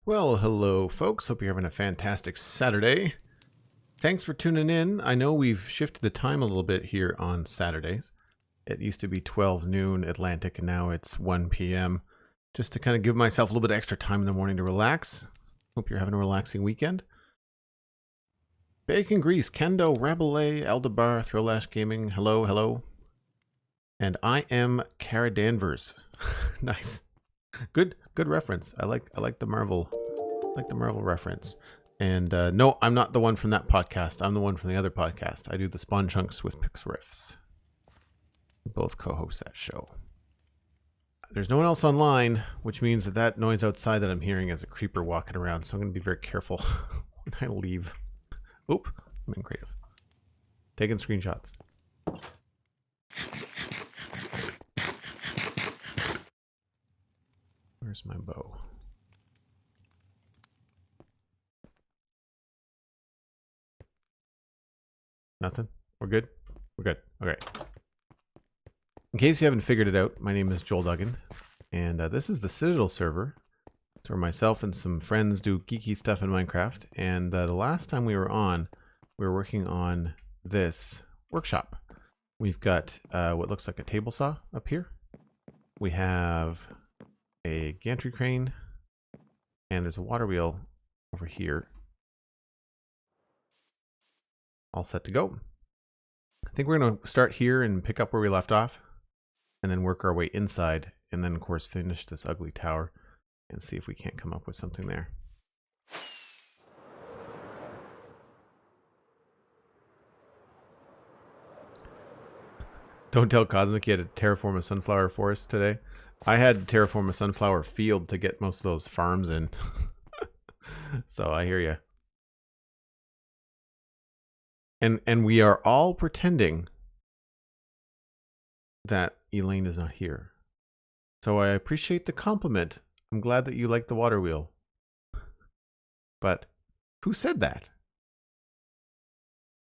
Well, hello, folks. Hope you're having a fantastic Saturday. Thanks for tuning in. I know we've shifted the time a little bit here on Saturdays. It used to be 12 noon Atlantic, and now it's 1 p.m. Just to kind of give myself a little bit extra time in the morning to relax. Hope you're having a relaxing weekend. Bacon Grease, Kendo, Rabelais, Eldebar, Throwlash Gaming. Hello, hello. And I am Cara Danvers. Nice. Good reference. I like the Marvel reference. And no, I'm not the one from that podcast. I'm the one from the other podcast. I do the Spawn Chunks with Pix Riffs. We both co-host that show. There's no one else online, which means that noise outside that I'm hearing is a creeper walking around. So I'm going to be very careful when I leave. Oop, I'm being creative. Taking screenshots. Where's my bow? Nothing? We're good? We're good. Okay. In case you haven't figured it out, my name is Joel Duggan, and this is the Citadel server. It's where myself and some friends do geeky stuff in Minecraft, and the last time we were on, we were working on this workshop. We've got what looks like a table saw up here. We have a gantry crane, and there's a water wheel over here. All set to go. I think we're going to start here and pick up where we left off, and then work our way inside, and then of course finish this ugly tower and see if we can't come up with something there. Don't tell Cosmic you had to terraform a sunflower forest today. I had to terraform a sunflower field to get most of those farms in. So I hear you. And we are all pretending that Elaine is not here. So I appreciate the compliment. I'm glad that you like the water wheel. But who said that?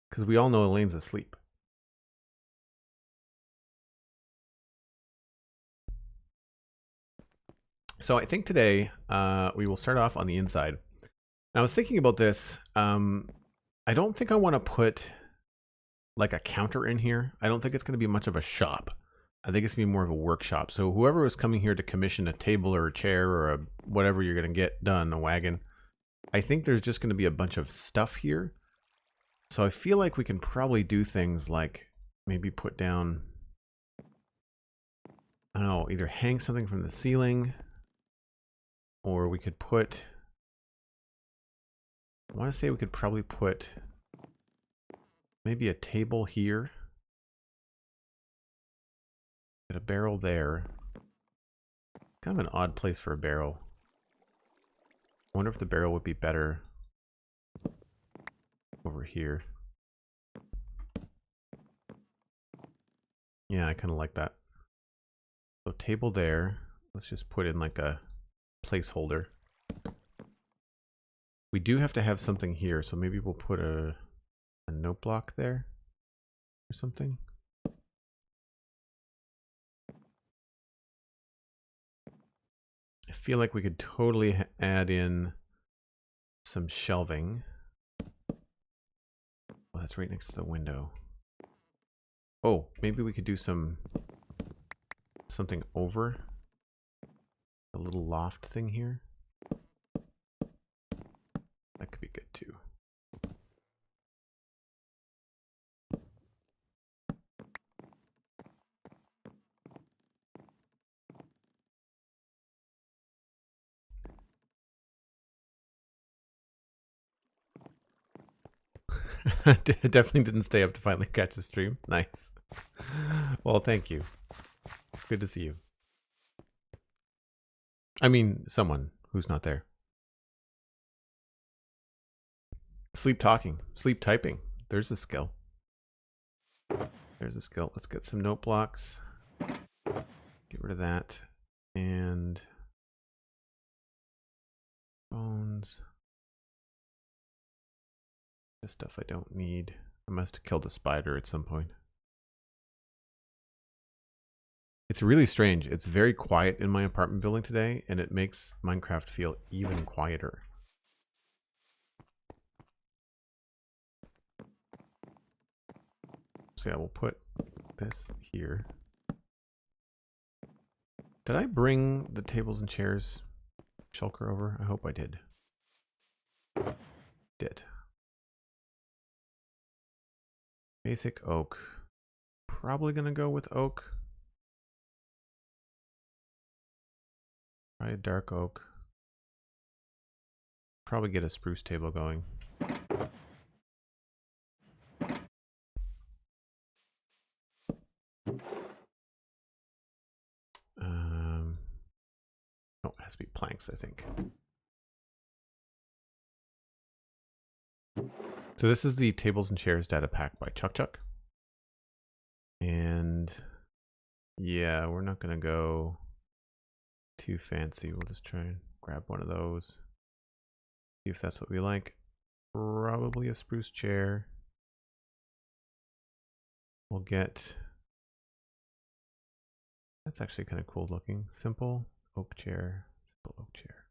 Because we all know Elaine's asleep. So I think today we will start off on the inside. Now, I was thinking about this. I don't think I want to put like a counter in here. I don't think it's going to be much of a shop. I think it's going to be more of a workshop. So whoever was coming here to commission a table or a chair or a whatever you're going to get done, a wagon, I think there's just going to be a bunch of stuff here. So I feel like we can probably do things like maybe put down, I don't know, either hang something from the ceiling, or we could put, I want to say we could probably put maybe a table here. Get a barrel there. Kind of an odd place for a barrel. I wonder if the barrel would be better over here. Yeah, I kind of like that. So table there. Let's just put in like a placeholder. We do have to have something here, so maybe we'll put a note block there or something. I feel like we could totally add in some shelving. Oh, that's right next to the window. Oh, maybe we could do something over a little loft thing here. That could be good too. Definitely didn't stay up to finally catch a stream. Nice. Well, thank you. Good to see you. I mean, someone who's not there. Sleep talking, sleep typing. There's a skill. There's a skill. Let's get some note blocks. Get rid of that. And bones. This stuff I don't need. I must have killed a spider at some point. It's really strange. It's very quiet in my apartment building today, and it makes Minecraft feel even quieter. So yeah, we'll put this here. Did I bring the tables and chairs shulker over? I hope I did. Did. Basic oak. Probably gonna go with oak. Try a dark oak. Probably get a spruce table going. Oh, it has to be planks, I think. So this is the tables and chairs data pack by Chuck. And yeah, we're not gonna go too fancy. We'll just try and grab one of those. See if that's what we like. Probably a spruce chair. We'll get, that's actually kind of cool looking. Simple oak chair, simple oak chair.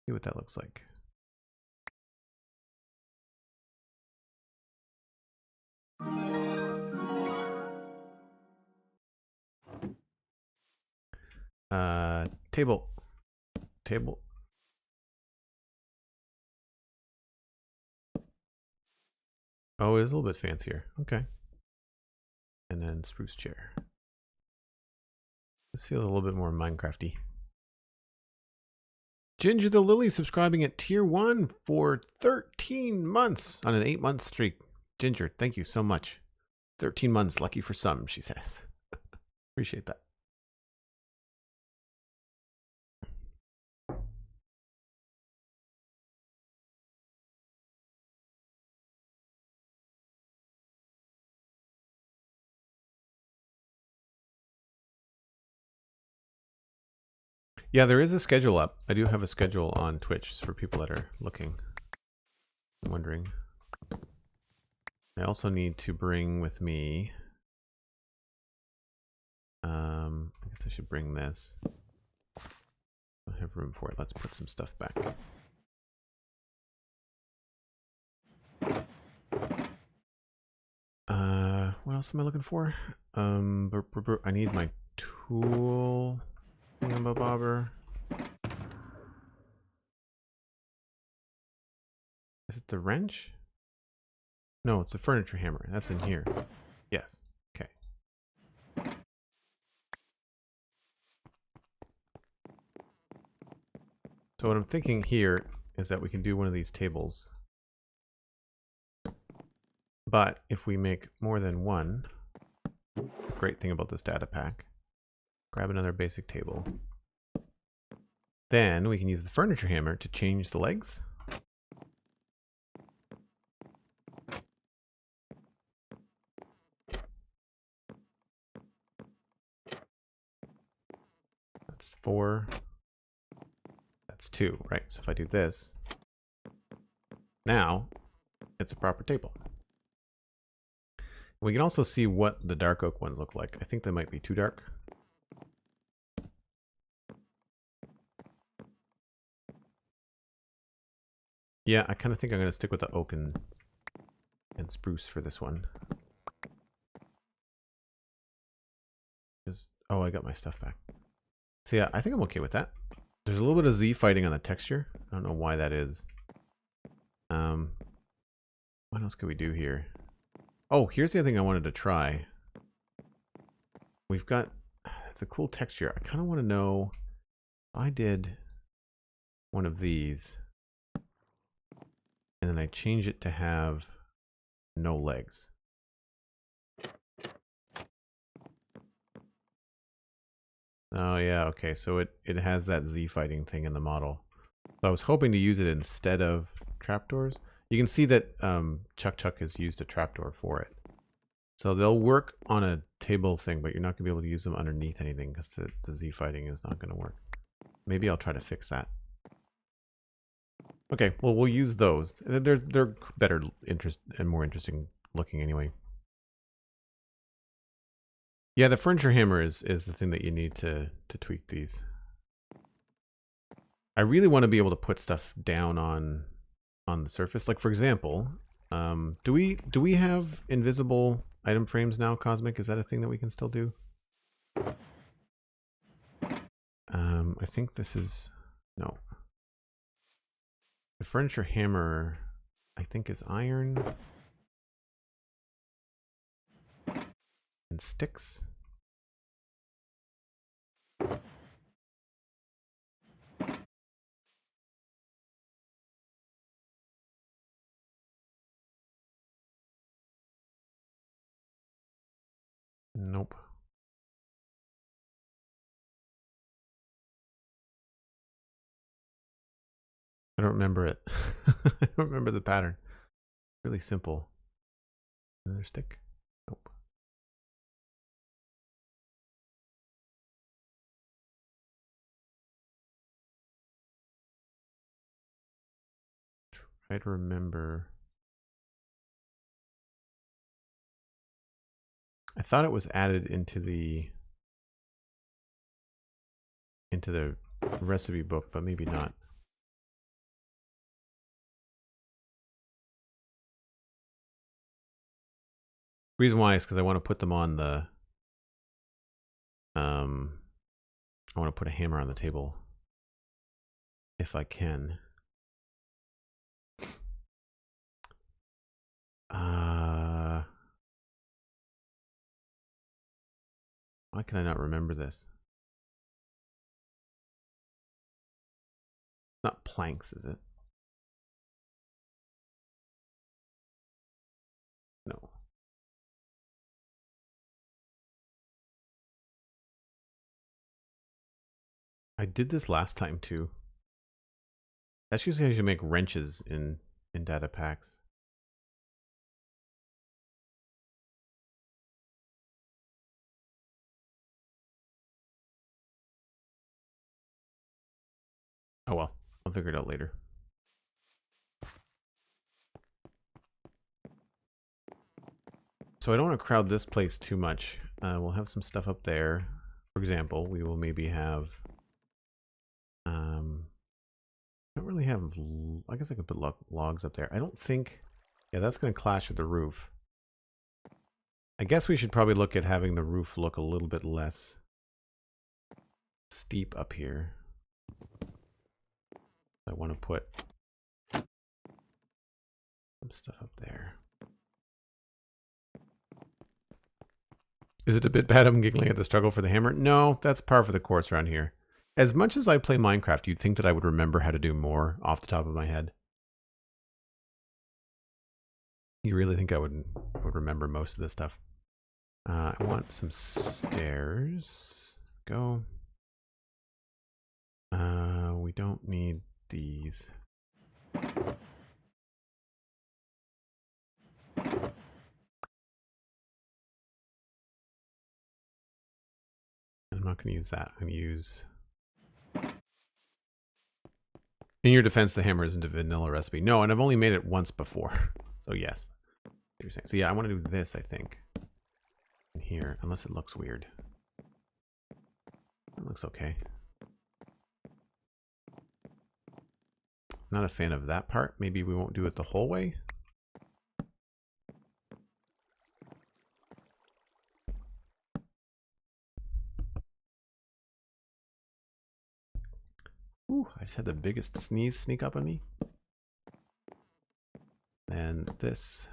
See what that looks like. Table. Oh, it is a little bit fancier. Okay. And then spruce chair. This feels a little bit more Minecrafty. Ginger the Lily subscribing at tier 1 for 13 months on an 8-month streak. Ginger, thank you so much. 13 months, lucky for some, she says. Appreciate that. Yeah, there is a schedule up. I do have a schedule on Twitch for people that are looking, wondering. I also need to bring with me, I guess I should bring this. I don't have room for it. Let's put some stuff back. What else am I looking for? I need my tool thingamabobber. Is it the wrench? No, it's a furniture hammer. That's in here. Yes. Okay. So what I'm thinking here is that we can do one of these tables. But if we make more than one, great thing about this data pack, grab another basic table. Then we can use the furniture hammer to change the legs. That's 4. That's 2, right? So if I do this, now it's a proper table. We can also see what the dark oak ones look like. I think they might be too dark. Yeah, I kind of think I'm going to stick with the oak and spruce for this one. Oh, I got my stuff back. So yeah, I think I'm okay with that. There's a little bit of Z fighting on the texture. I don't know why that is. What else could we do here? Oh, here's the other thing I wanted to try. We've got, it's a cool texture. I kind of want to know if I did one of these and then I change it to have no legs. Oh yeah, okay, so it has that Z fighting thing in the model. So I was hoping to use it instead of trapdoors. You can see that Chuck has used a trapdoor for it. So they'll work on a table thing, but you're not going to be able to use them underneath anything because the Z fighting is not going to work. Maybe I'll try to fix that. Okay, well, we'll use those. They're better and more interesting looking anyway. Yeah, the furniture hammer is the thing that you need to tweak these. I really want to be able to put stuff down on the surface. Like, for example, do we have invisible item frames now, Cosmic? Is that a thing that we can still do? I think this is... No. The furniture hammer, I think, is iron. And sticks. Nope. I don't remember it. I don't remember the pattern. Really simple. Another stick? Nope. Try to remember. I thought it was added into the recipe book, but maybe not. Reason why is because I want to put them on the I want to put a hammer on the table if I can. Why can I not remember this? Not planks, is it? No. I did this last time too. That's usually how you make wrenches in data packs. Oh well, I'll figure it out later. So I don't want to crowd this place too much. We'll have some stuff up there. For example, we will maybe have... I don't really have... I guess I could put logs up there. I don't think... Yeah, that's going to clash with the roof. I guess we should probably look at having the roof look a little bit less steep up here. I want to put some stuff up there. Is it a bit bad I'm giggling at the struggle for the hammer? No, that's par for the course around here. As much as I play Minecraft, you'd think that I would remember how to do more off the top of my head. You really think I would remember most of this stuff? I want some stairs. Go. We don't need these. I'm not going to use that. I'm going to use... In your defense, the hammer isn't a vanilla recipe. No, and I've only made it once before. So yes. So yeah, I want to do this, I think. In here, unless it looks weird. It looks okay. Not a fan of that part. Maybe we won't do it the whole way. Ooh, I just had the biggest sneeze sneak up on me. And this,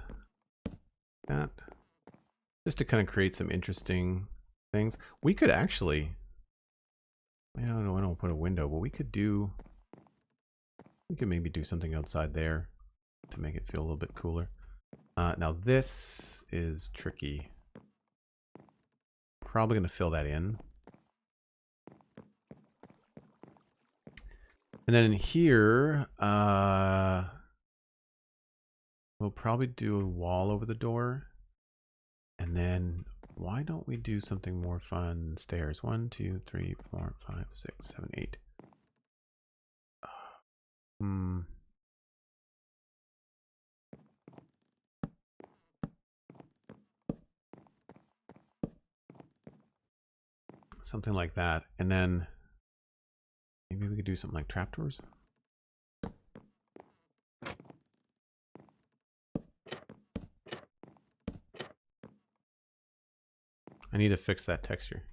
that, just to kind of create some interesting things. We could actually, I don't know, I don't put a window, but we could maybe do something outside there to make it feel a little bit cooler. Now this is tricky. Probably going to fill that in. And then in here, we'll probably do a wall over the door. And then why don't we do something more fun? Stairs. 1, 2, 3, 4, 5, 6, 7, 8. something like that. And then maybe we could do something like trapdoors. I need to fix that texture.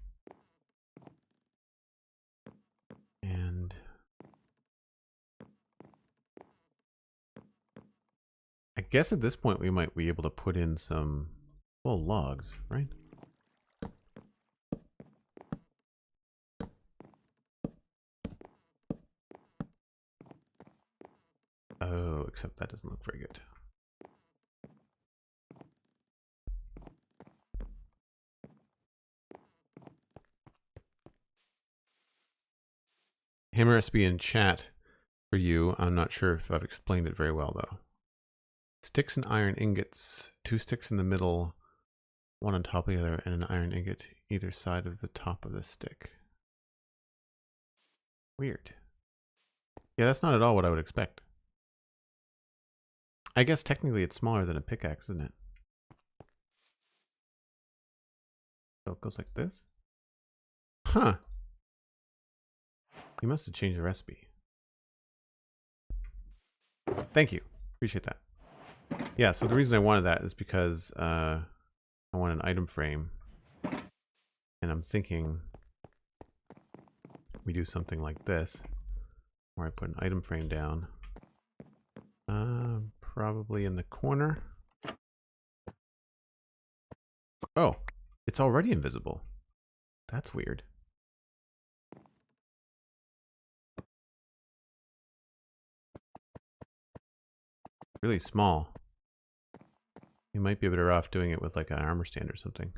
And I guess at this point we might be able to put in some full logs, right? Oh, except that doesn't look very good. Hammer SB in chat for you. I'm not sure if I've explained it very well though. Sticks and iron ingots, 2 sticks in the middle, one on top of the other, and an iron ingot either side of the top of the stick. Weird. Yeah, that's not at all what I would expect. I guess technically it's smaller than a pickaxe, isn't it? So it goes like this? Huh. You must have changed the recipe. Thank you. Appreciate that. Yeah, so the reason I wanted that is because I want an item frame. And I'm thinking we do something like this, where I put an item frame down. Probably in the corner. Oh, it's already invisible. That's weird. Really small. You might be better off doing it with like an armor stand or something.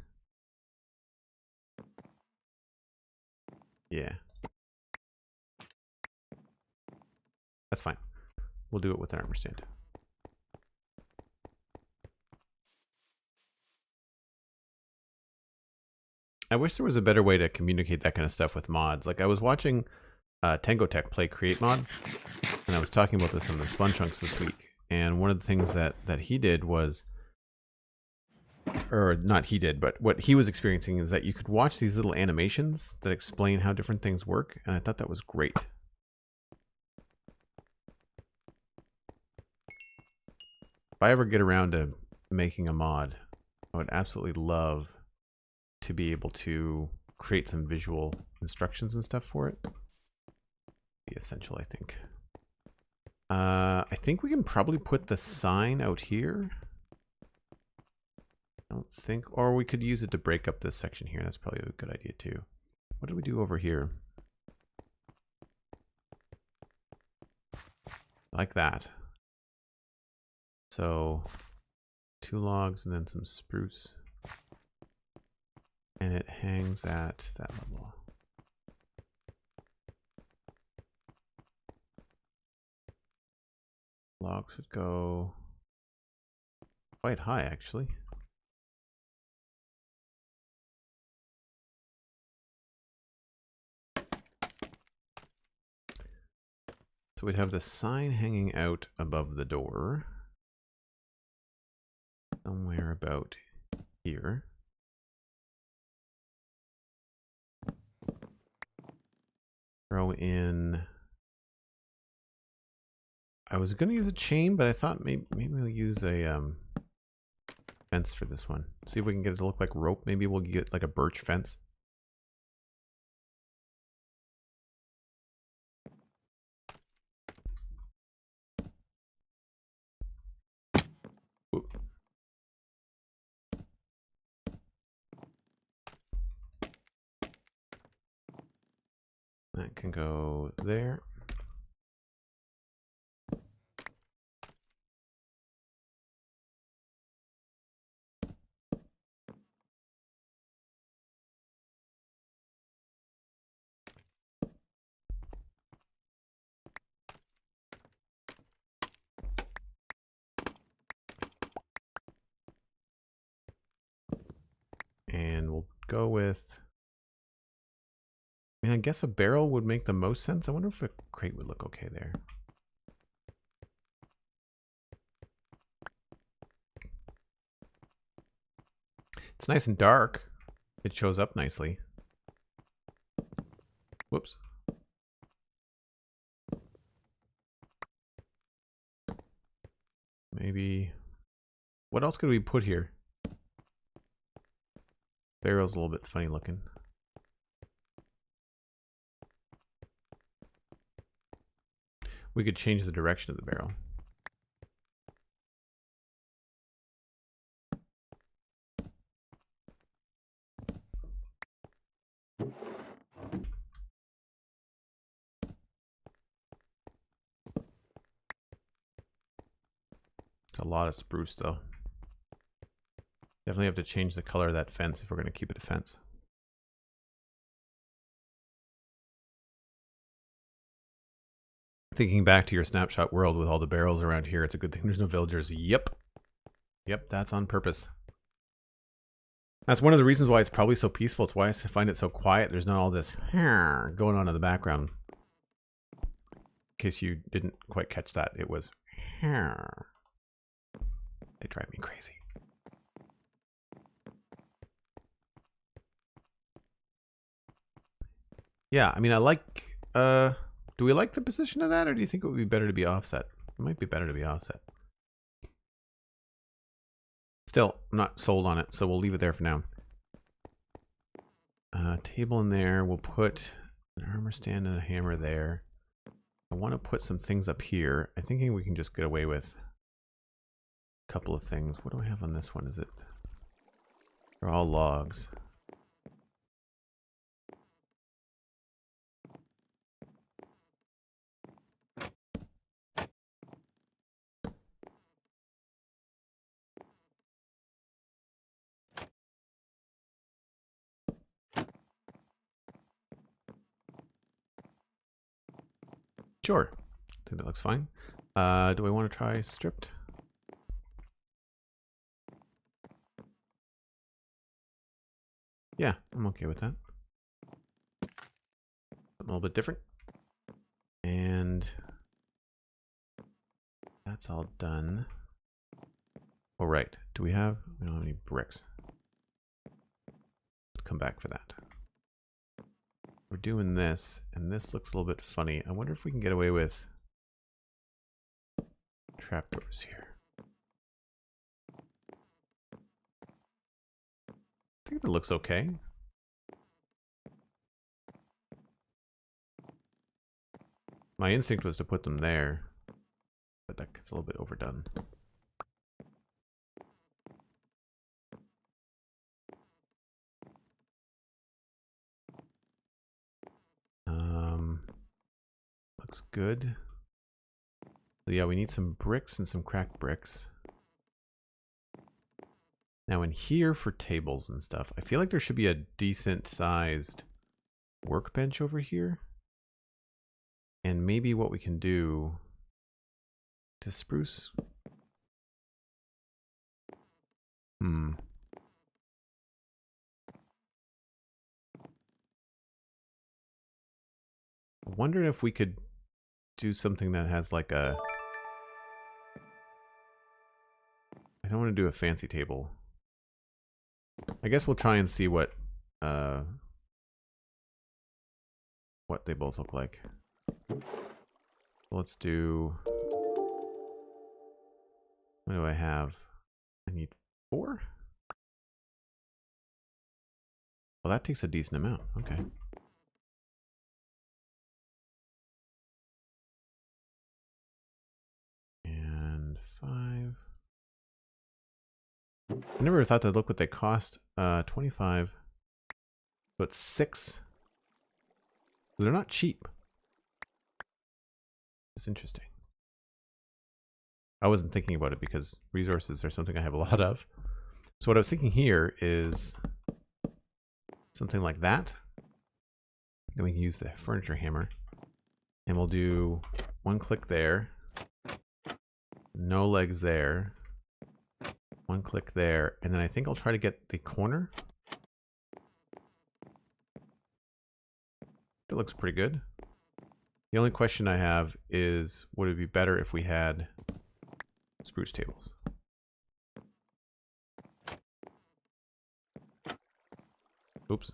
Yeah. That's fine. We'll do it with an armor stand. I wish there was a better way to communicate that kind of stuff with mods. Like I was watching Tango Tech play Create Mod, and I was talking about this on the Spun Chunks this week. And one of the things that he did was, or not he did, but what he was experiencing is that you could watch these little animations that explain how different things work. And I thought that was great. If I ever get around to making a mod, I would absolutely love to be able to create some visual instructions and stuff for it. Be essential, I think. I think we can probably put the sign out here. I don't think, or we could use it to break up this section here. That's probably a good idea too. What do we do over here? Like that. So 2 logs and then some spruce. And it hangs at that level. Logs would go quite high, actually. So we'd have the sign hanging out above the door. Somewhere about here. Throw in... I was going to use a chain, but I thought maybe we'll use a fence for this one. See if we can get it to look like rope. Maybe we'll get like a birch fence. Ooh. That can go there. And we'll go with... I mean, I guess a barrel would make the most sense. I wonder if a crate would look okay there. It's nice and dark. It shows up nicely. Maybe... What else could we put here? Barrel's a little bit funny looking. We could change the direction of the barrel. It's a lot of spruce, though. Definitely have to change the color of that fence if we're going to keep it a fence. Thinking back to your snapshot world with all the barrels around here, it's a good thing there's no villagers. Yep. Yep, that's on purpose. That's one of the reasons why it's probably so peaceful. It's why I find it so quiet. There's not all this going on in the background. In case you didn't quite catch that, it was... They drive me crazy. Yeah, I mean, I like... do we like the position of that, or do you think it would be better to be offset? It might be better to be offset. Still, I'm not sold on it, so we'll leave it there for now. Table in there. We'll put an armor stand and a hammer there. I want to put some things up here. I'm thinking we can just get away with a couple of things. What do I have on this one? Is it... They're all logs. Sure. I think that looks fine. Do I want to try stripped? Yeah, I'm okay with that. Something a little bit different. And that's all done. All right. Do we have... We don't have any bricks. Come back for that. We're doing this, and this looks a little bit funny. I wonder if we can get away with trapdoors here. I think that looks okay. My instinct was to put them there, but that gets a little bit overdone. Looks good. So yeah, we need some bricks and some cracked bricks. Now in here for tables and stuff, I feel like there should be a decent sized workbench over here. And maybe what we can do to spruce. I wonder if we could do something that has like a... I don't want to do a fancy table. I guess we'll try and see what they both look like. Let's do... What do I have? I need 4? Well, that takes a decent amount. Okay. And 5. I never thought to look what they cost. 25. But 6. They're not cheap. It's interesting. I wasn't thinking about it because resources are something I have a lot of. So what I was thinking here is something like that. Then we can use the furniture hammer. And we'll do 1 click there. No legs there. 1 click there. And then I think I'll try to get the corner. That looks pretty good. The only question I have is, would it be better if we had spruce tables? Oops.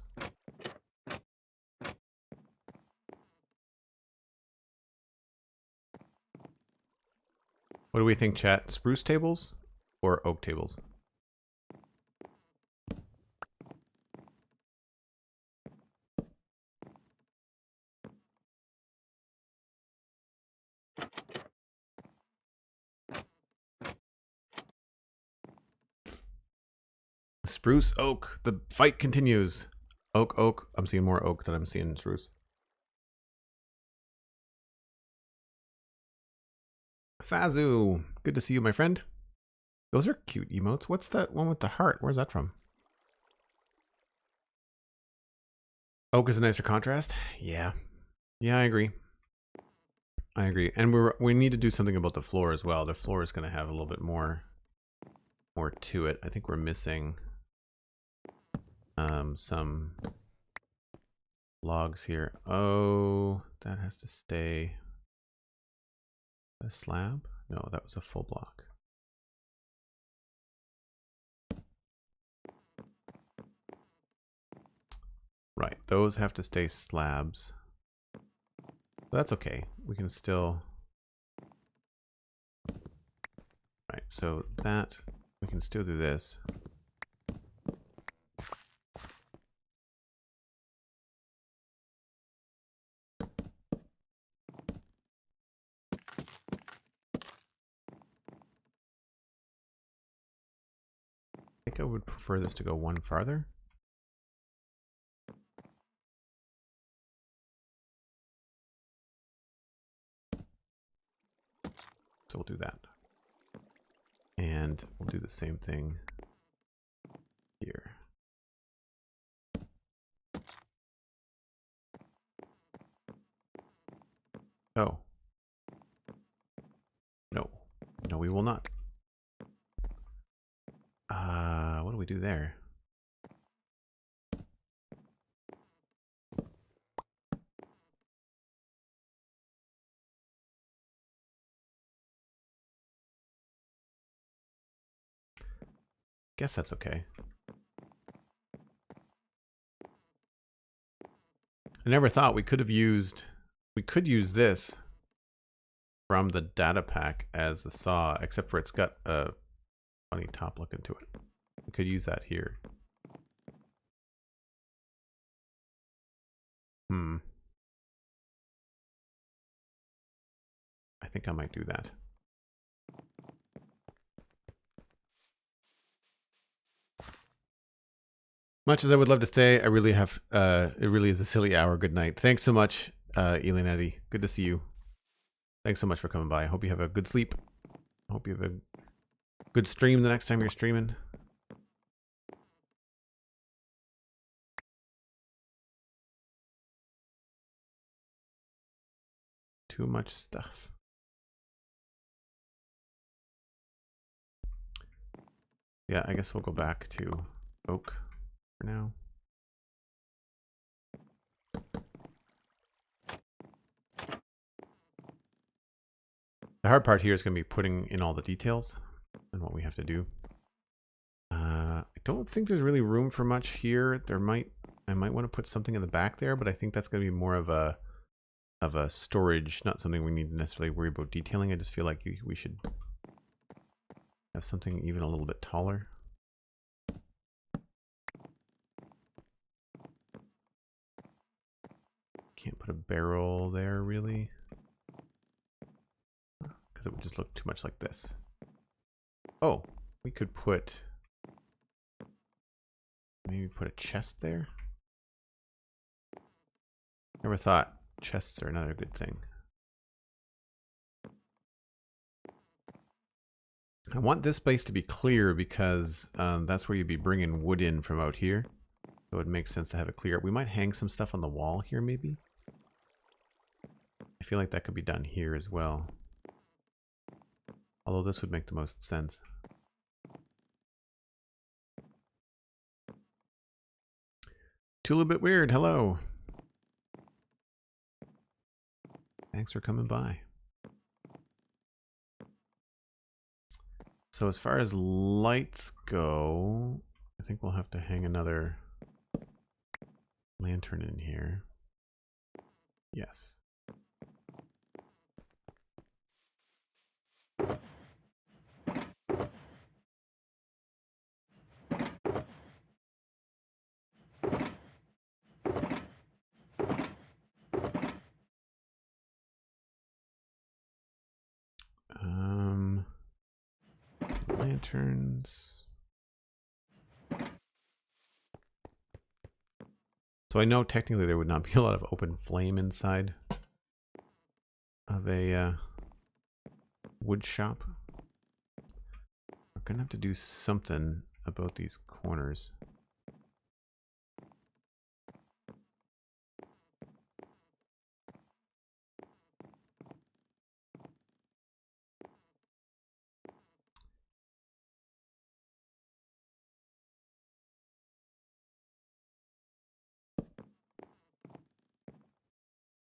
What do we think, chat? Spruce tables or oak tables? Spruce, oak. The fight continues. Oak, oak. I'm seeing more oak than I'm seeing spruce. Fazu, good to see you, my friend. Those are cute emotes. What's that one with the heart? Where's that from? Oak is a nicer contrast. Yeah. Yeah, I agree. I agree. And we need to do something about the floor as well. The floor is going to have a little bit more to it. I think we're missing some logs here. Oh, that has to stay a slab? No, that was a full block. Right, those have to stay slabs. But that's okay. We can still... Right, so that... We can still do this. I think I would prefer this to go one farther. So we'll do that. And we'll do the same thing here. Oh. No. No, we will not. What do we do there? Guess that's okay. I never thought we could use this from the data pack as the saw, except for it's got a funny top looking to it. We could use that here. I think I might do that. Much as I would love to stay, I really have, it really is a silly hour. Good night. Thanks so much, Elianetti. Good to see you. Thanks so much for coming by. I hope you have a good sleep. I hope you have a good stream the next time you're streaming. Too much stuff. Yeah, I guess we'll go back to oak for now. The hard part here is going to be putting in all the details and what we have to do. I don't think there's really room for much here. I might want to put something in the back there, but I think that's going to be more of a storage, not something we need to necessarily worry about detailing. I just feel like we should have something even a little bit taller. Can't put a barrel there really, because it would just look too much like this. Oh, we could maybe put a chest there. Never thought chests are another good thing. I want this space to be clear because that's where you'd be bringing wood in from out here. So it makes sense to have it clear. We might hang some stuff on the wall here maybe. I feel like that could be done here as well. Although this would make the most sense. Tula Bit Weird, hello. Thanks for coming by. So as far as lights go, I think we'll have to hang another lantern in here. Yes. Lanterns. So I know technically there would not be a lot of open flame inside of a wood shop. We're gonna have to do something about these corners.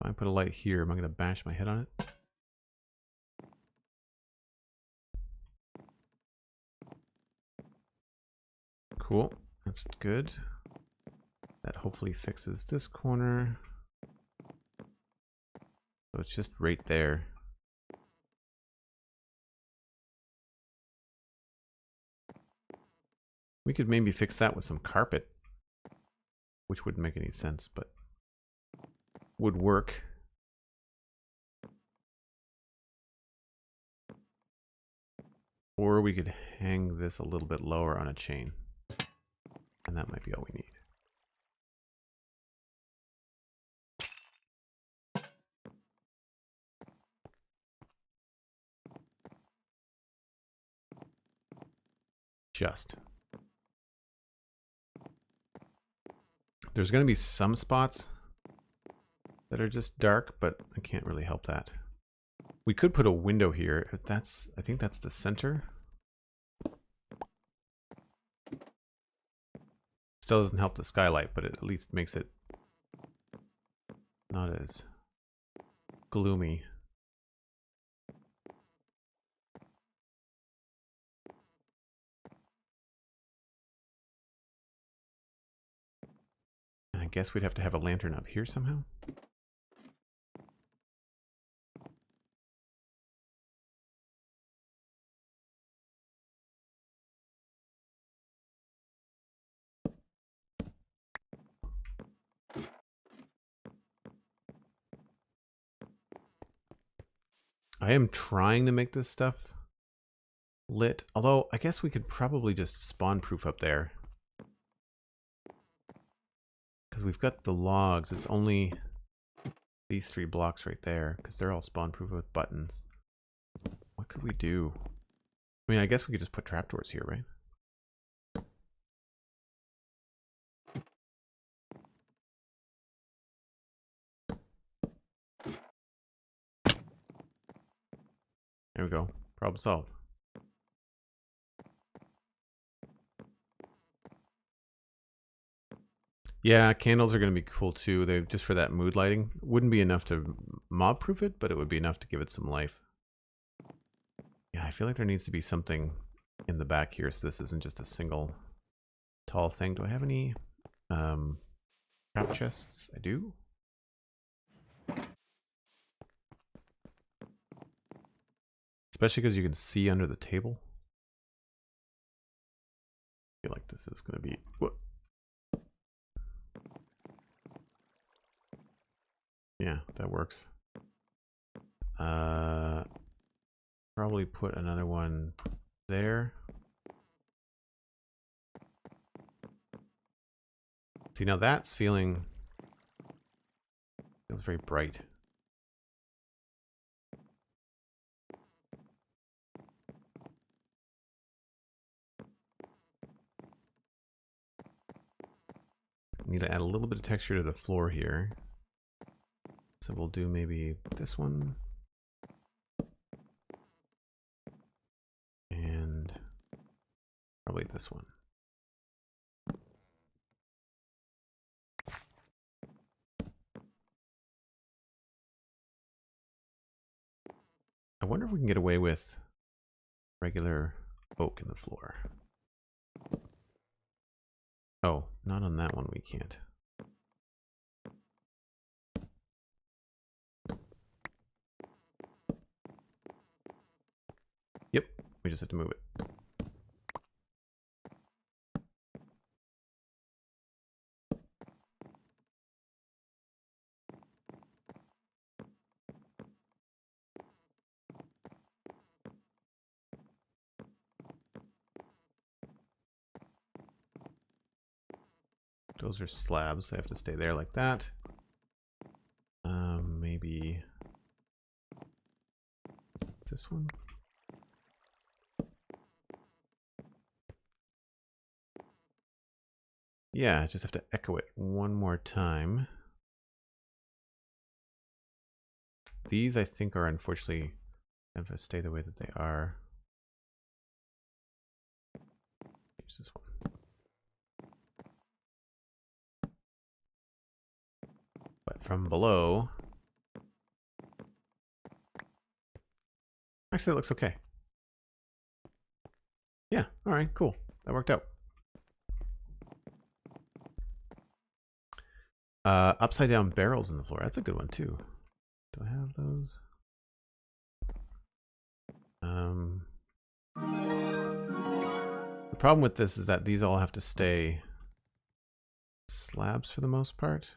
If I put a light here, am I gonna bash my head on it? Cool, that's good. That hopefully fixes this corner. So it's just right there. We could maybe fix that with some carpet, which wouldn't make any sense, but would work. Or we could hang this a little bit lower on a chain. And that might be all we need. Just. There's going to be some spots that are just dark, but I can't really help that. We could put a window here. If that's, I think that's the center. Still doesn't help the skylight, but it at least makes it not as gloomy. And I guess we'd have to have a lantern up here somehow. I am trying to make this stuff lit, although I guess we could probably just spawn proof up there. Because we've got the logs, it's only these 3 blocks right there, because they're all spawn proof with buttons. What could we do? I mean, I guess we could just put trapdoors here, right? There we go. Problem solved. Yeah, candles are going to be cool too. They just for that mood lighting. Wouldn't be enough to mob proof it, but it would be enough to give it some life. Yeah, I feel like there needs to be something in the back here, so this isn't just a single tall thing. Do I have any trap chests? I do. Especially because you can see under the table. I feel like this is going to be... What? Yeah, that works. Probably put another one there. See, now that's feels very bright. Need to add a little bit of texture to the floor here. So we'll do maybe this one. And probably this one. I wonder if we can get away with regular oak in the floor. Oh, not on that one we can't. Yep, we just have to move it. those are slabs. They have to stay there like that. Maybe this one. Yeah, I just have to echo it one more time. These, I think, are unfortunately have to stay the way that they are. Here's this one. But from below, actually, it looks okay. Yeah, all right, cool. That worked out. Upside down barrels in the floor. That's a good one too. Do I have those? The problem with this is that these all have to stay slabs for the most part.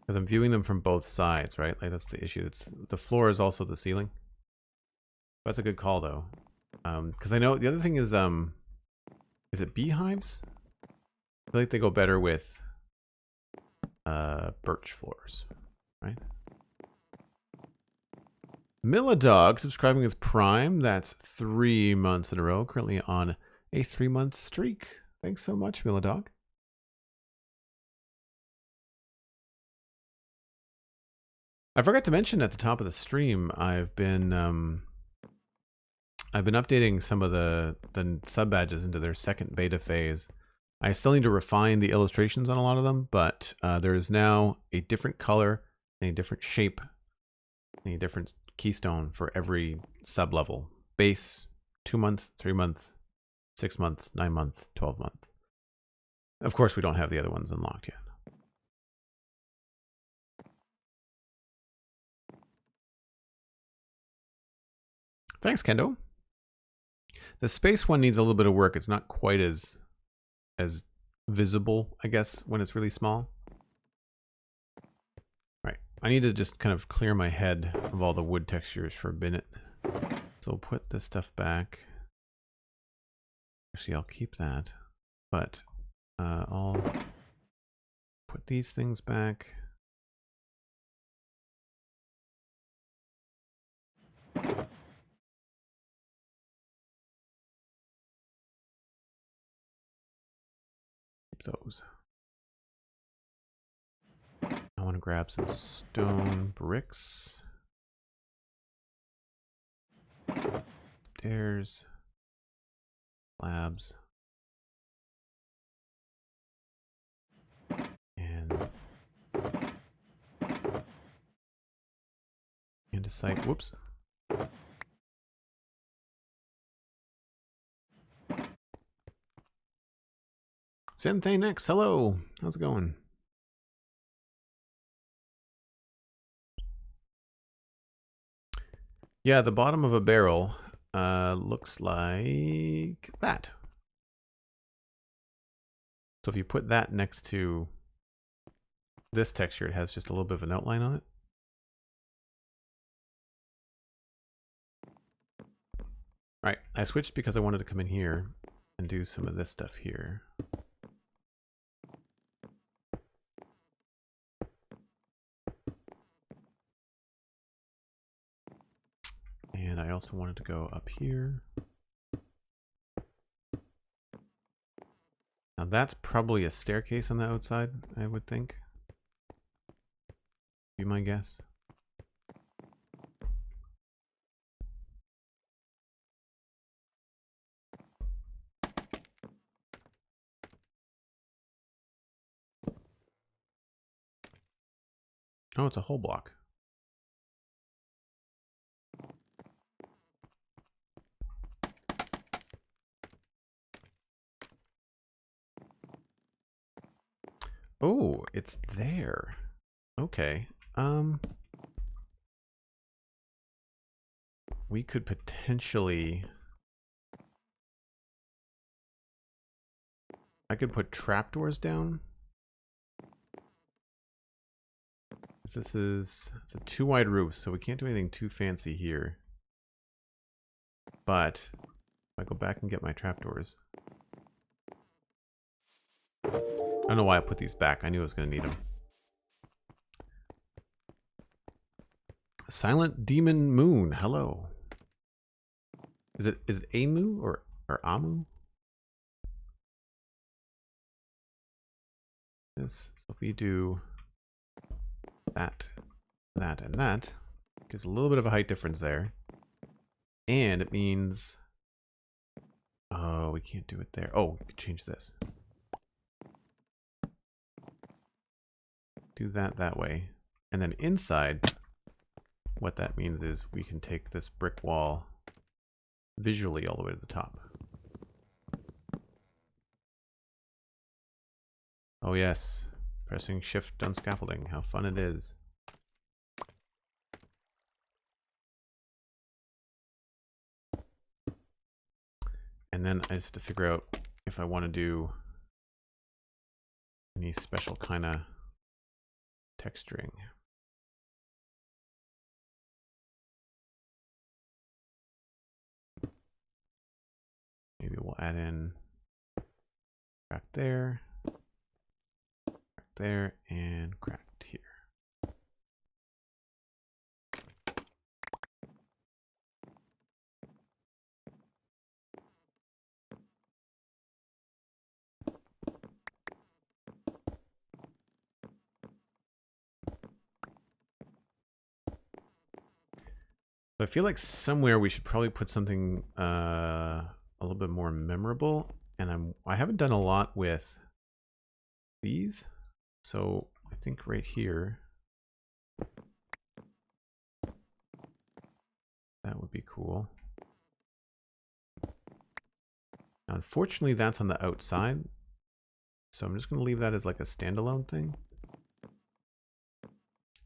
Because I'm viewing them from both sides, right? Like that's the issue. It's the floor is also the ceiling. That's a good call though. Because I know the other thing is it beehives? I feel like they go better with birch floors, right? Milladog subscribing with Prime. That's 3 months in a row. Currently on a 3-month streak. Thanks so much, Milladog. I forgot to mention at the top of the stream, I've been updating some of the sub badges into their second beta phase. I still need to refine the illustrations on a lot of them, but there is now a different color, a different shape, a different keystone for every sub level. Base, 2 month, 3 month, 6 month, 9 month, 12 month. Of course, we don't have the other ones unlocked yet. Thanks, Kendo. The space one needs a little bit of work. It's not quite as visible, I guess, when it's really small. Right. I need to just kind of clear my head of all the wood textures for a minute. So we'll put this stuff back. Actually, I'll keep that. But I'll put these things back. Those. I want to grab some stone bricks. Stairs. Slabs. And andesite. Whoops. Senthe next. Hello. How's it going? Yeah, the bottom of a barrel looks like that. So if you put that next to this texture, it has just a little bit of an outline on it. All right, I switched because I wanted to come in here and do some of this stuff here. And I also wanted to go up here. Now that's probably a staircase on the outside, I would think. Be my guess. Oh, it's a whole block. Oh, it's there. Okay. We could potentially... I could put trapdoors down. This is... It's a too wide roof, so we can't do anything too fancy here. But if I go back and get my trapdoors... I don't know why I put these back. I knew I was going to need them. Silent Demon Moon. Hello. Is it Amu or Amu? Yes. So if we do that, that, and that, gives a little bit of a height difference there. And it means, oh, we can't do it there. Oh, we can change this. Do that way. And then inside, what that means is we can take this brick wall visually all the way to the top. Oh yes, pressing shift on scaffolding. How fun it is. And then I just have to figure out if I want to do any special kind of texturing. Maybe we'll add in crack there, and cracked here. So I feel like somewhere we should probably put something a little bit more memorable, and I haven't done a lot with these, so I think right here that would be cool. Now, unfortunately, that's on the outside, so I'm just going to leave that as like a standalone thing.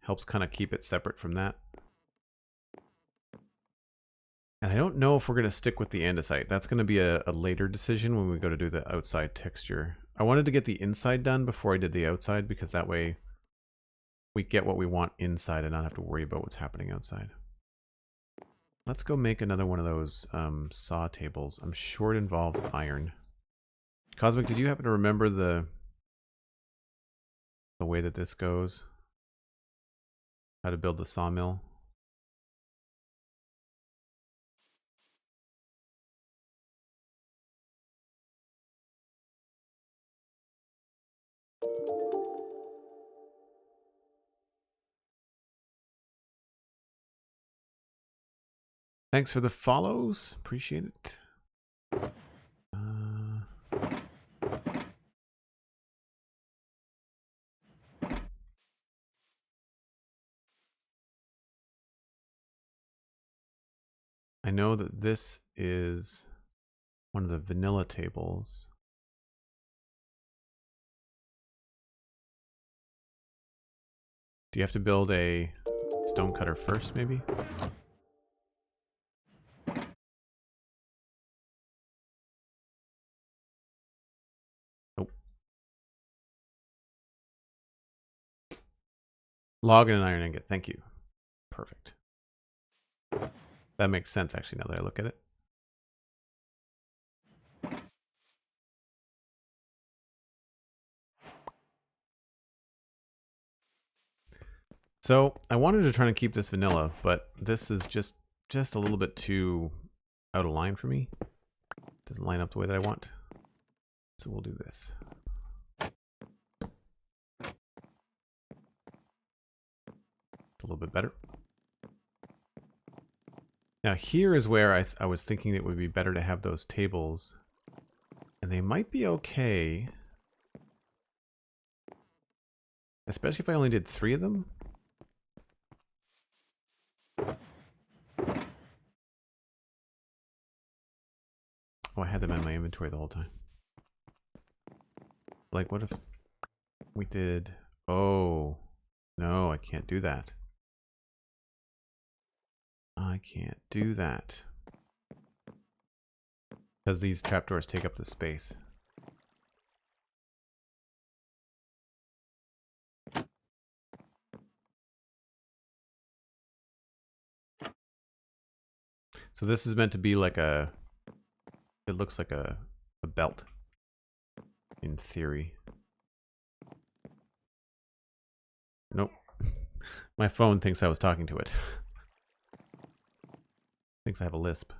Helps kind of keep it separate from that. And I don't know if we're going to stick with the andesite. That's going to be a later decision when we go to do the outside texture. I wanted to get the inside done before I did the outside, because that way we get what we want inside and not have to worry about what's happening outside. Let's go make another one of those saw tables. I'm sure it involves iron. Cosmic, did you happen to remember the way that this goes? How to build the sawmill? Thanks for the follows. Appreciate it. I know that this is one of the vanilla tables. Do you have to build a stone cutter first, maybe? Nope. Log and an iron ingot. Thank you. Perfect. That makes sense, actually, now that I look at it. So I wanted to try and keep this vanilla, but this is just a little bit too out of line for me. Doesn't line up the way that I want. So we'll do this. It's a little bit better. Now here is where I was thinking it would be better to have those tables. And they might be okay. Especially if I only did 3 of them. Oh, I had them in my inventory the whole time. Like, what if we did... Oh, no, I can't do that. I can't do that. Because these trapdoors take up the space. So this is meant to be like a... It looks like a belt, in theory. Nope. My phone thinks I was talking to it. Thinks I have a lisp.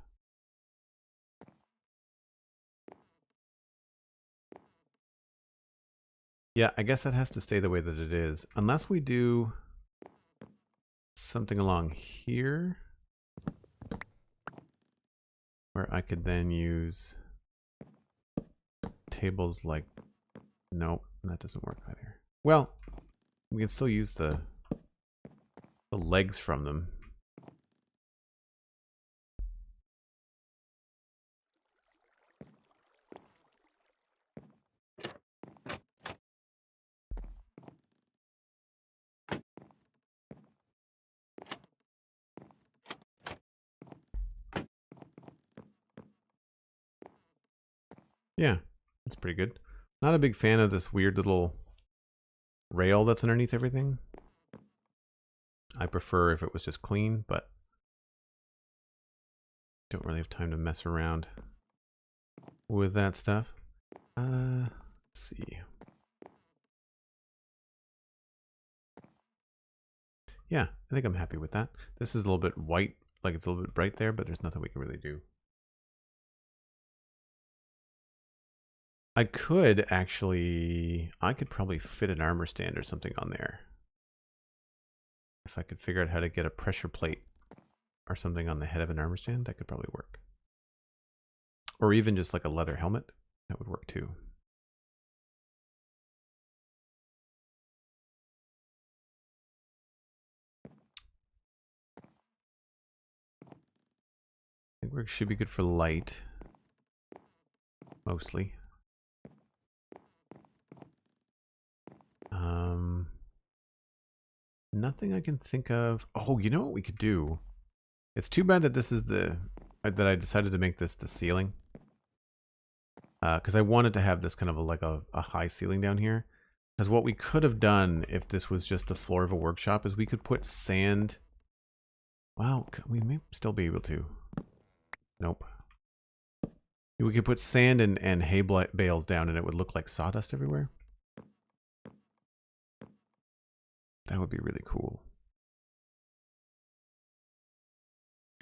Yeah, I guess that has to stay the way that it is. Unless we do something along here where I could then use tables like... Nope, that doesn't work either. Well, we can still use the legs from them. Yeah, that's pretty good. Not a big fan of this weird little rail that's underneath everything. I prefer if it was just clean, but don't really have time to mess around with that stuff. Let's see. Yeah, I think I'm happy with that. This is a little bit white, like it's a little bit bright there, but there's nothing we can really do. I could probably fit an armor stand or something on there. If I could figure out how to get a pressure plate or something on the head of an armor stand, that could probably work. Or even just like a leather helmet, that would work too. I think we should be good for light, mostly. Nothing I can think of. Oh, you know what we could do? It's too bad that this is that I decided to make this the ceiling. Because I wanted to have this kind of like a high ceiling down here. Because what we could have done if this was just the floor of a workshop is we could put sand. Wow, we may still be able to. Nope. We could put sand and hay bales down and it would look like sawdust everywhere. That would be really cool.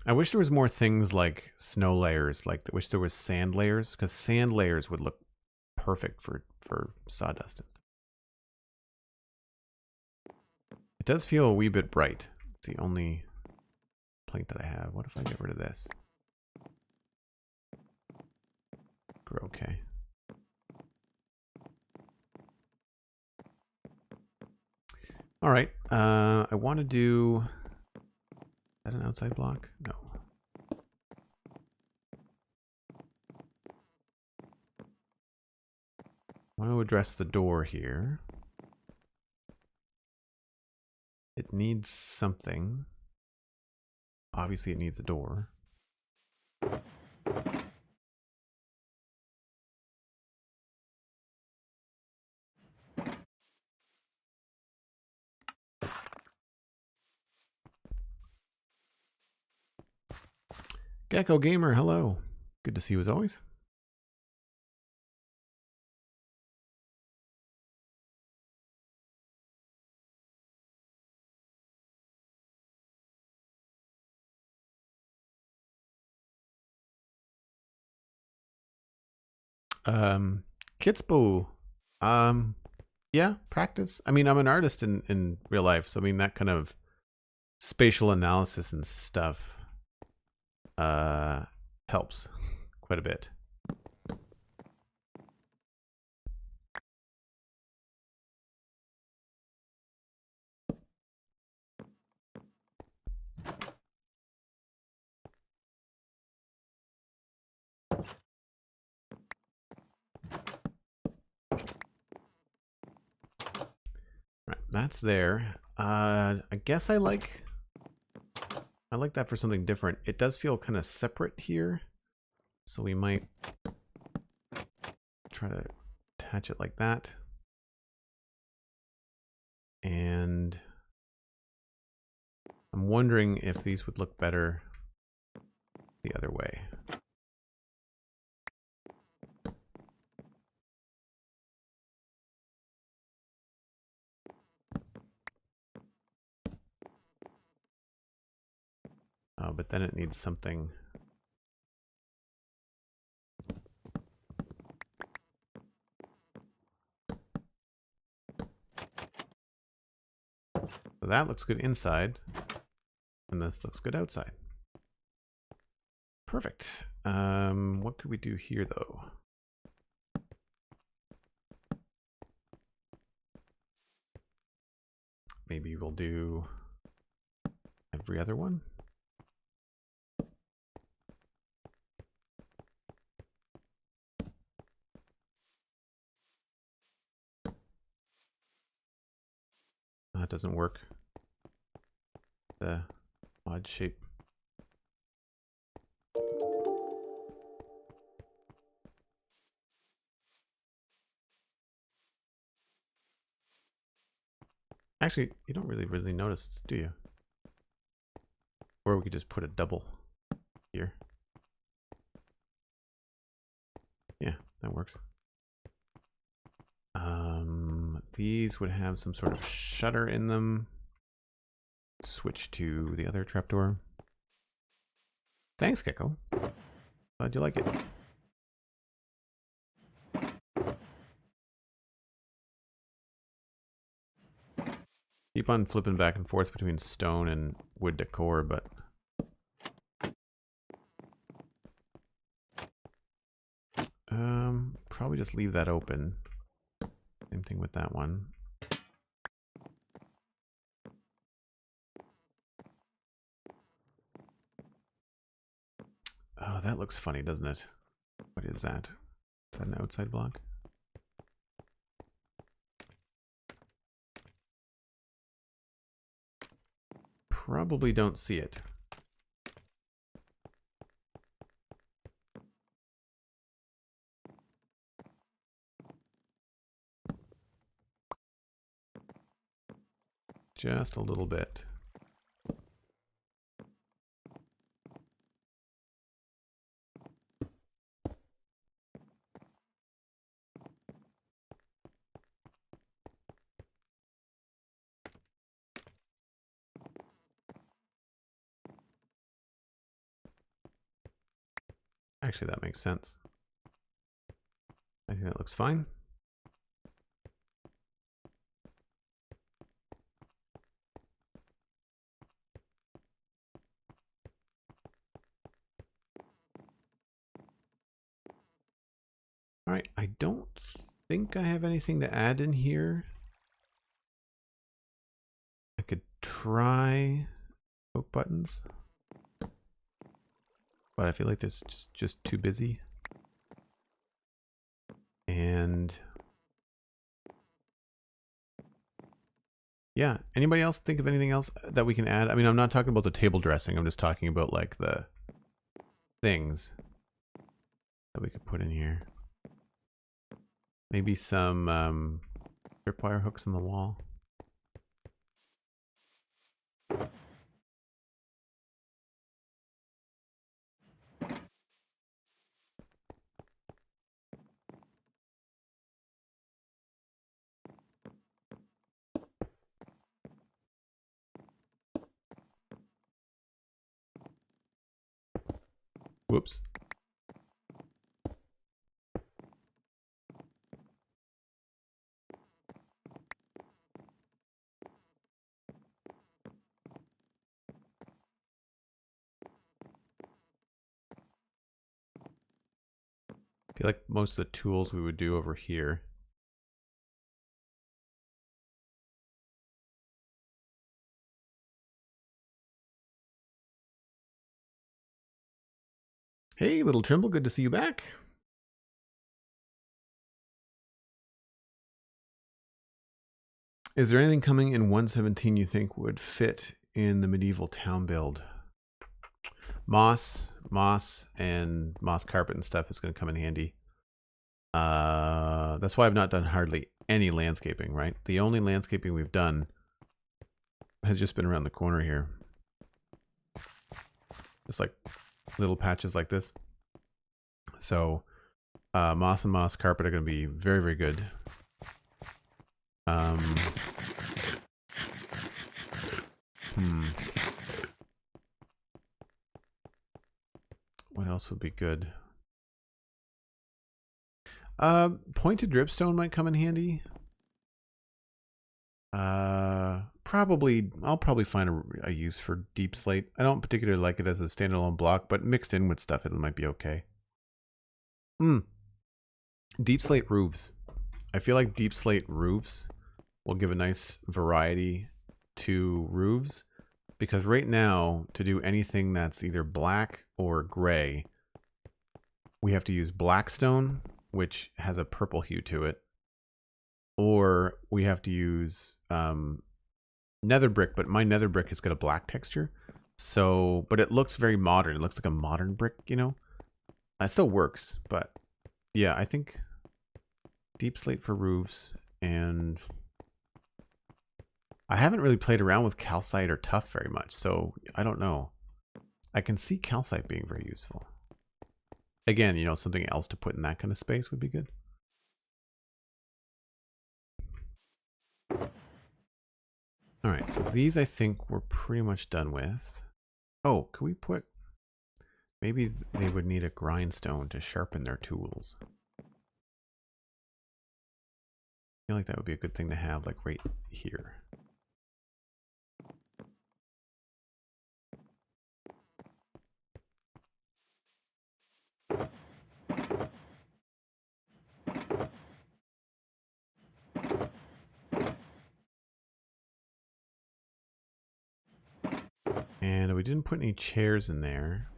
I wish there was more things like snow layers. Like, I wish there was sand layers, because sand layers would look perfect for sawdust. It does feel a wee bit bright. It's the only plate that I have. What if I get rid of this? We're okay. All right. I want to do... Is that an outside block? No. I want to address the door here. It needs something. Obviously, it needs a door. Gecko Gamer, hello. Good to see you as always. Kitspo. Yeah, practice. I mean, I'm an artist in real life, so I mean that kind of spatial analysis and stuff helps quite a bit. Right, that's there. I guess I like that for something different. It does feel kind of separate here, so we might try to attach it like that. And I'm wondering if these would look better the other way. but then it needs something. So that looks good inside, and this looks good outside. Perfect. What could we do here, though? Maybe we'll do every other one. That doesn't work. The odd shape. Actually, you don't really notice, do you? Or we could just put a double here. Yeah, that works. These would have some sort of shutter in them. Switch to the other trapdoor. Thanks, Gecko. Glad you like it. Keep on flipping back and forth between stone and wood decor, but probably just leave that open. Same thing with that one. Oh, that looks funny, doesn't it? What is that? Is that an outside block? Probably don't see it. Just a little bit. Actually, that makes sense. I think that looks fine. All right, I don't think I have anything to add in here. I could try poke buttons, but I feel like this is just too busy. And yeah, anybody else think of anything else that we can add? I mean, I'm not talking about the table dressing. I'm just talking about like the things that we could put in here. Maybe some tripwire hooks on the wall. Whoops. I feel like most of the tools we would do over here. Hey, little Trimble, good to see you back. Is there anything coming in 117 you think would fit in the medieval town build? Moss, and moss carpet and stuff is going to come in handy. That's why I've not done hardly any landscaping, right? The only landscaping we've done has just been around the corner here. Just like little patches like this. So moss and moss carpet are going to be very, very good. What else would be good? Pointed dripstone might come in handy. Probably, I'll probably find a use for deep slate. I don't particularly like it as a standalone block, but mixed in with stuff, it might be okay. Deep slate roofs. I feel like deep slate roofs will give a nice variety to roofs, because right now, to do anything that's either black or gray, we have to use blackstone, which has a purple hue to it, or we have to use nether brick, but my nether brick has got a black texture. So, but it looks very modern. It looks like a modern brick, you know? It still works, but yeah, I think deep slate for roofs. And I haven't really played around with calcite or tuff very much, so I don't know. I can see calcite being very useful. Again, you know, something else to put in that kind of space would be good. All right, so these I think we're pretty much done with. Oh, could we put... Maybe they would need a grindstone to sharpen their tools. I feel like that would be a good thing to have, like right here. And we didn't put any chairs in there.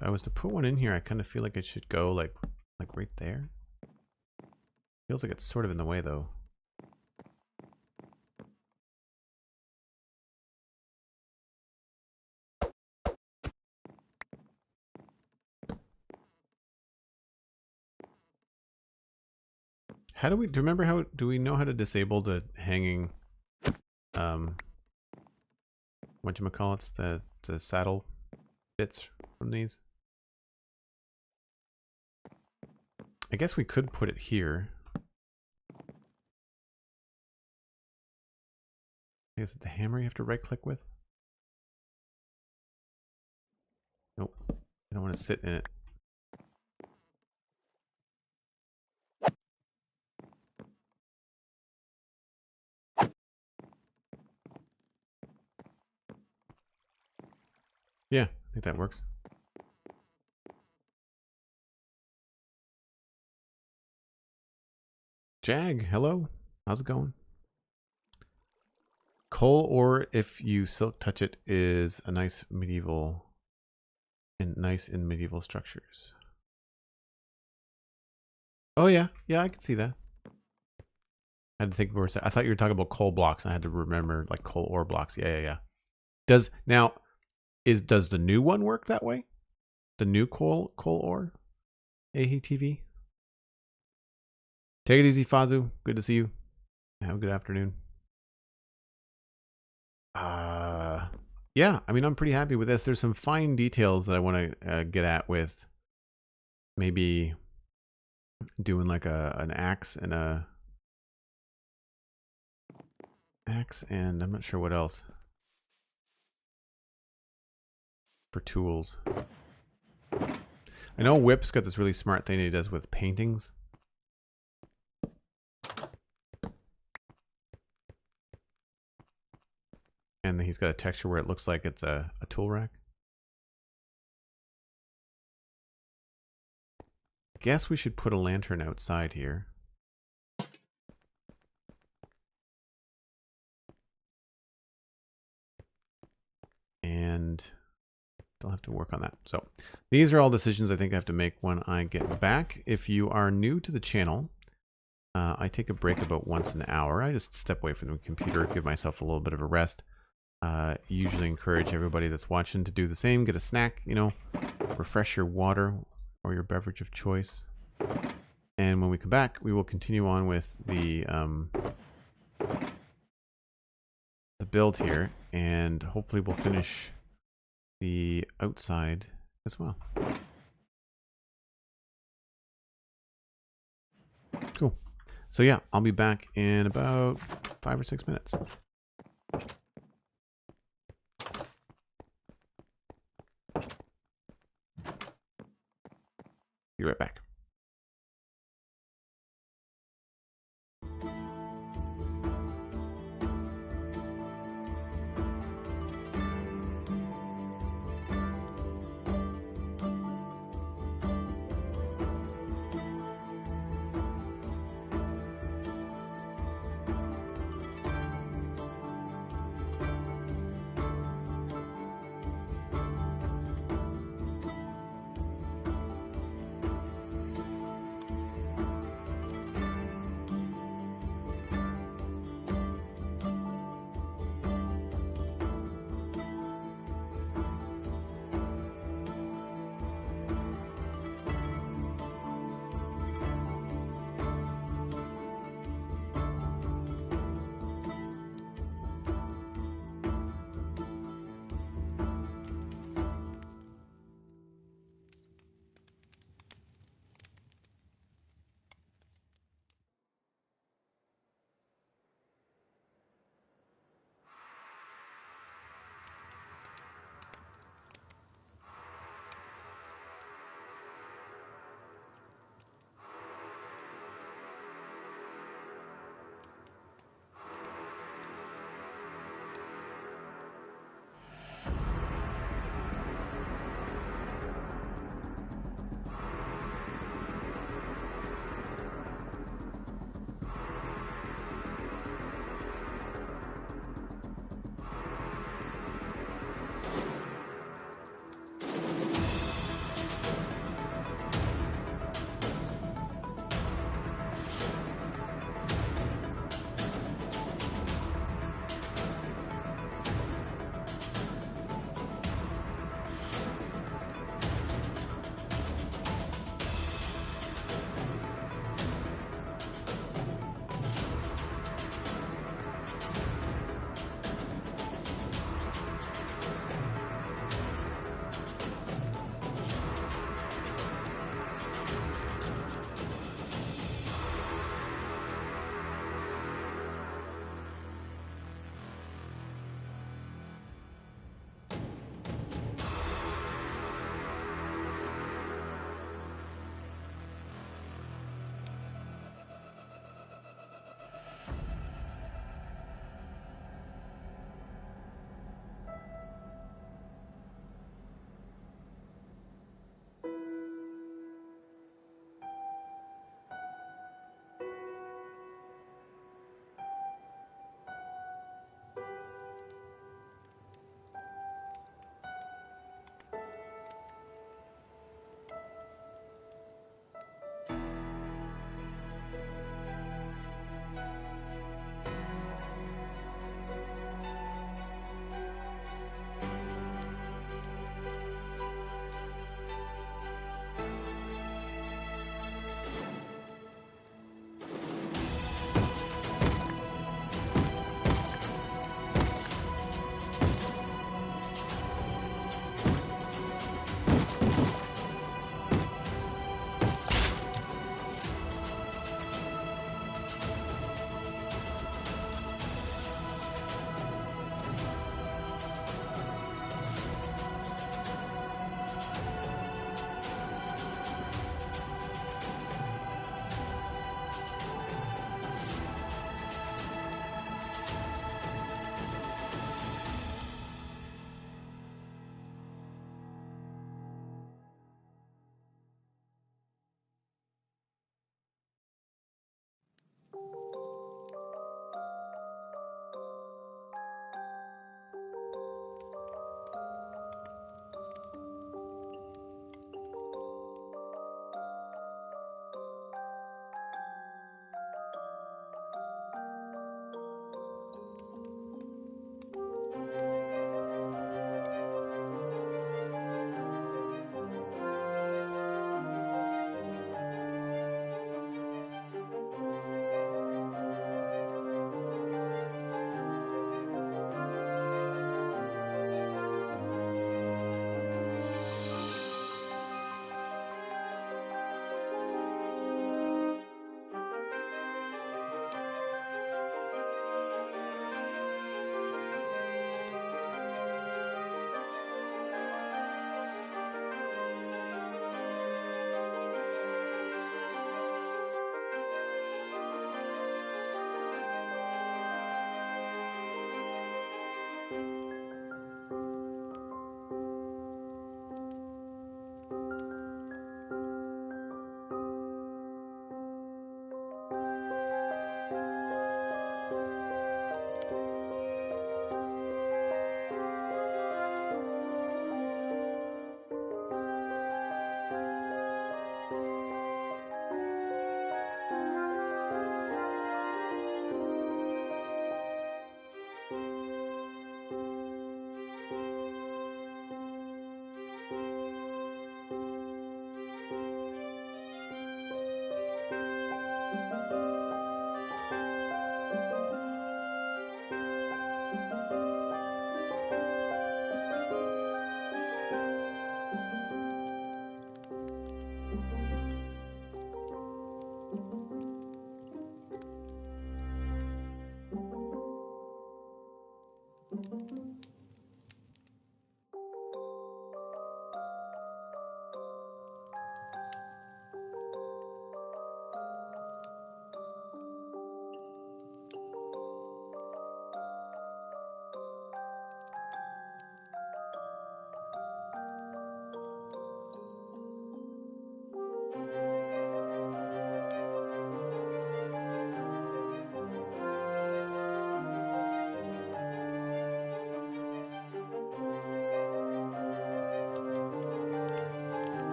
If I was to put one in here, I kind of feel like it should go like right there. Feels like it's sort of in the way though. How do we, do you remember how, do we know how to disable the hanging, whatchamacallits, the saddle bits from these? I guess we could put it here. Is it the hammer you have to right click with? Nope. I don't want to sit in it. Yeah, I think that works. Jag, hello. How's it going? Coal ore, if you silk touch it, is a nice medieval and nice in medieval structures. Oh yeah, yeah, I can see that. I had to think more. I thought you were talking about coal blocks. And I had to remember like coal ore blocks. Yeah, yeah, yeah. Does the new one work that way? The new coal ore? AHTV? Take it easy, Fazu. Good to see you. Have a good afternoon. Yeah, I mean, I'm pretty happy with this. There's some fine details that I want to get at with maybe doing like an axe and I'm not sure what else for tools. I know Whip's got this really smart thing he does with paintings. And he's got a texture where it looks like it's a tool rack. I guess we should put a lantern outside here. And I'll have to work on that. So these are all decisions I think I have to make when I get back. If you are new to the channel, I take a break about once an hour. I just step away from the computer, give myself a little bit of a rest. Usually encourage everybody that's watching to do the same. Get a snack, you know, refresh your water or your beverage of choice. And when we come back, we will continue on with the build here, and hopefully we'll finish the outside as well. Cool. So yeah, I'll be back in about 5 or 6 minutes. Be right back.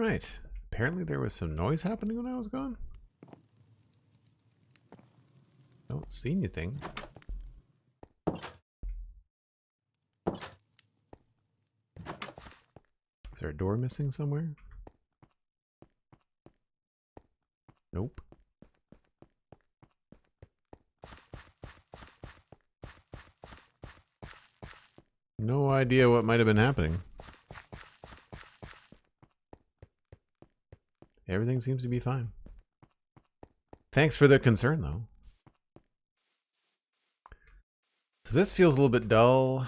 Right. Apparently there was some noise happening when I was gone. Don't see anything. Is there a door missing somewhere? Nope. No idea what might have been happening. Everything seems to be fine. Thanks for the concern, though. So this feels a little bit dull.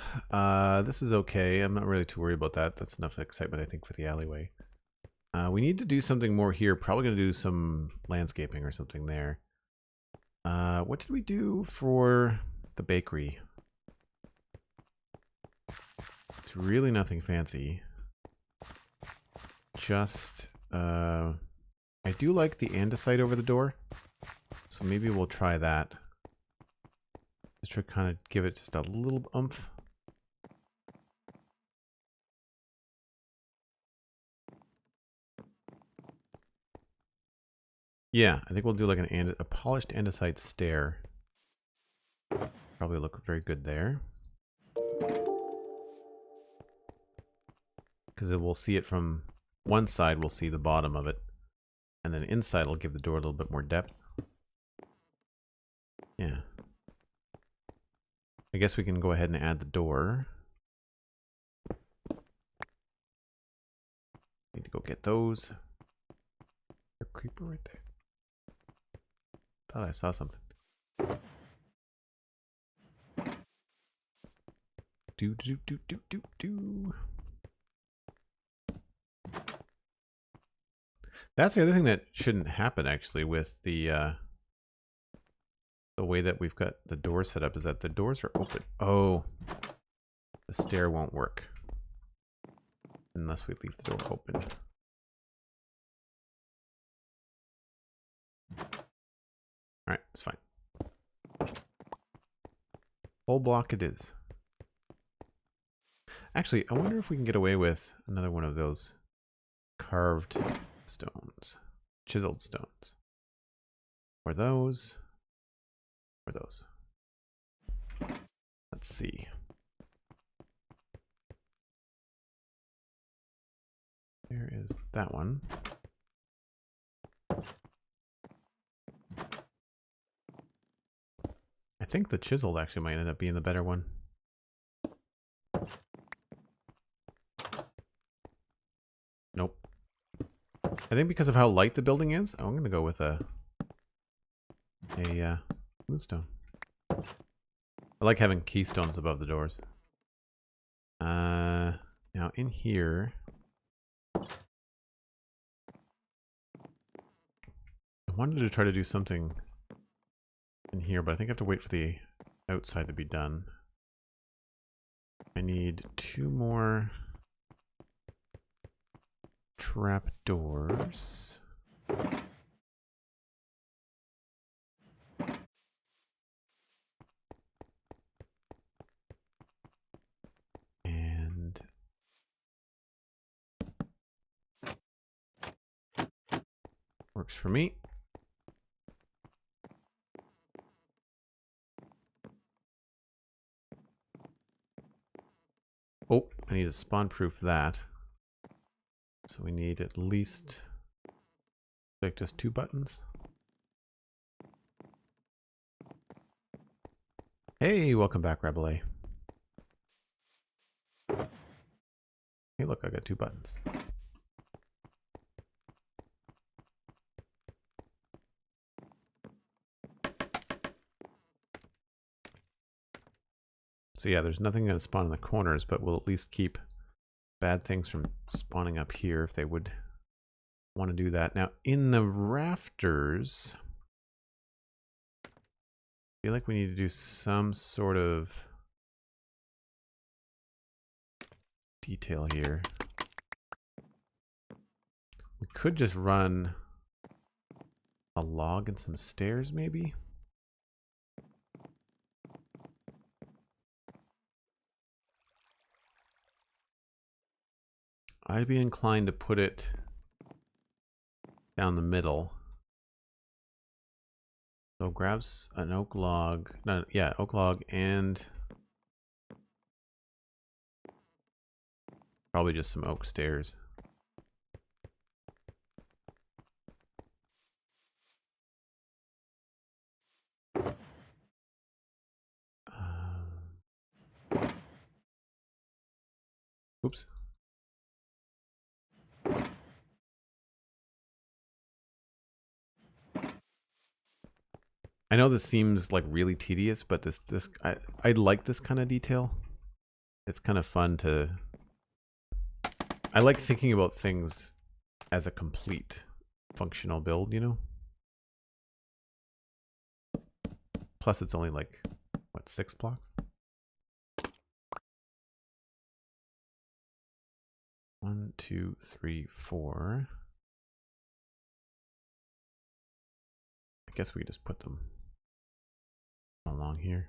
This is okay. I'm not really too worried about that. That's enough excitement, I think, for the alleyway. We need to do something more here. Probably going to do some landscaping or something there. What did we do for the bakery? It's really nothing fancy. Just, I do like the andesite over the door. So maybe we'll try that. Just to kind of give it just a little oomph. Yeah, I think we'll do like a polished andesite stair. Probably look very good there. Because we'll see it from one side, we'll see the bottom of it. And then inside will give the door a little bit more depth. Yeah. I guess we can go ahead and add the door. Need to go get those. A creeper right there. Thought I saw something. Do. That's the other thing that shouldn't happen actually with the way that we've got the door set up is that the doors are open. Oh, the stair won't work unless we leave the door open. All right, it's fine. Whole block it is. Actually, I wonder if we can get away with another one of those carved stones, chiseled stones. Or those. Or those. Let's see. There is that one. I think the chiseled actually might end up being the better one. Nope. I think because of how light the building is, I'm going to go with a smooth stone. I like having keystones above the doors. Now in here, I wanted to try to do something in here, but I think I have to wait for the outside to be done. I need 2 more trap doors. And works for me. Oh, I need to spawn proof that. So we need at least like just 2 buttons. Hey, welcome back, Rebel A. Hey, look, I got 2 buttons. So yeah, there's nothing going to spawn in the corners, but we'll at least keep bad things from spawning up here if they would want to do that. Now, in the rafters, I feel like we need to do some sort of detail here. We could just run a log and some stairs, maybe. I'd be inclined to put it down the middle. So grabs an oak log. No, yeah, oak log and probably just some oak stairs. Oops. I know this seems like really tedious, but I like this kind of detail. It's kind of fun to. I like thinking about things as a complete functional build, you know? Plus it's only like, what, 6 blocks? 1, 2, 3, 4. I guess we could just put them along here.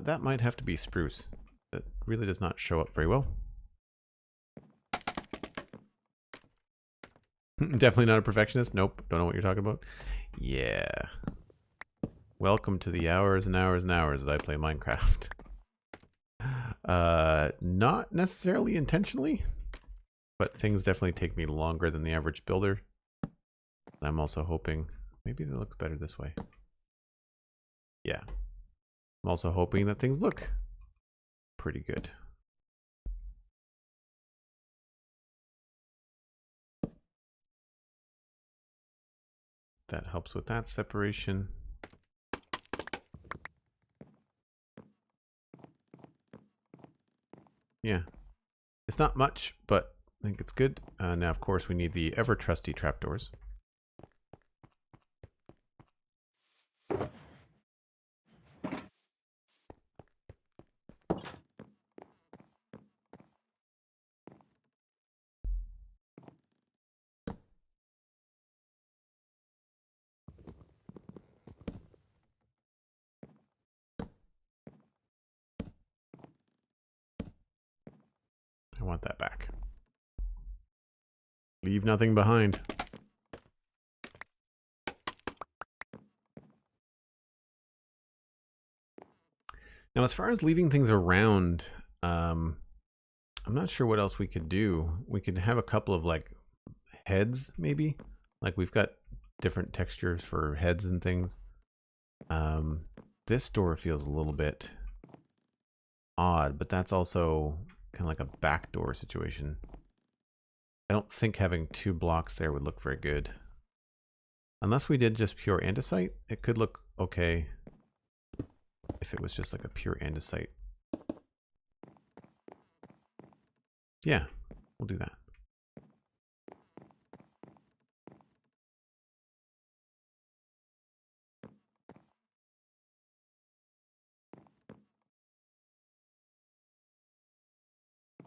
That might have to be spruce. That really does not show up very well. Definitely not a perfectionist. Nope. Don't know what you're talking about. Yeah. Welcome to the hours and hours and hours that I play Minecraft. Not necessarily intentionally, but things definitely take me longer than the average builder. I'm also hoping maybe they look better this way. Yeah. I'm also hoping that things look pretty good. That helps with that separation. Yeah. It's not much, but I think it's good. Now, of course, we need the ever trusty trapdoors. I want that back. Leave nothing behind. Now, as far as leaving things around, I'm not sure what else we could do. We could have a couple of like heads, maybe. Like we've got different textures for heads and things. This door feels a little bit odd, but that's also kind of like a backdoor situation. I don't think having 2 blocks there would look very good. Unless we did just pure andesite, it could look okay if it was just like a pure andesite. Yeah, we'll do that.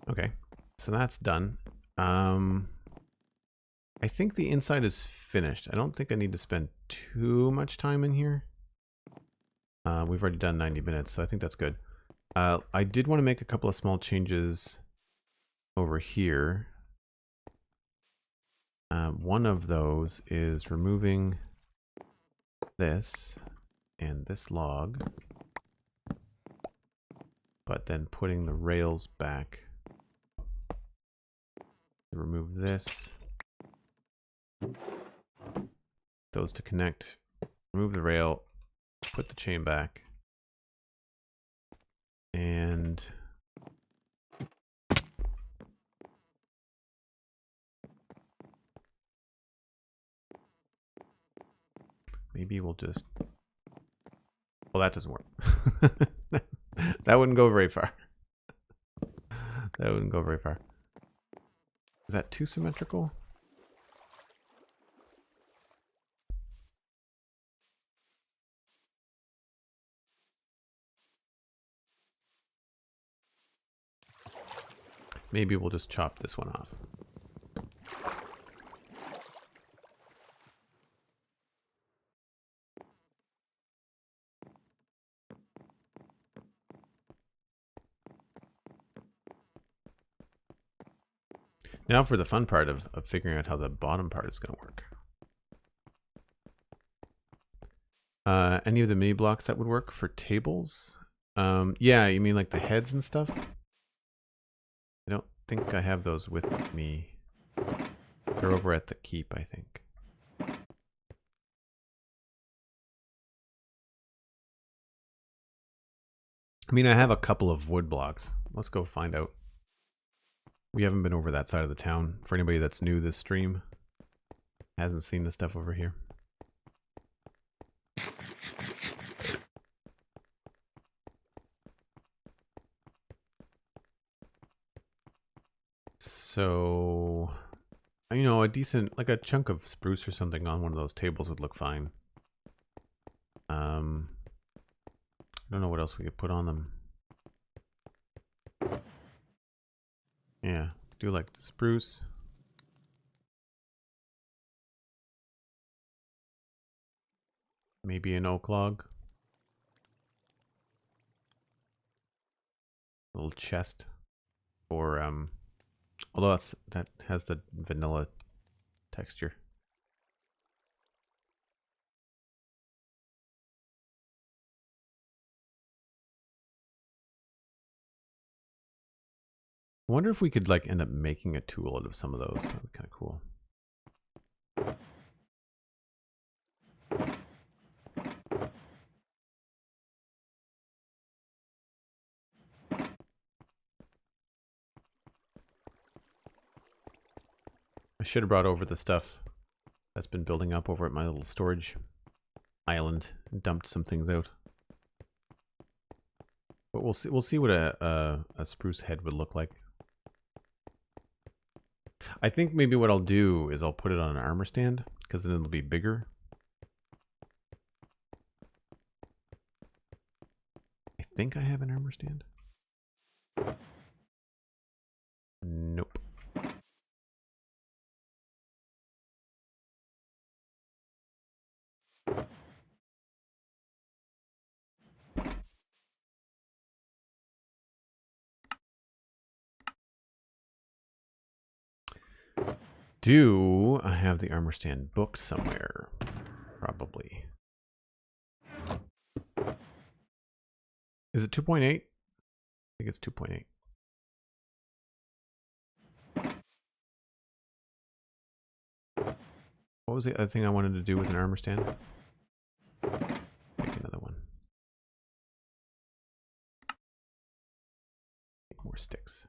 Okay, so that's done. I think the inside is finished. I don't think I need to spend too much time in here. We've already done 90 minutes, so I think that's good. I did want to make a couple of small changes over here. One of those is removing this and this log, but then putting the rails back. Remove this. Those to connect. Remove the rail. Put the chain back. And maybe we'll just... Well, that doesn't work. That wouldn't go very far. That wouldn't go very far. Is that too symmetrical? maybe we'll just chop this one off. Now for the fun part of figuring out how the bottom part is going to work. Any of the mini blocks that would work for tables? Yeah, you mean like the heads and stuff? I don't think I have those with me. They're over at the keep, I think. I mean, I have a couple of wood blocks. Let's go find out. We haven't been over that side of the town. For anybody that's new to this stream, hasn't seen the stuff over here. So, you know, a decent, like a chunk of spruce or something on one of those tables would look fine. I don't know what else we could put on them. Yeah, do like the spruce. Maybe an oak log. A little chest. Or, although that has the vanilla texture. I wonder if we could like end up making a tool out of some of those. That would be kind of cool. I should have brought over the stuff that's been building up over at my little storage island and dumped some things out. But we'll see. We'll see what a spruce head would look like. I think maybe what I'll do is I'll put it on an armor stand because then it'll be bigger. I think I have an armor stand. Nope. Do I have the armor stand book somewhere? Probably. Is it 2.8? I think it's 2.8. What was the other thing I wanted to do with an armor stand? Make another one. Make more sticks.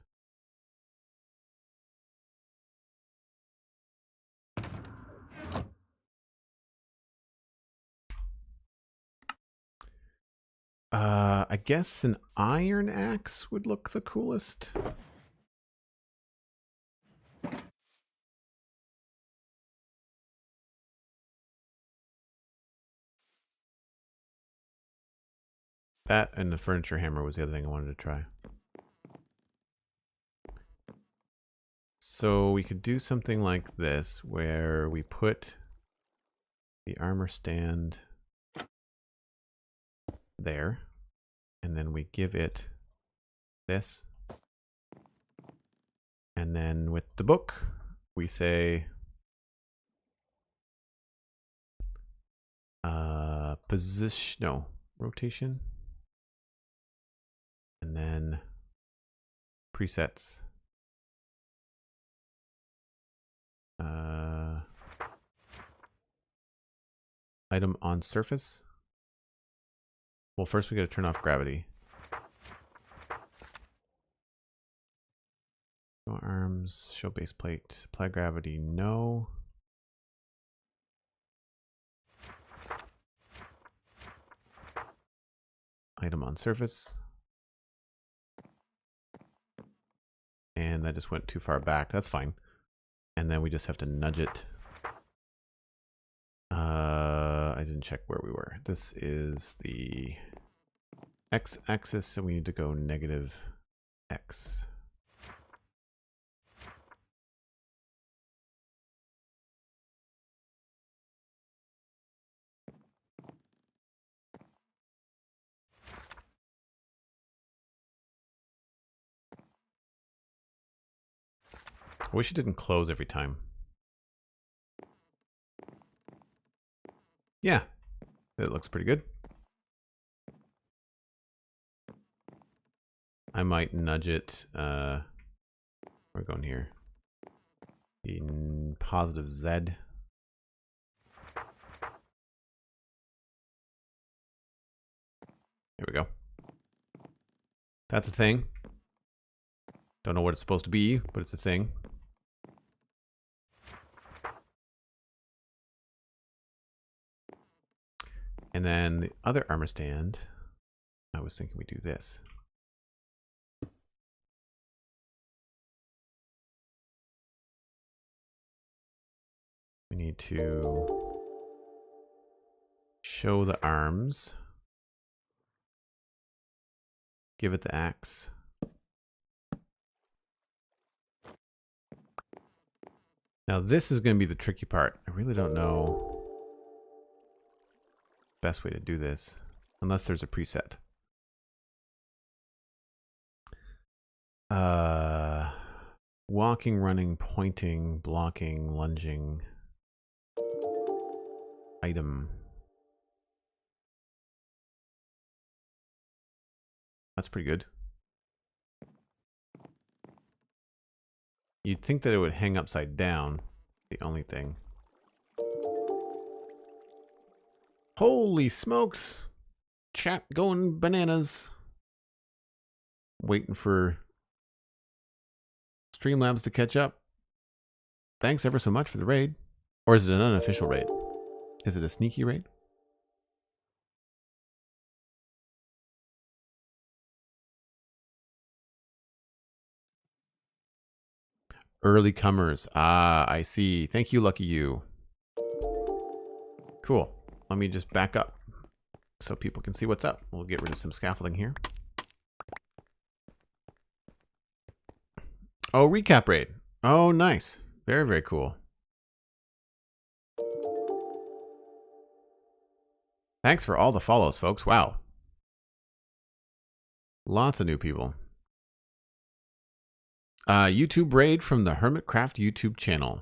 I guess an iron axe would look the coolest. That and the furniture hammer was the other thing I wanted to try. So we could do something like this where we put the armor stand there and then we give it this. And then with the book, we say position, no, rotation. And then presets. Item on surface. Well, first we got to turn off gravity. Show arms, show base plate, apply gravity, no. Item on surface. And that just went too far back. That's fine. And then we just have to nudge it. I didn't check where we were. This is the x-axis, so we need to go negative x. I wish it didn't close every time. Yeah, it looks pretty good. I might nudge it. We're going here. In positive Z. There we go. That's a thing. Don't know what it's supposed to be, but it's a thing. And then the other armor stand, I was thinking we do this. We need to show the arms. Give it the axe. Now this is going to be the tricky part. I really don't know the best way to do this, unless there's a preset. Walking, running, pointing, blocking, lunging. Item. That's pretty good. You'd think that it would hang upside down. The only thing. Holy smokes! Chat going bananas. Waiting for Streamlabs to catch up. Thanks ever so much for the raid. Or is it an unofficial raid? Is it a sneaky raid? Early comers. Ah, I see. Thank you, Lucky You. Cool. Let me just back up so people can see what's up. We'll get rid of some scaffolding here. Oh, recap raid. Oh, nice. Very, very cool. Thanks for all the follows, folks. Wow. Lots of new people. YouTube raid from the Hermitcraft YouTube channel.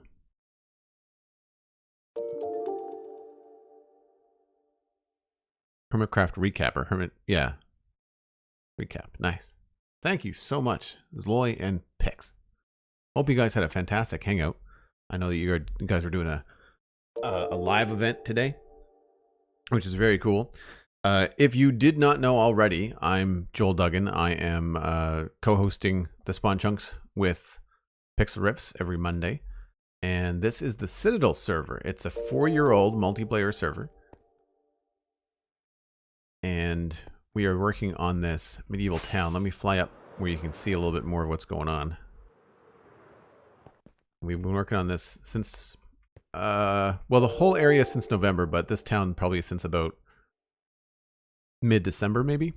Hermitcraft recap or Hermit, yeah. Recap, nice. Thank you so much, Zloy and Pix. Hope you guys had a fantastic hangout. I know that you guys are doing a live event today, which is very cool. If you did not know already, I'm Joel Duggan. I am co-hosting the Spawn Chunks with Pixel Riffs every Monday. And this is the Citadel server. It's a 4-year-old multiplayer server. And we are working on this medieval town. Let me fly up where you can see a little bit more of what's going on. We've been working on this since, well, the whole area since November, but this town probably since about mid-December, maybe.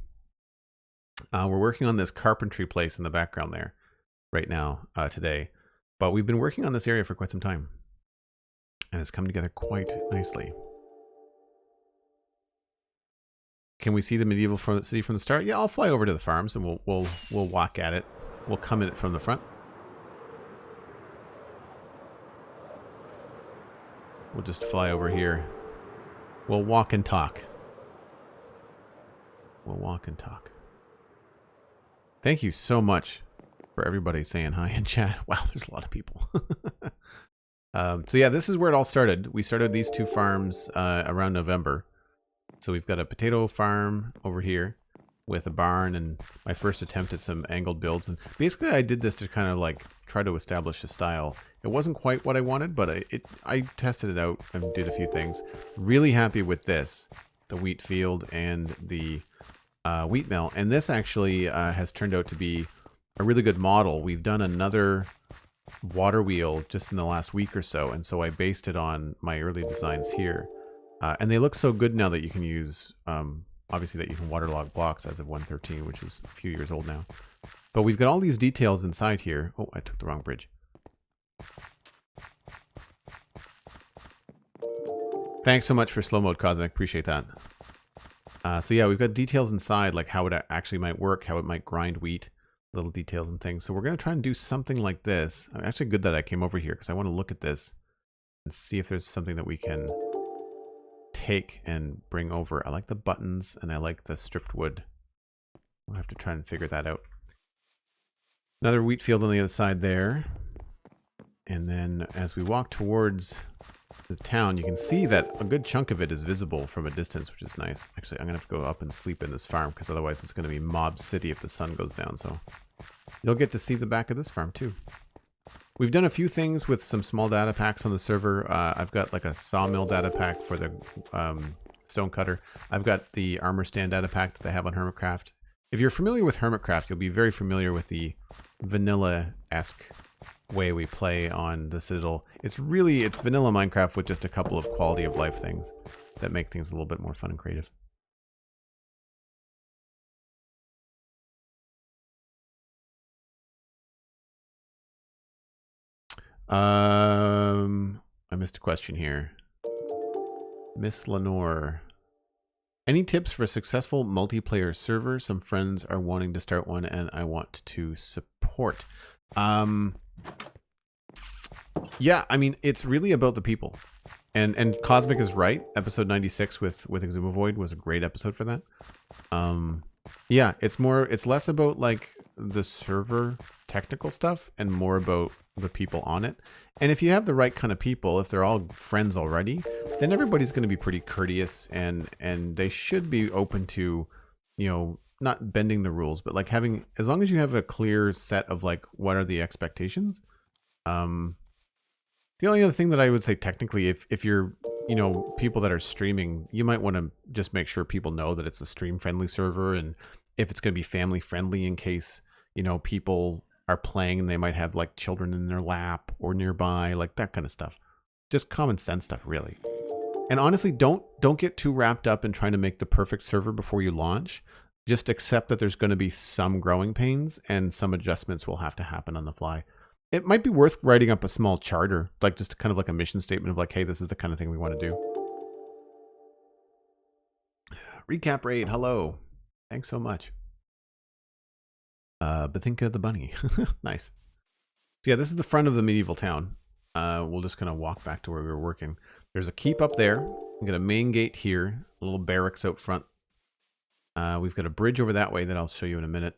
We're working on this carpentry place in the background there right now, today. But we've been working on this area for quite some time. And it's come together quite nicely. Can we see the medieval city from the start? Yeah, I'll fly over to the farms and we'll walk at it. We'll come at it from the front. We'll just fly over here. We'll walk and talk. We'll walk and talk. Thank you so much for everybody saying hi in chat. Wow, there's a lot of people. So yeah, this is where it all started. We started these two farms around November. So we've got a potato farm over here with a barn and my first attempt at some angled builds. And basically I did this to kind of like try to establish a style. It wasn't quite what I wanted, but I tested it out and did a few things. Really happy with this, the wheat field and the wheat mill. And this actually has turned out to be a really good model. We've done another water wheel just in the last week or so. And so I based it on my early designs here. And they look so good now that you can use, obviously that you can waterlog blocks as of 1.13, which is a few years old now. But we've got all these details inside here. Oh, I took the wrong bridge. Thanks so much for slow mode, Cosmic. Appreciate that. So yeah, we've got details inside, like how it actually might work, how it might grind wheat. little details and things. So we're going to try and do something like this. I'm actually good that I came over here because I want to look at this and see if there's something that we can take and bring over. I like the buttons and I like the stripped wood. We'll have to try and figure that out. Another wheat field on the other side there. And then as we walk towards the town, you can see that a good chunk of it is visible from a distance, which is nice. Actually, I'm going to have to go up and sleep in this farm because otherwise it's going to be mob city if the sun goes down. So you'll get to see the back of this farm too. We've done a few things with some small data packs on the server. I've got like a sawmill data pack for the stone cutter. I've got the armor stand data pack that they have on Hermitcraft. If you're familiar with Hermitcraft, you'll be very familiar with the vanilla-esque way we play on the Citadel. It's vanilla Minecraft with just a couple of quality of life things that make things a little bit more fun and creative. I missed a question here. Miss Lenore. Any tips for a successful multiplayer server? Some friends are wanting to start one and I want to support. Yeah, I mean, it's really about the people. And Cosmic is right. Episode 96 with Exumavoid was a great episode for that. Yeah, it's less about like the server technical stuff and more about the people on it. And if you have the right kind of people, if they're all friends already, then everybody's going to be pretty courteous and they should be open to, you know, not bending the rules, but like having, as long as you have a clear set of like what are the expectations. The only other thing that I would say technically, if you're, you know, people that are streaming, you might want to just make sure people know that it's a stream friendly server and if it's going to be family friendly in case, you know, people are playing and they might have like children in their lap or nearby, like that kind of stuff. Just common sense stuff, really. And honestly, don't get too wrapped up in trying to make the perfect server before you launch. Just accept that there's going to be some growing pains and some adjustments will have to happen on the fly. It might be worth writing up a small charter, like just kind of like a mission statement of like, hey, this is the kind of thing we want to do. Recap raid, hello. Thanks so much. Batinka the bunny. Nice. So yeah, this is the front of the medieval town. We'll just kind of walk back to where we were working. There's a keep up there. We've got a main gate here, a little barracks out front. We've got a bridge over that way that I'll show you in a minute.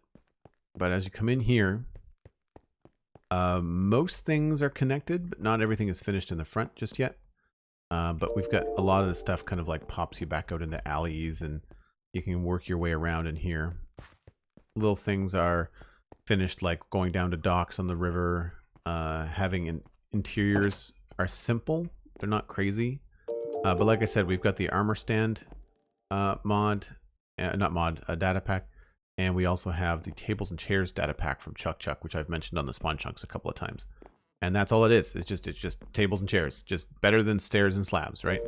But as you come in here, most things are connected, but not everything is finished in the front just yet. But we've got a lot of the stuff kind of like pops you back out into alleys and you can work your way around in here. Little things are finished, like going down to docks on the river. Having interiors are simple. They're not crazy. But like I said, we've got the armor stand data pack. And we also have the tables and chairs data pack from Chuck, which I've mentioned on the Spawn Chunks a couple of times. And that's all it is. It's just tables and chairs. Just better than stairs and slabs, right?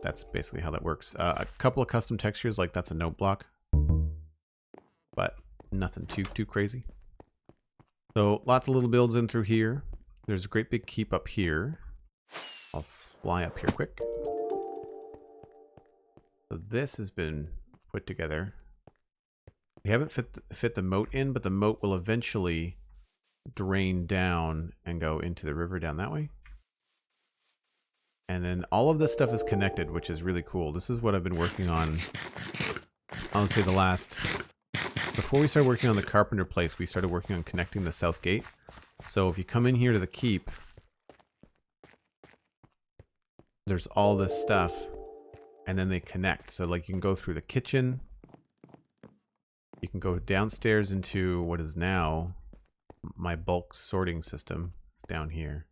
That's basically how that works. A couple of custom textures, like that's a note block. But nothing too crazy. So lots of little builds in through here. There's a great big keep up here. I'll fly up here quick. So this has been put together. We haven't fit the moat in, but the moat will eventually drain down and go into the river down that way. And then all of this stuff is connected, which is really cool. This is what I've been working on, I would say before we started working on the Carpenter place, we started working on connecting the south gate. So if you come in here to the keep, there's all this stuff, and then they connect. So like you can go through the kitchen. You can go downstairs into what is now my bulk sorting system. It's down here.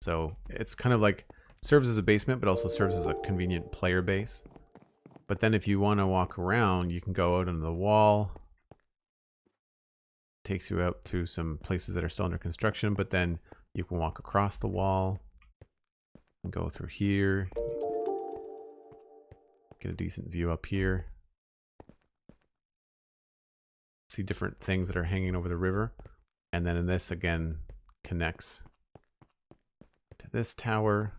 So it's kind of like serves as a basement, but also serves as a convenient player base. But then if you want to walk around, you can go out on the wall. Takes you out to some places that are still under construction, but then you can walk across the wall and go through here. Get a decent view up here. See different things that are hanging over the river. And then in this again connects to this tower,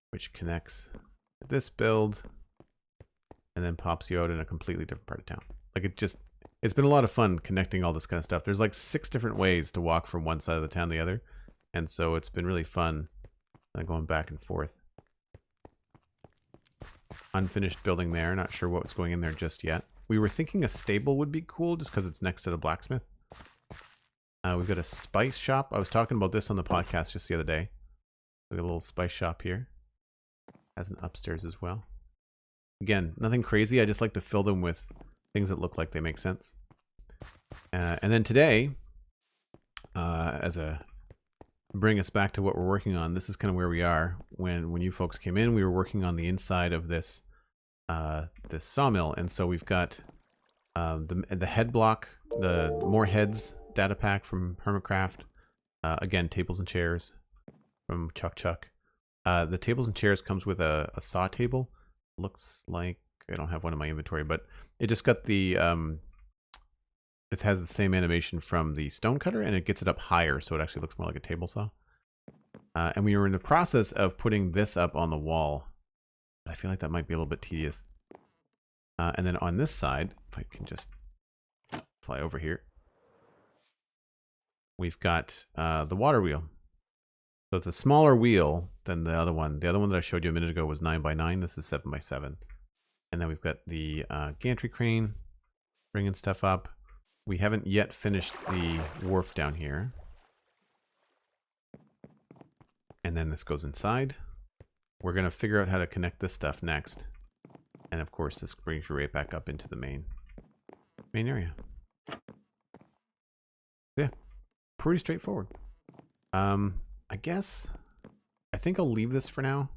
which connects to this build and then pops you out in a completely different part of town. Like It's been a lot of fun connecting all this kind of stuff. There's like 6 different ways to walk from one side of the town to the other. And so it's been really fun going back and forth. Unfinished building there. Not sure what's going in there just yet. We were thinking a stable would be cool just because it's next to the blacksmith. We've got a spice shop. I was talking about this on the podcast just the other day. We got a little spice shop here. Has an upstairs as well. Again, nothing crazy. I just like to fill them with things that look like they make sense. And then today, bring us back to what we're working on. This is kind of where we are. When you folks came in, we were working on the inside of this this sawmill, and so we've got the head block, the more heads data pack from Hermitcraft. Again, tables and chairs from Chuck. The tables and chairs comes with a saw table. Looks like I don't have one in my inventory, but it just got the it has the same animation from the stonecutter, and it gets it up higher, so it actually looks more like a table saw. And we were in the process of putting this up on the wall. I feel like that might be a little bit tedious. And then on this side, if I can just fly over here, we've got the water wheel. So it's a smaller wheel than the other one. The other one that I showed you a minute ago was 9x9. This is 7x7. And then we've got the gantry crane bringing stuff up. We haven't yet finished the wharf down here. And then this goes inside. We're going to figure out how to connect this stuff next. And of course, this brings you right back up into the main area. Yeah, pretty straightforward. I think I'll leave this for now.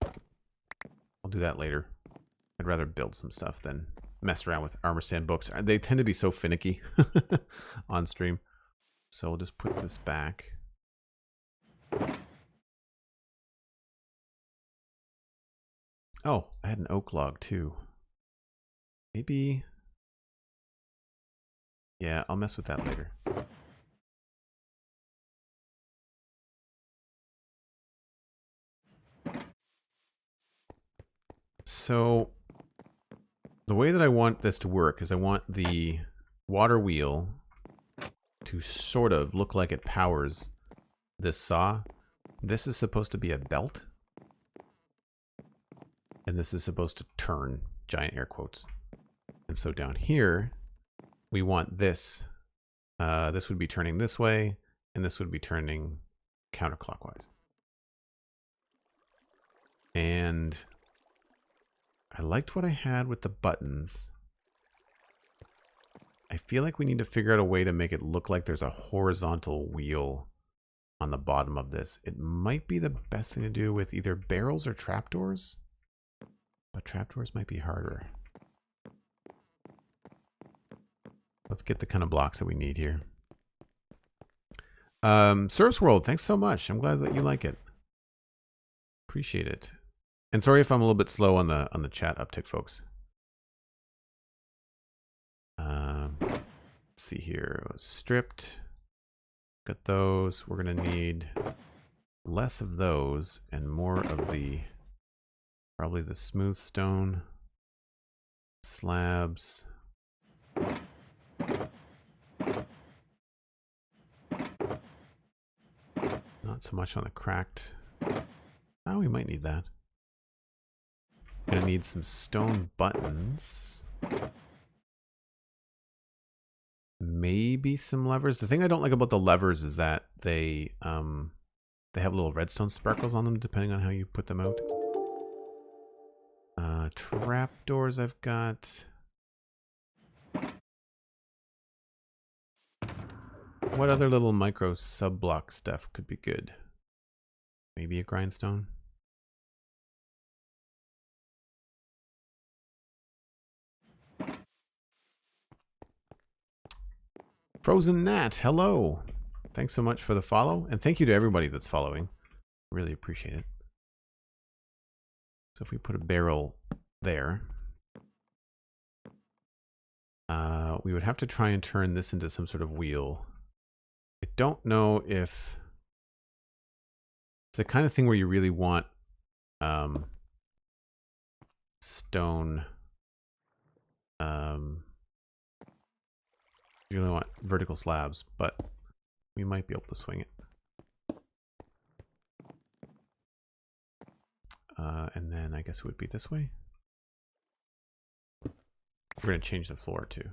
I'll do that later. I'd rather build some stuff than mess around with armor stand books. They tend to be so finicky on stream. So we'll just put this back. Oh, I had an oak log too. Maybe. Yeah, I'll mess with that later. So the way that I want this to work is I want the water wheel to sort of look like it powers this saw. This is supposed to be a belt. And this is supposed to turn, giant air quotes. And so down here, we want this. This would be turning this way, and this would be turning counterclockwise. And I liked what I had with the buttons. I feel like we need to figure out a way to make it look like there's a horizontal wheel on the bottom of this. It might be the best thing to do with either barrels or trapdoors. But trapdoors might be harder. Let's get the kind of blocks that we need here. Service World, thanks so much. I'm glad that you like it. Appreciate it. And sorry if I'm a little bit slow on the chat uptick, folks. Let's see here. Stripped. Got those. We're gonna need less of those and more of the probably the smooth stone slabs. Not so much on the cracked. Oh, we might need that. Gonna need some stone buttons. Maybe some levers. The thing I don't like about the levers is that they have little redstone sparkles on them depending on how you put them out. Trapdoors I've got. What other little micro sub-block stuff could be good? Maybe a grindstone? Frozen Nat, hello. Thanks so much for the follow. And thank you to everybody that's following. Really appreciate it. So if we put a barrel there, we would have to try and turn this into some sort of wheel. I don't know if it's the kind of thing where you really want stone You really want vertical slabs, but we might be able to swing it. And then I guess it would be this way. We're going to change the floor too.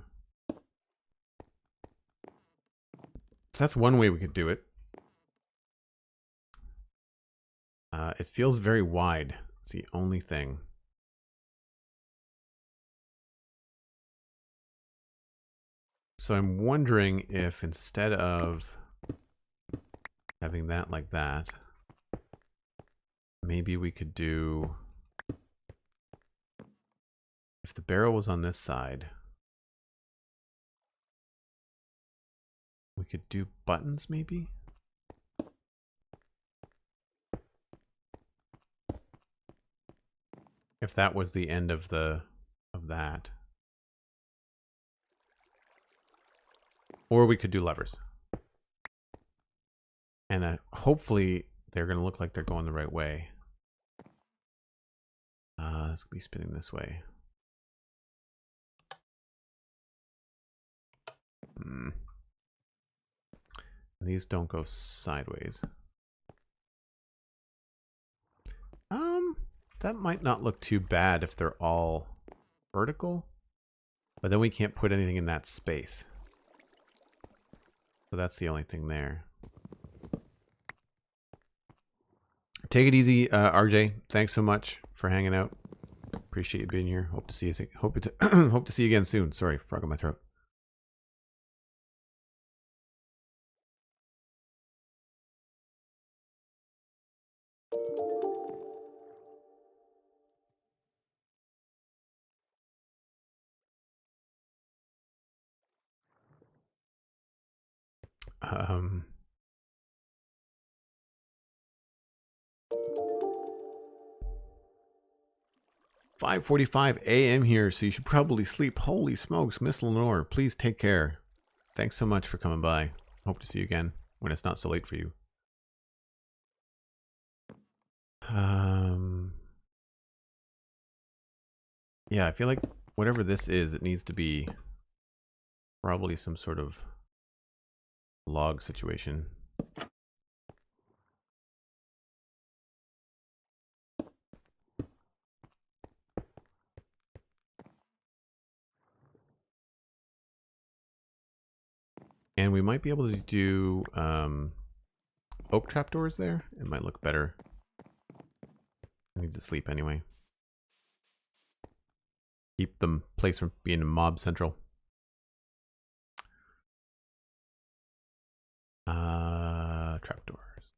So that's one way we could do it. It feels very wide. It's the only thing. So I'm wondering if instead of having that like that, maybe we could do, if the barrel was on this side, we could do buttons maybe? If that was the end of that. Or we could do levers. And hopefully they're going to look like they're going the right way. It's going to be spinning this way. These don't go sideways. That might not look too bad if they're all vertical. But then we can't put anything in that space. So that's the only thing there. Take it easy, RJ. Thanks so much for hanging out. Appreciate you being here. Hope to see you. Hope to see you again soon. Sorry, frog in my throat. Um. 5:45 a.m. here, so you should probably sleep. Holy smokes, Miss Lenore, please take care. Thanks so much for coming by. Hope to see you again when it's not so late for you. Yeah, I feel like whatever this is, it needs to be probably some sort of log situation. And we might be able to do oak trapdoors there. It might look better. I need to sleep anyway. Keep the place from being mob central. Trapdoors.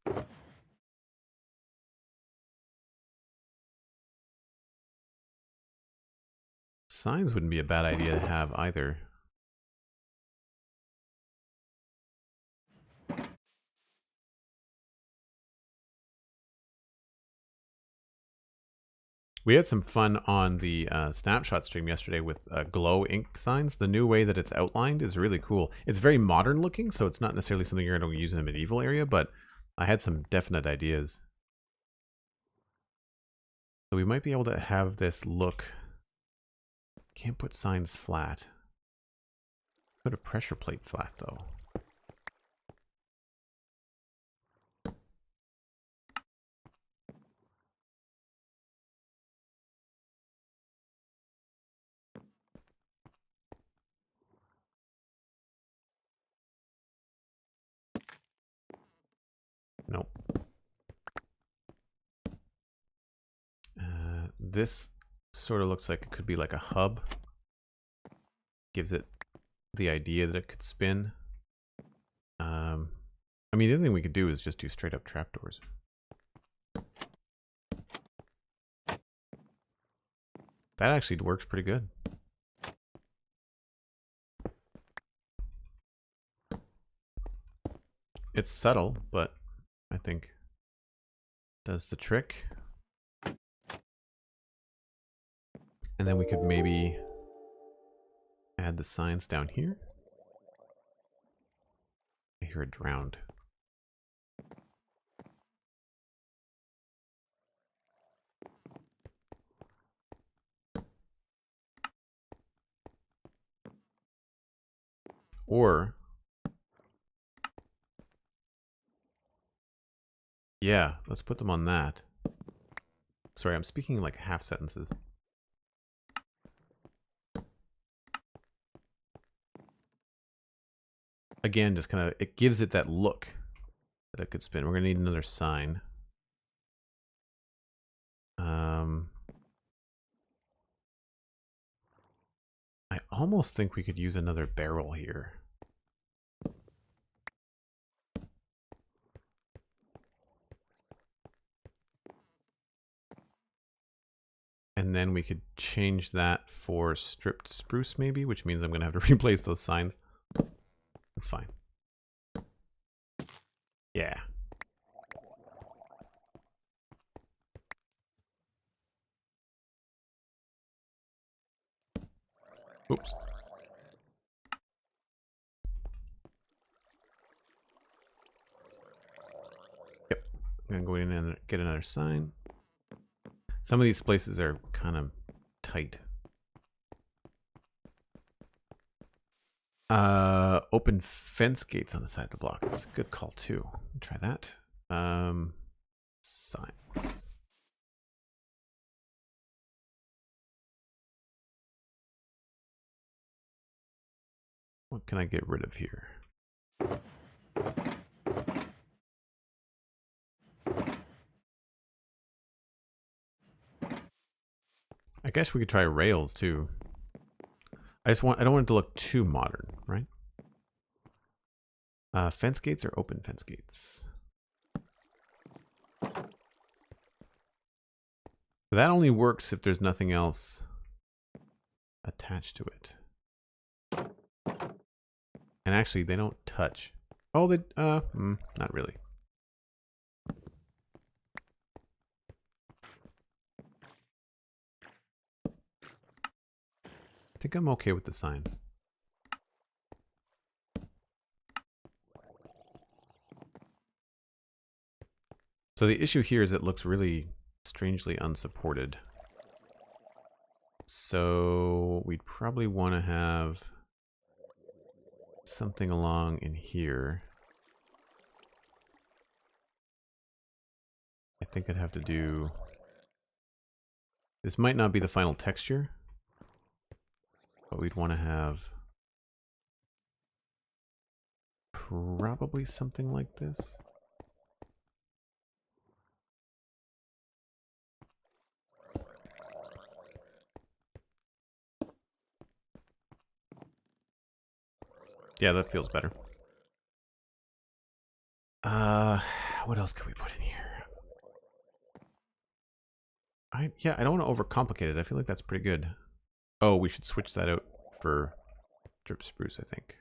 Signs wouldn't be a bad idea to have either. We had some fun on the snapshot stream yesterday with glow ink signs. The new way that it's outlined is really cool. It's very modern looking, so it's not necessarily something you're going to use in a medieval area, but I had some definite ideas. So we might be able to have this look. Can't put signs flat. Put a pressure plate flat though. Nope. This sort of looks like it could be like a hub. Gives it the idea that it could spin. I mean, the other thing we could do is just do straight up trapdoors. That actually works pretty good. It's subtle, but I think does the trick. And then we could maybe add the signs down here. I hear it drowned. Or, yeah, let's put them on that. Sorry, I'm speaking like half sentences. Again, just kind of, it gives it that look that it could spin. We're going to need another sign. I almost think we could use another barrel here. And then we could change that for stripped spruce maybe, which means I'm going to have to replace those signs. That's fine. Yeah. Oops. Yep. I'm going to go in and get another sign. Some of these places are kind of tight. Open fence gates on the side of the block. That's a good call too. Try that. Signs. What can I get rid of here? I guess we could try rails too. I don't want it to look too modern, right? Fence gates or open fence gates? So that only works if there's nothing else attached to it. And actually, they don't touch. Oh, they, not really. I think I'm okay with the signs. So the issue here is it looks really strangely unsupported. So we'd probably want to have something along in here. I think I'd have to do... This might not be the final texture, but we'd want to have probably something like this. Yeah, that feels better. What else could we put in here? Yeah, I don't want to overcomplicate it. I feel like that's pretty good. Oh, we should switch that out for drip spruce, I think.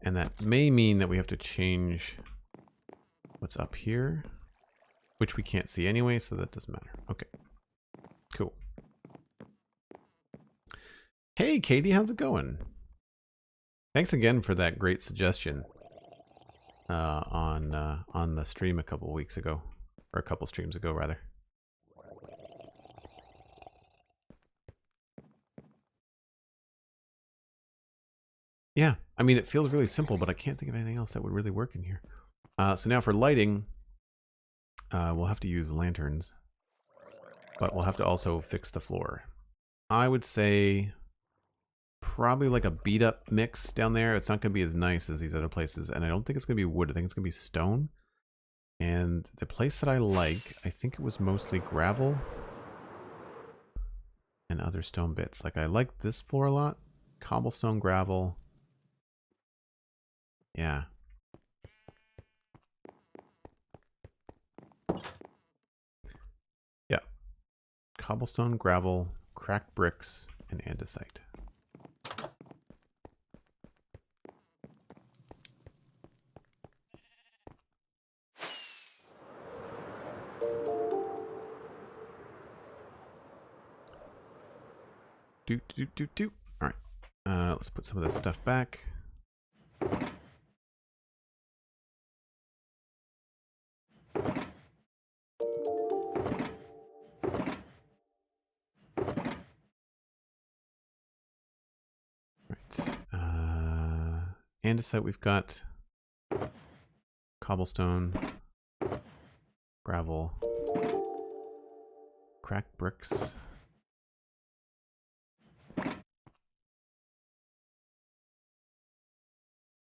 And that may mean that we have to change what's up here, which we can't see anyway, so that doesn't matter. Okay, cool. Hey, Katie, how's it going? Thanks again for that great suggestion on the stream a couple weeks ago, or a couple streams ago, rather. Yeah, I mean, it feels really simple, but I can't think of anything else that would really work in here. So now for lighting, we'll have to use lanterns, but we'll have to also fix the floor. I would say probably like a beat up mix down there. It's not going to be as nice as these other places, and I don't think it's going to be wood. I think it's going to be stone. And the place that I like, I think it was mostly gravel and other stone bits. Like I like this floor a lot. Cobblestone, gravel. Yeah. Yeah. Cobblestone, gravel, cracked bricks, and andesite. Do. All right. Let's put some of this stuff back. andesite we've got. Cobblestone. Gravel. Cracked bricks.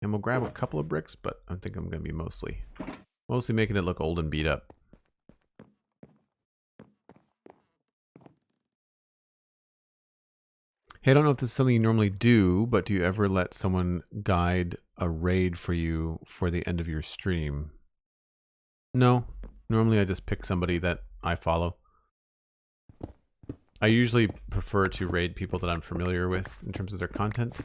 And we'll grab a couple of bricks, but I think I'm going to be mostly making it look old and beat up. Hey, I don't know if this is something you normally do, but do you ever let someone guide a raid for you for the end of your stream? No. Normally I just pick somebody that I follow. I usually prefer to raid people that I'm familiar with in terms of their content.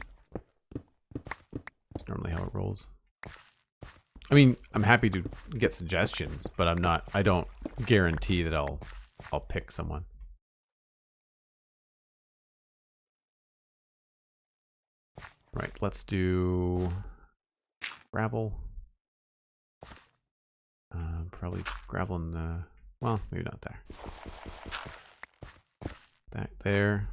That's normally how it rolls. I mean, I'm happy to get suggestions, but I don't guarantee that I'll pick someone. Right, let's do gravel. Probably gravel in the, well, maybe not there. That there.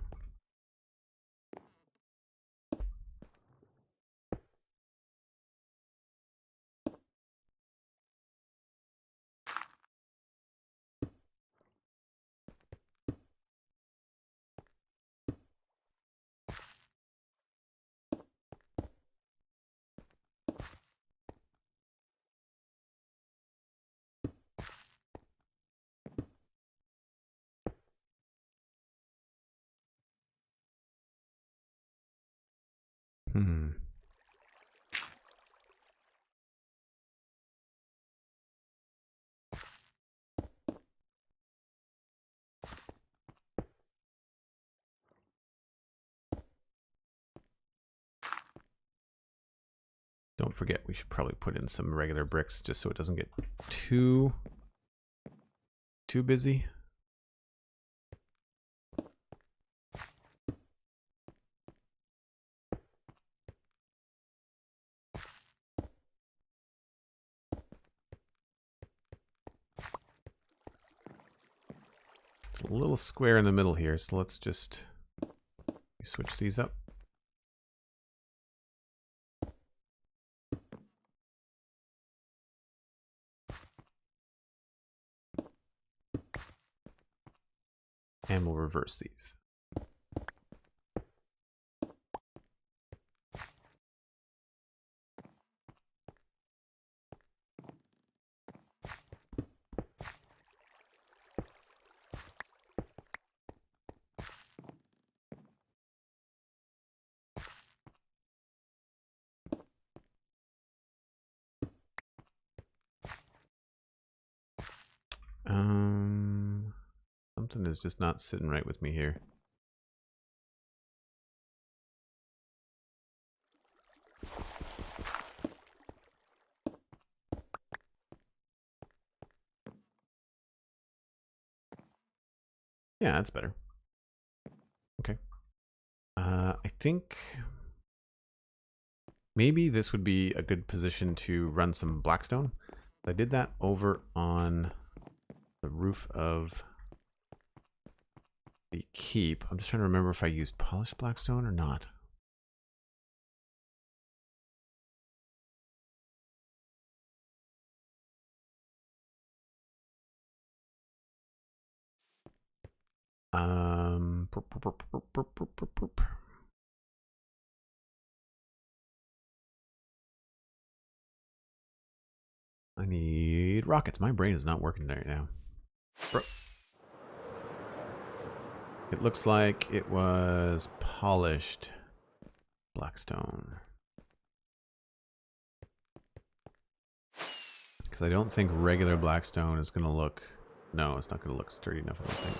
Don't forget, we should probably put in some regular bricks just so it doesn't get too busy. It's a little square in the middle here, so let's just switch these up. And we'll reverse these. Something is just not sitting right with me here. Yeah, that's better. Okay. I think maybe this would be a good position to run some blackstone. I did that over on the roof of the keep. I'm just trying to remember if I used polished blackstone or not. I need rockets. My brain is not working right now. It looks like it was polished blackstone. Because I don't think regular blackstone is going to look... No, it's not going to look sturdy enough, I don't think.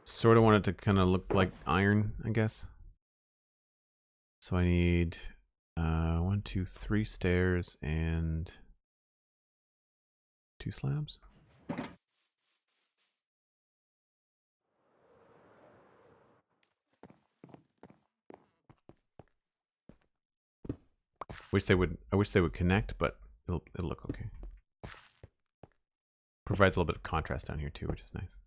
Sort of want it to kind of look like iron, I guess. So I need 1, 2, 3 stairs and 2 slabs. I wish they would connect, but it'll look okay. Provides a little bit of contrast down here too, which is nice.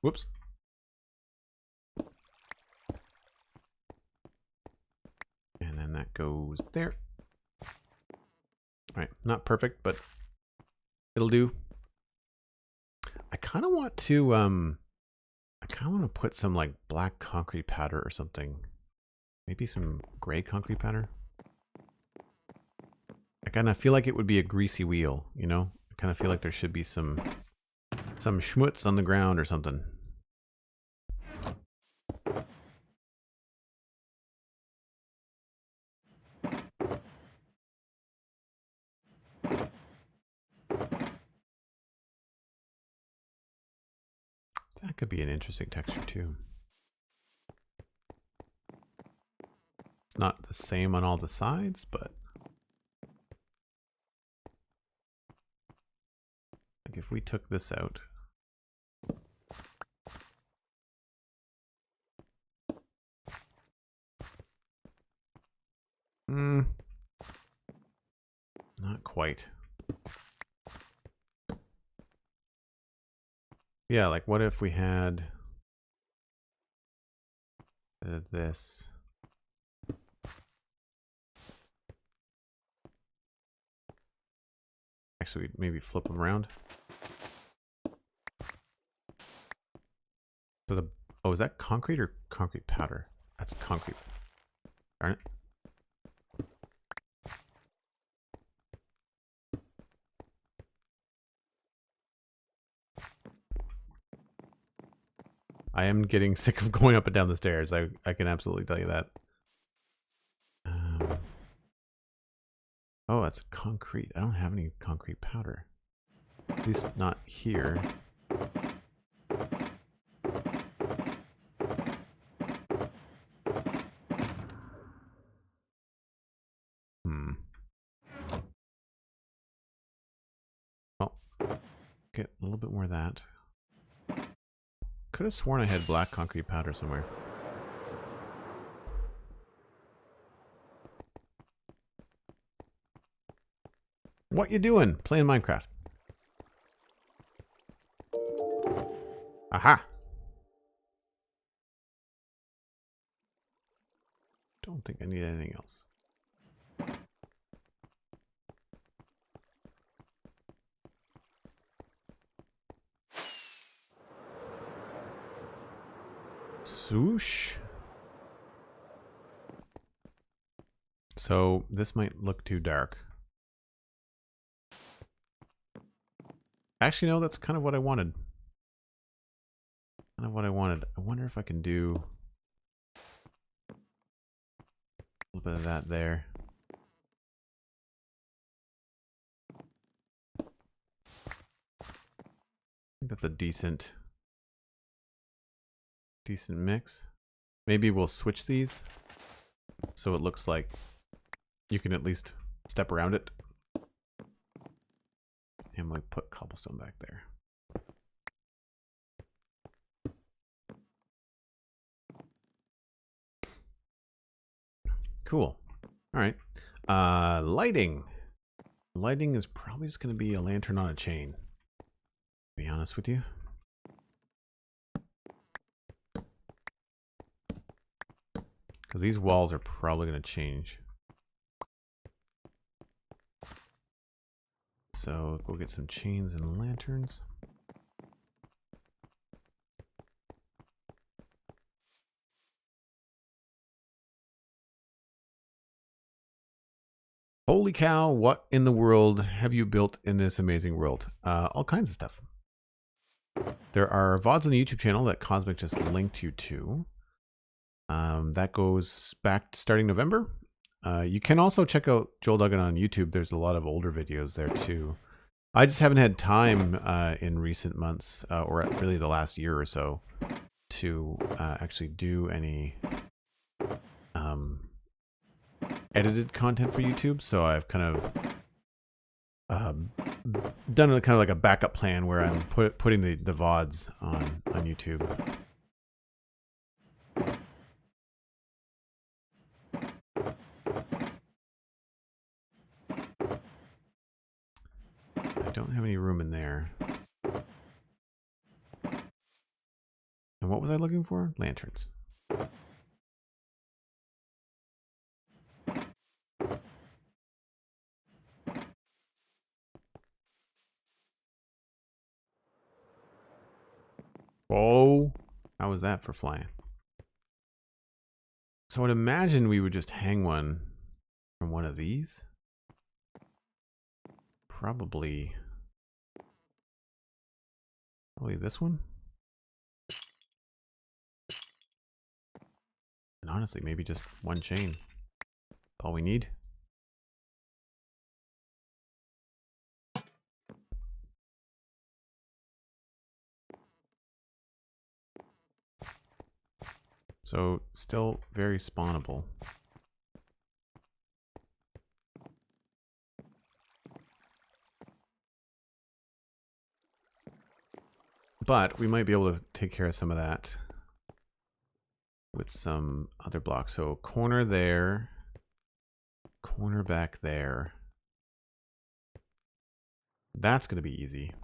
Whoops. And then that goes there. All right, not perfect, but it'll do. I kind of want to put some like black concrete powder or something. Maybe some gray concrete powder. I kind of feel like it would be a greasy wheel, you know? I kind of feel like there should be some schmutz on the ground or something. That could be an interesting texture too. It's not the same on all the sides, but like if we took this out, not quite. Yeah, like what if we had this? Actually, maybe flip them around. So the, oh, is that concrete or concrete powder? That's concrete. Darn it. I am getting sick of going up and down the stairs. I can absolutely tell you that. Oh, that's concrete. I don't have any concrete powder. At least not here. Well, get a little bit more of that. Could have sworn I had black concrete powder somewhere. What you doing? Playing Minecraft. Aha! Don't think I need anything else. Swoosh. So this might look too dark. Actually, no, that's kind of what I wanted. I wonder if I can do a little bit of that there. I think that's a decent mix. Maybe we'll switch these so it looks like you can at least step around it. And we put cobblestone back there. Cool. All right. Lighting. Lighting is probably just going to be a lantern on a chain. To be honest with you. Because these walls are probably going to change. So go get some chains and lanterns. Holy cow, what in the world have you built in this amazing world? All kinds of stuff. There are VODs on the YouTube channel that Cosmic just linked you to. That goes back starting November. You can also check out Joel Duggan on YouTube. There's a lot of older videos there too. I just haven't had time in recent months, or really the last year or so, to actually do any edited content for YouTube. So I've kind of done a kind of like a backup plan where I'm putting the VODs on YouTube. I don't have any room in there. And what was I looking for? Lanterns. Oh, how was that for flying? So I'd imagine we would just hang one from one of these. Probably this one. And honestly, maybe just one chain. All we need. So still very spawnable. But we might be able to take care of some of that with some other blocks. So corner there, corner back there. That's going to be easy.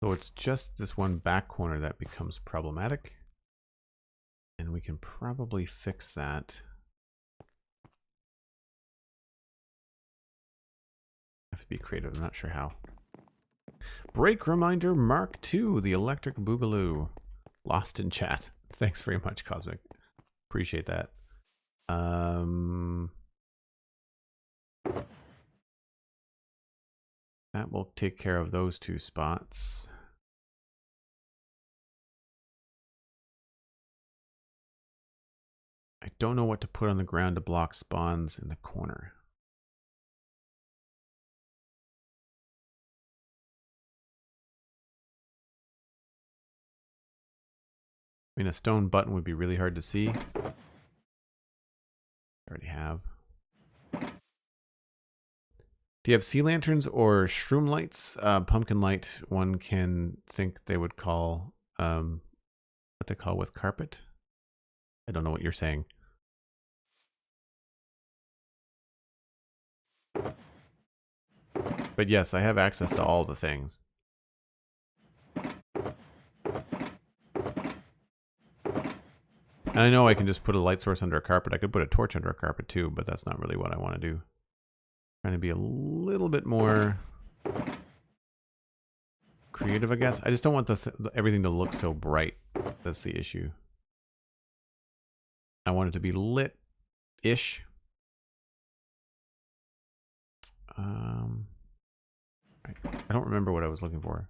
So it's just this one back corner that becomes problematic. And we can probably fix that. I have to be creative. I'm not sure how. Break reminder Mark II, the electric boogaloo. Lost in chat. Thanks very much, Cosmic. Appreciate that. That will take care of those two spots. I don't know what to put on the ground to block spawns in the corner. I mean, a stone button would be really hard to see. I already have. Do you have sea lanterns or shroom lights? Pumpkin light, one can think they would call, what they call with carpet. I don't know what you're saying. But yes, I have access to all the things. And I know I can just put a light source under a carpet. I could put a torch under a carpet too, but that's not really what I want to do. Trying to be a little bit more creative, I guess. I just don't want everything to look so bright. That's the issue. I want it to be lit-ish. Right. I don't remember what I was looking for.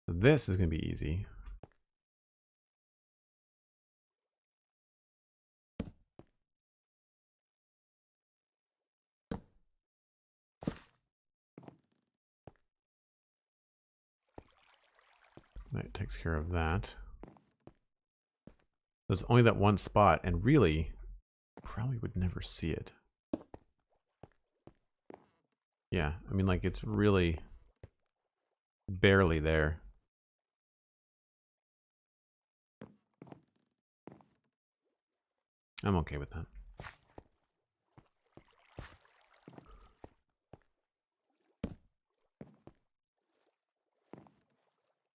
So this is going to be easy. That takes care of that. There's only that one spot, and really, probably would never see it. Yeah, I mean, like, it's really barely there. I'm okay with that.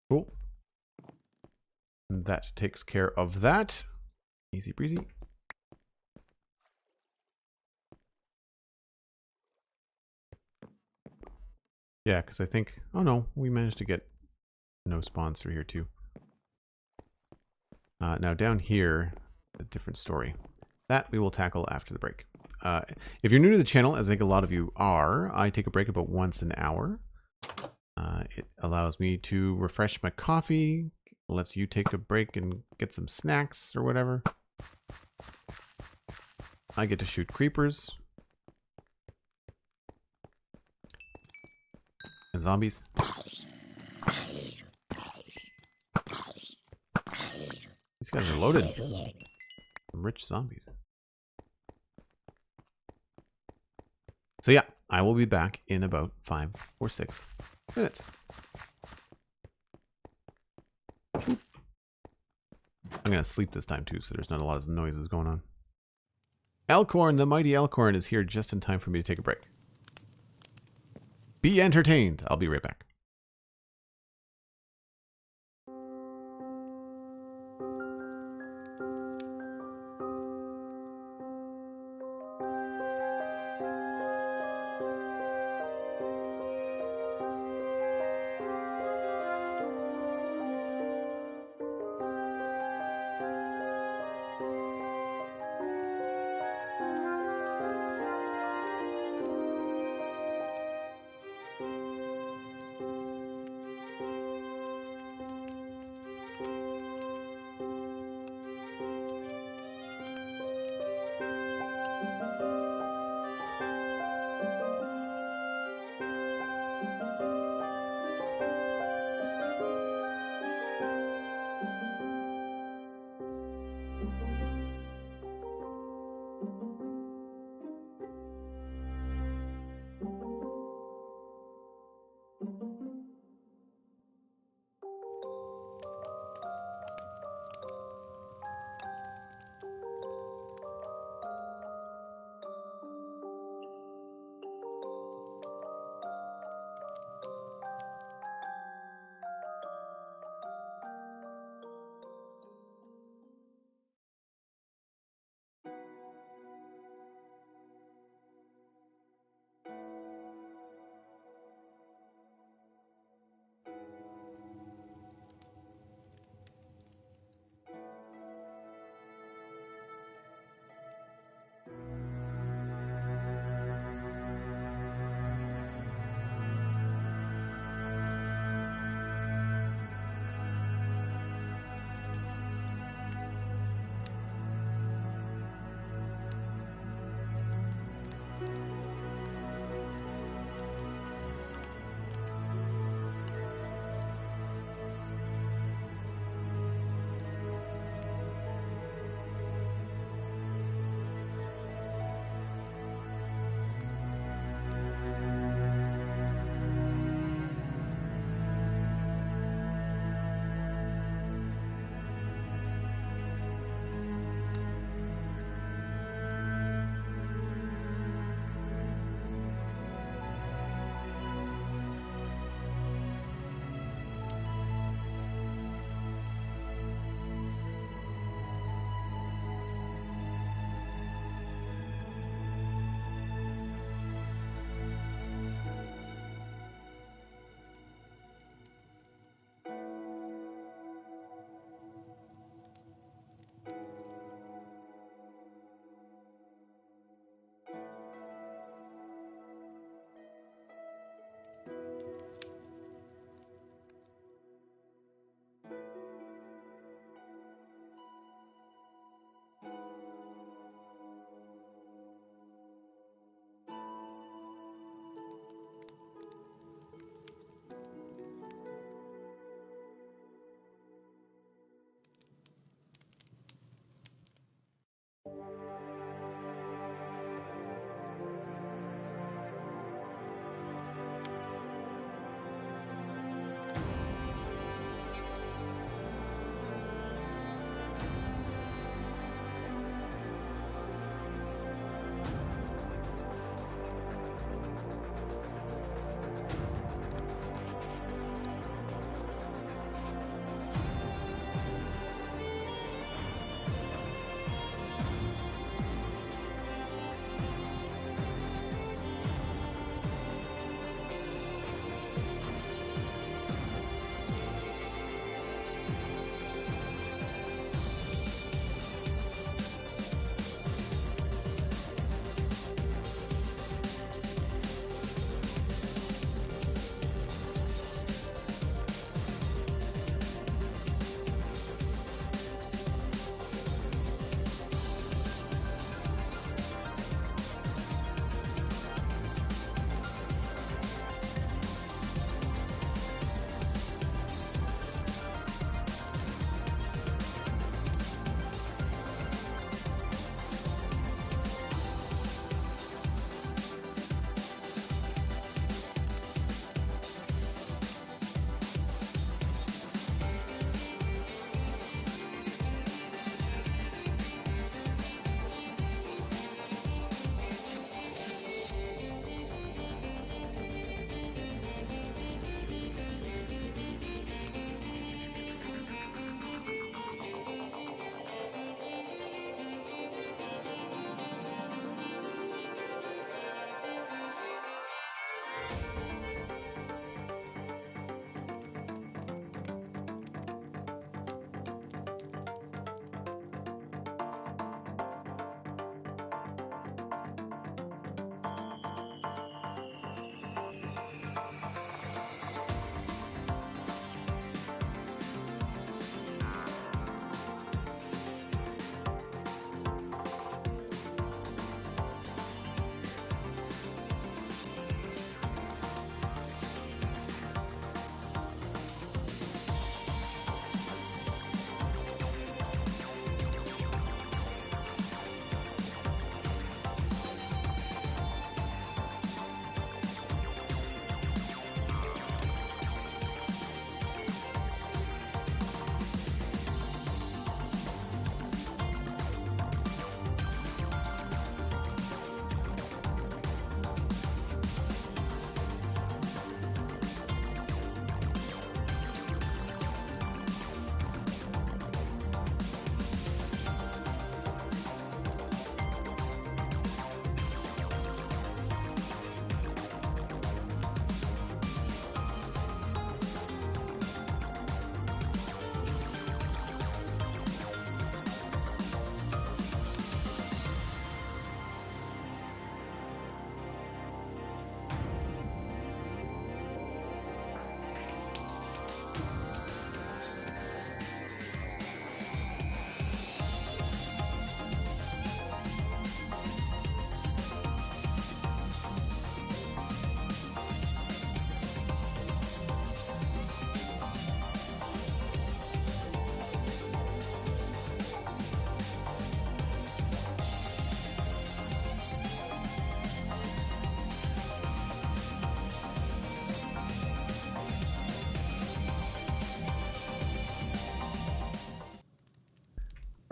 Cool. And that takes care of that. Easy breezy. Yeah, because I think... Oh no, we managed to get no spawns through here too. Now down here, a different story. That we will tackle after the break. If you're new to the channel, as I think a lot of you are, I take a break about once an hour. It allows me to refresh my coffee, lets you take a break and get some snacks or whatever. I get to shoot creepers. And zombies. These guys are loaded. Some rich zombies. So yeah, I will be back in about 5 or 6 minutes. I'm going to sleep this time too, so there's not a lot of noises going on. Alcorn, the mighty Alcorn, is here just in time for me to take a break. Be entertained. I'll be right back.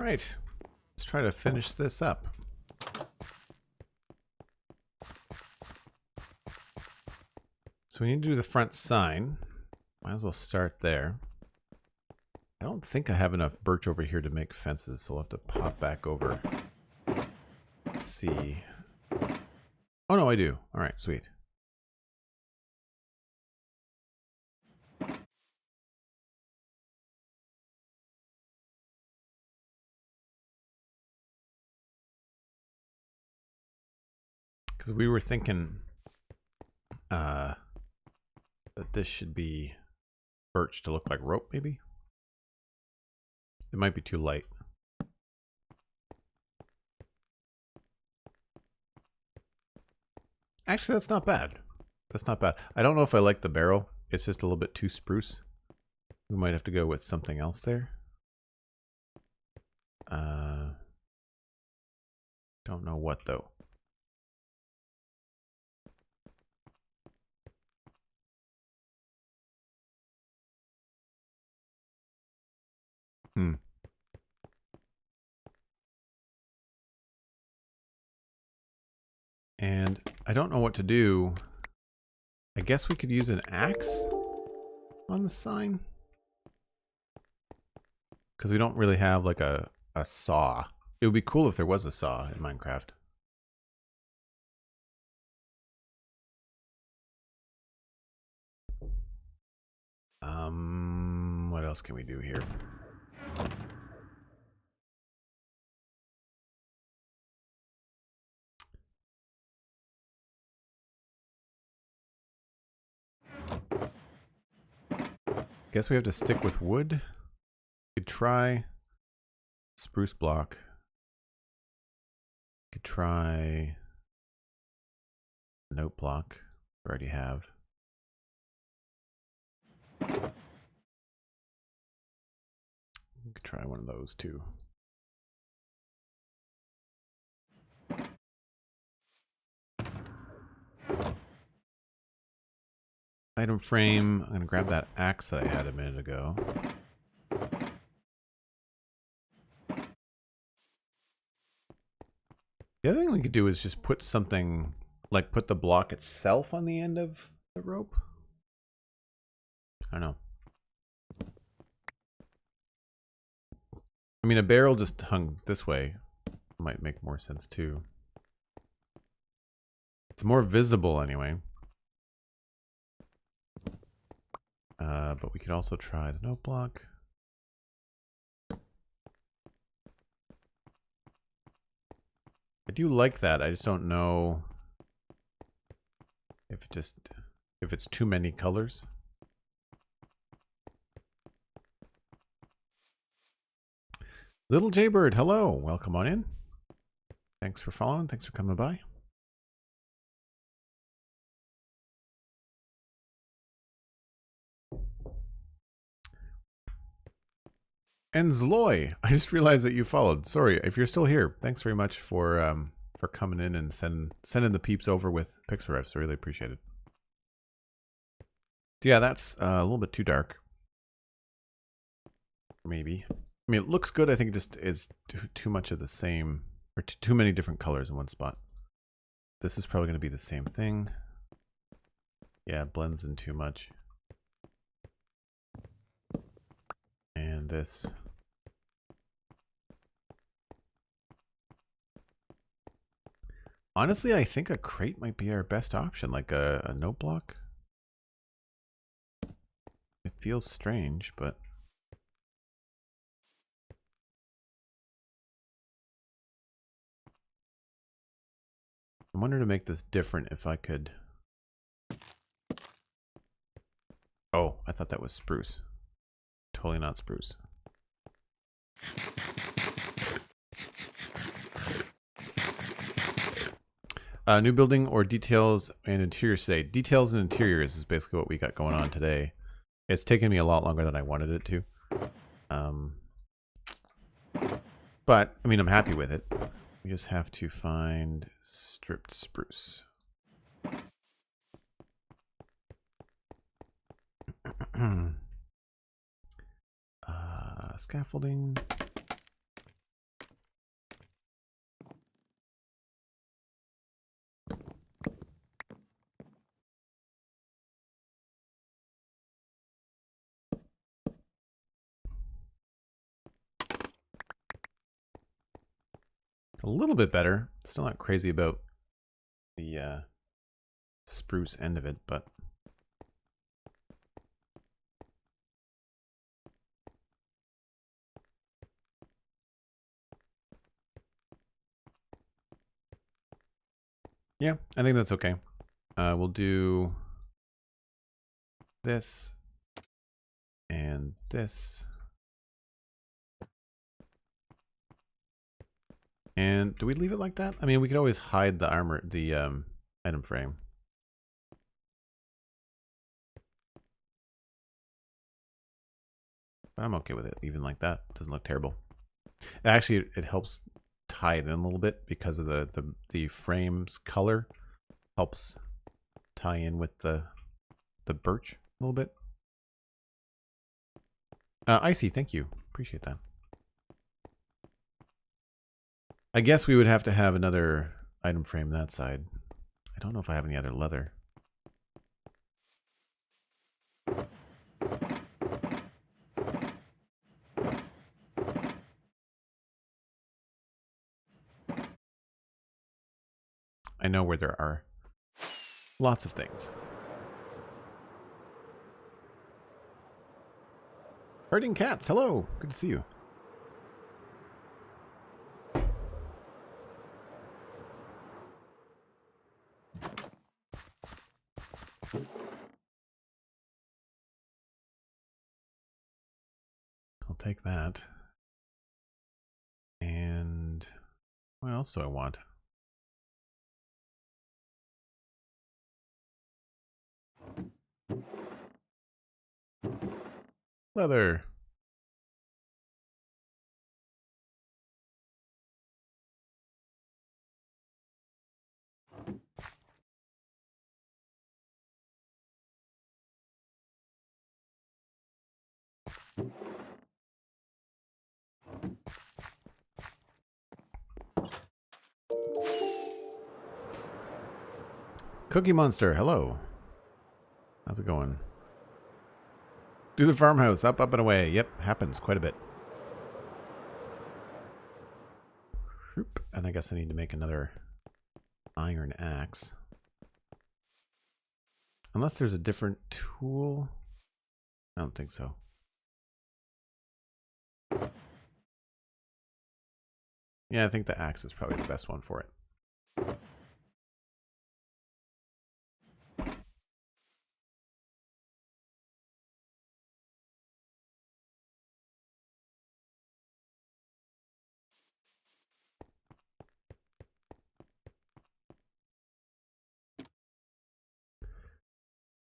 right. Let's try to finish this up. So we need to do the front sign. Might as well start there. I don't think I have enough birch over here to make fences, so we'll have to pop back over. Let's see. Oh no, I do. All right, sweet. Because we were thinking that this should be birch to look like rope, maybe? It might be too light. Actually, that's not bad. That's not bad. I don't know if I like the barrel. It's just a little bit too spruce. We might have to go with something else there. Don't know what though. And I don't know what to do. I guess we could use an axe on the sign. Because we don't really have like a saw. It would be cool if there was a saw in Minecraft. What else can we do here? Guess we have to stick with wood. Could try spruce block. Could try note block. We already have. We could try one of those too. Item frame. I'm going to grab that axe that I had a minute ago. The other thing we could do is just put something, like put the block itself on the end of the rope. I don't know. I mean, a barrel just hung this way might make more sense too. It's more visible anyway. But we could also try the note block. I do like that. I just don't know if it's too many colors. Little Jaybird, hello. Welcome on in. Thanks for following. Thanks for coming by. And Zloy, I just realized that you followed. Sorry, if you're still here, thanks very much for coming in and sending the peeps over with pixel refs. I really appreciate it. Yeah, that's a little bit too dark. Maybe. I mean, it looks good. I think it just is too much of the same, or too many different colors in one spot. This is probably going to be the same thing. Yeah, it blends in too much. And this. Honestly, I think a crate might be our best option, like a note block. It feels strange, but I wonder to make this different if I could. Oh, I thought that was spruce. Totally not spruce. New building or details and interiors today. Details and interiors is basically what we got going on today. It's taken me a lot longer than I wanted it to. But, I mean, I'm happy with it. We just have to find stripped spruce. Scaffolding. A little bit better. Still not crazy about the spruce end of it, but yeah, I think that's okay. We'll do this and this. And do we leave it like that? I mean, we could always hide the armor, the item frame. But I'm okay with it, even like that. Doesn't look terrible. Actually, it helps tie it in a little bit because of the frame's color helps tie in with the birch a little bit. Icy, thank you. Appreciate that. I guess we would have to have another item frame that side. I don't know if I have any other leather. I know where there are lots of things. Herding cats, hello. Good to see you. I'll take that. And what else do I want? Leather. Cookie Monster, hello. How's it going? Do the farmhouse, up, up, and away. Yep, happens quite a bit. And I guess I need to make another iron axe. Unless there's a different tool. I don't think so. Yeah, I think the axe is probably the best one for it.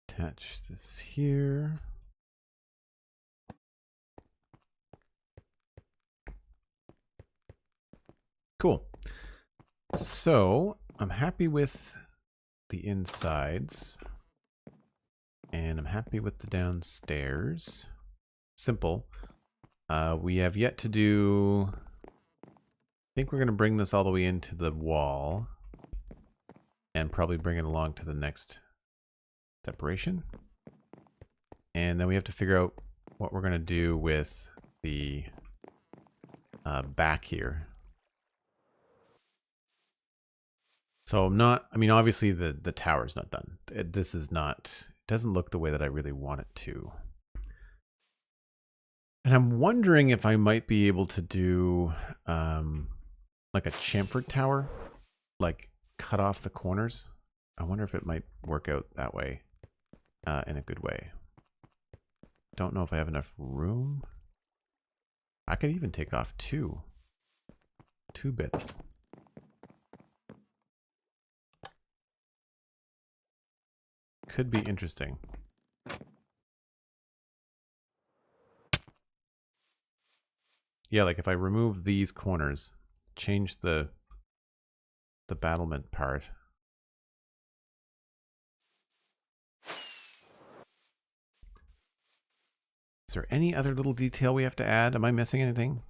Attach this here. Cool. So I'm happy with the insides. And I'm happy with the downstairs. Simple. We have yet to do... I think we're going to bring this all the way into the wall. And probably bring it along to the next separation. And then we have to figure out what we're going to do with the back here. So I'm not, I mean, obviously the tower's not done. This is not, it doesn't look the way that I really want it to. And I'm wondering if I might be able to do like a chamfered tower, like cut off the corners. I wonder if it might work out that way in a good way. Don't know if I have enough room. I could even take off two bits. Could be interesting. Yeah, like if I remove these corners, change the battlement part. Is there any other little detail we have to add? Am I missing anything?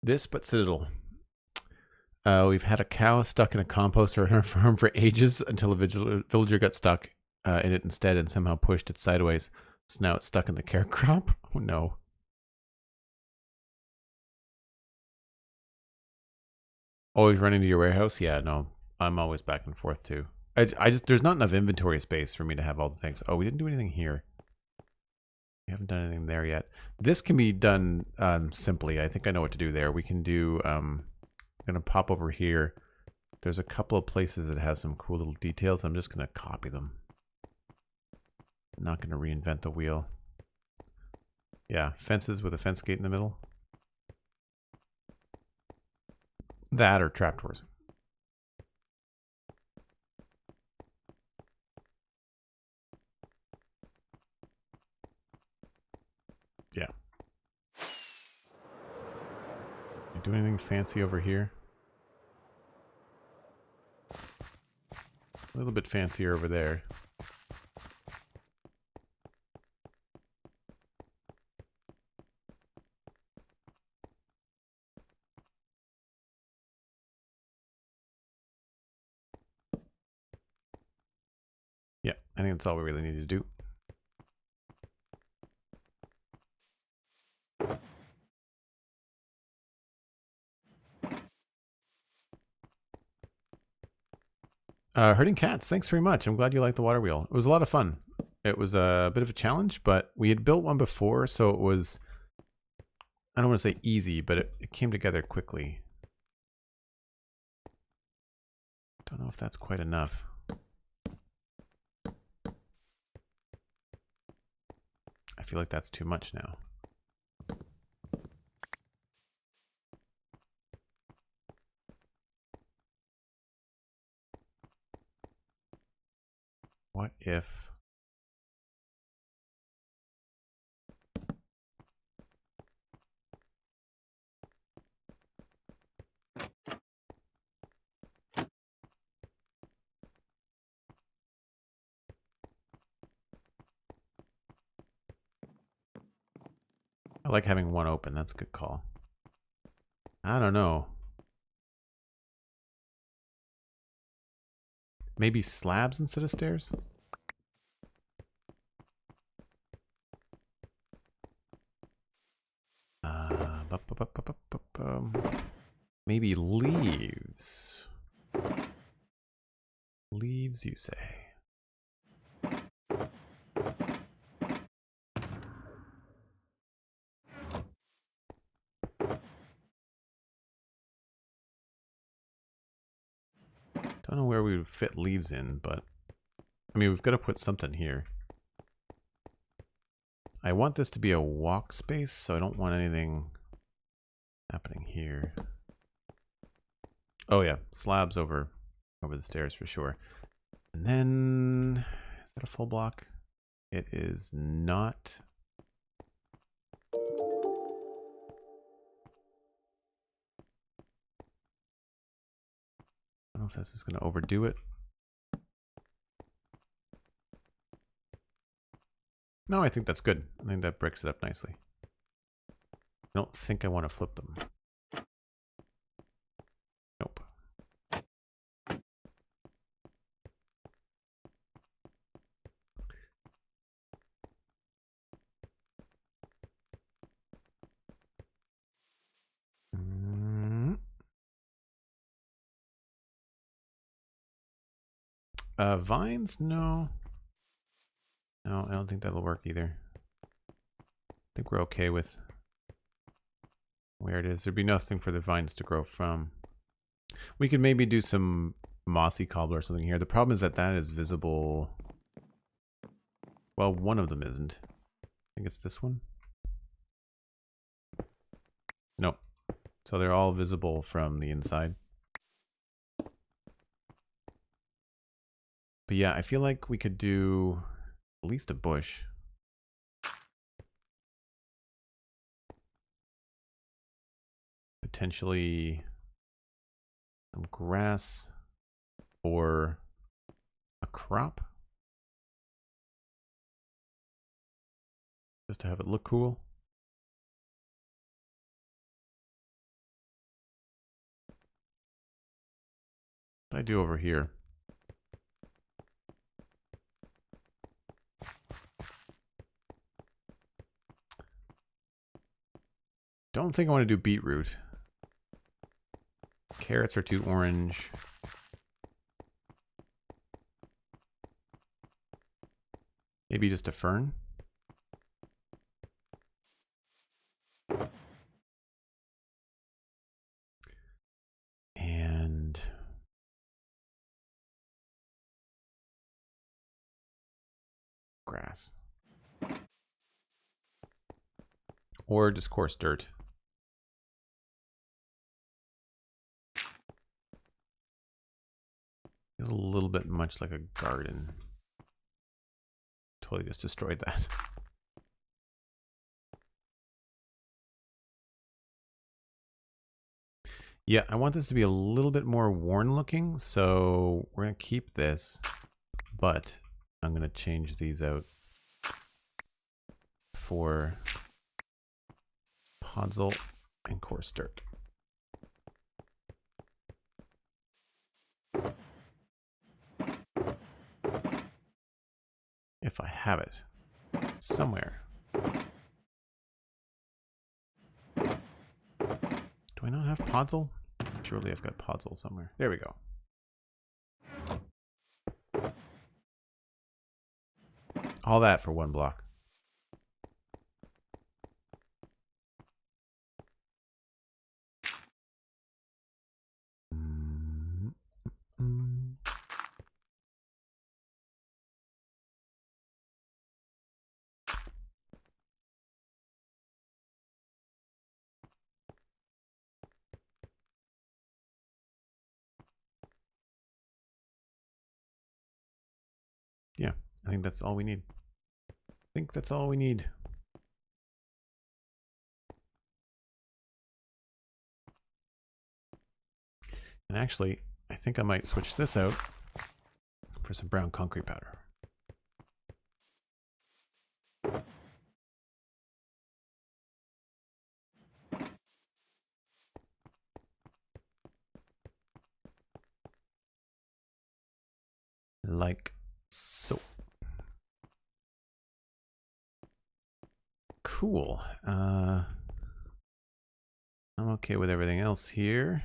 This but Citadel. We've had a cow stuck in a composter on our farm for ages until a villager got stuck in it instead and somehow pushed it sideways. So now it's stuck in the care crop. Oh no. Always running to your warehouse? Yeah, no. I'm always back and forth too. I just there's not enough inventory space for me to have all the things. Oh, we didn't do anything here. We haven't done anything there yet. This can be done simply. I think I know what to do there. We can do I'm gonna pop over here. There's a couple of places that have some cool little details. I'm just gonna copy them. I'm not gonna reinvent the wheel. Yeah, fences with a fence gate in the middle. That or trapdoors. Yeah. You do anything fancy over here? A little bit fancier over there. Yeah, I think that's all we really need to do. Herding cats, thanks very much. I'm glad you liked the water wheel. It was a lot of fun. It was a bit of a challenge, but we had built one before, so it was, I don't want to say easy, but it came together quickly. Don't know if that's quite enough. I feel like that's too much now. What if... I like having one open. That's a good call. I don't know. Maybe slabs instead of stairs? Maybe leaves. Leaves, you say? Don't know where we would fit leaves in, but I mean, we've got to put something here. I want this to be a walk space, so I don't want anything happening here. Oh yeah, slabs over the stairs for sure. And then, is that a full block? It is not. I don't know if this is going to overdo it. No, I think that's good. I think that breaks it up nicely. I don't think I want to flip them. Nope. Vines? No. No, I don't think that'll work either. I think we're okay with where it is. There'd be nothing for the vines to grow from. We could maybe do some mossy cobble or something here. The problem is that that is visible. Well, one of them isn't. I think it's this one. Nope. So they're all visible from the inside. But yeah, I feel like we could do at least a bush. Potentially some grass or a crop. Just to have it look cool. What do I do over here? Don't think I want to do beetroot. Carrots are too orange. Maybe just a fern. And grass. Or just coarse dirt. Feels a little bit much like a garden. Totally just destroyed that. Yeah, I want this to be a little bit more worn looking, so we're going to keep this, but I'm going to change these out for podzol and coarse dirt. If I have it somewhere. Do I not have podzol? Surely I've got podzol somewhere. There we go. All that for one block. Yeah, I think that's all we need. I think that's all we need. And actually, I think I might switch this out for some brown concrete powder. Like so. Cool. I'm okay with everything else here.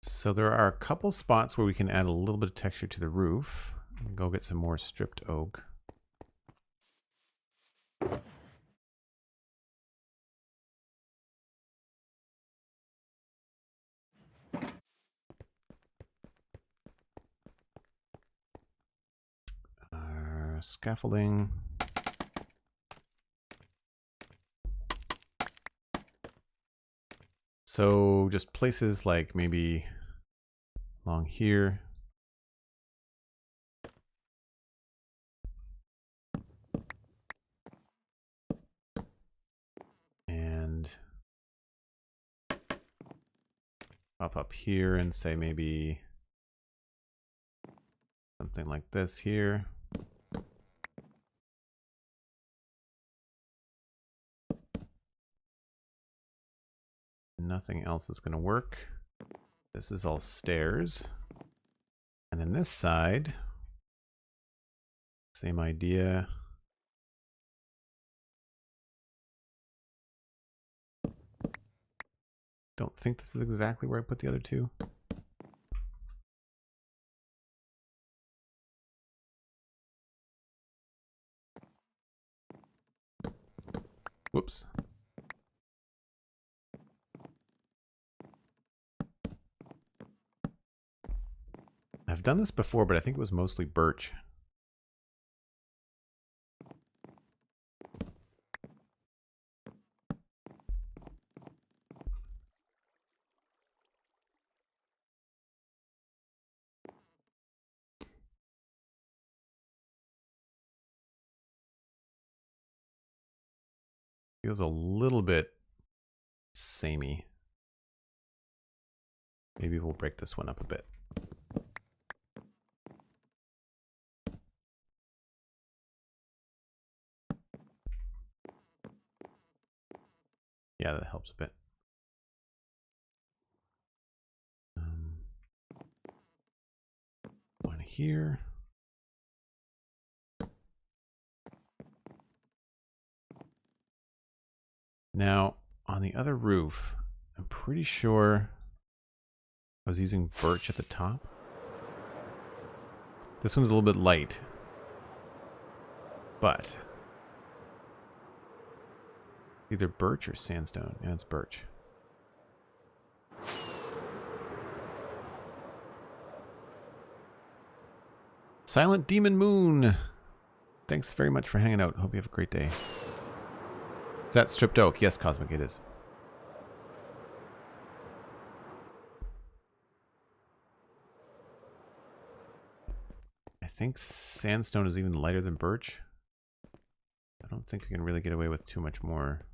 So there are a couple spots where we can add a little bit of texture to the roof. Go get some more stripped oak. Scaffolding. So just places like maybe along here. And up here and say maybe something like this here. Nothing else is going to work. This is all stairs. And then this side, same idea. Don't think this is exactly where I put the other two. Whoops. I've done this before, but I think it was mostly birch. Feels a little bit samey. Maybe we'll break this one up a bit. Yeah, that helps a bit. One here. Now, on the other roof, I'm pretty sure I was using birch at the top. This one's a little bit light, but either birch or sandstone. Yeah, it's birch. Silent Demon Moon. Thanks very much for hanging out. Hope you have a great day. Is that stripped oak? Yes, Cosmic, it is. I think sandstone is even lighter than birch. I don't think we can really get away with too much more.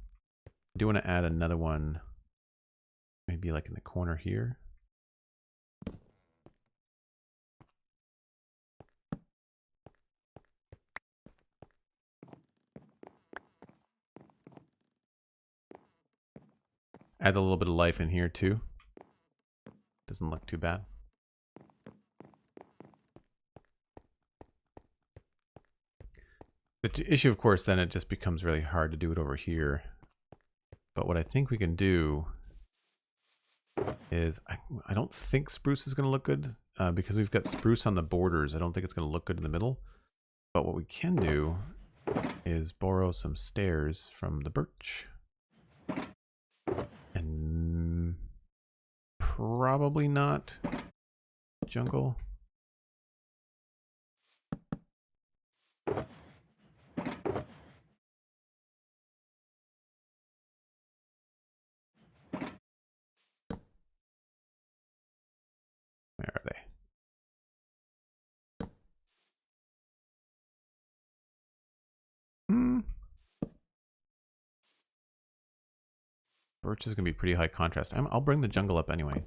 I do want to add another one, maybe like in the corner here. Adds a little bit of life in here too. Doesn't look too bad. The issue, of course, then it just becomes really hard to do it over here. But what I think we can do is, I don't think spruce is going to look good because we've got spruce on the borders. I don't think it's going to look good in the middle. But what we can do is borrow some stairs from the birch. And probably not jungle. Where are they? Birch is going to be pretty high contrast. I'll bring the jungle up anyway.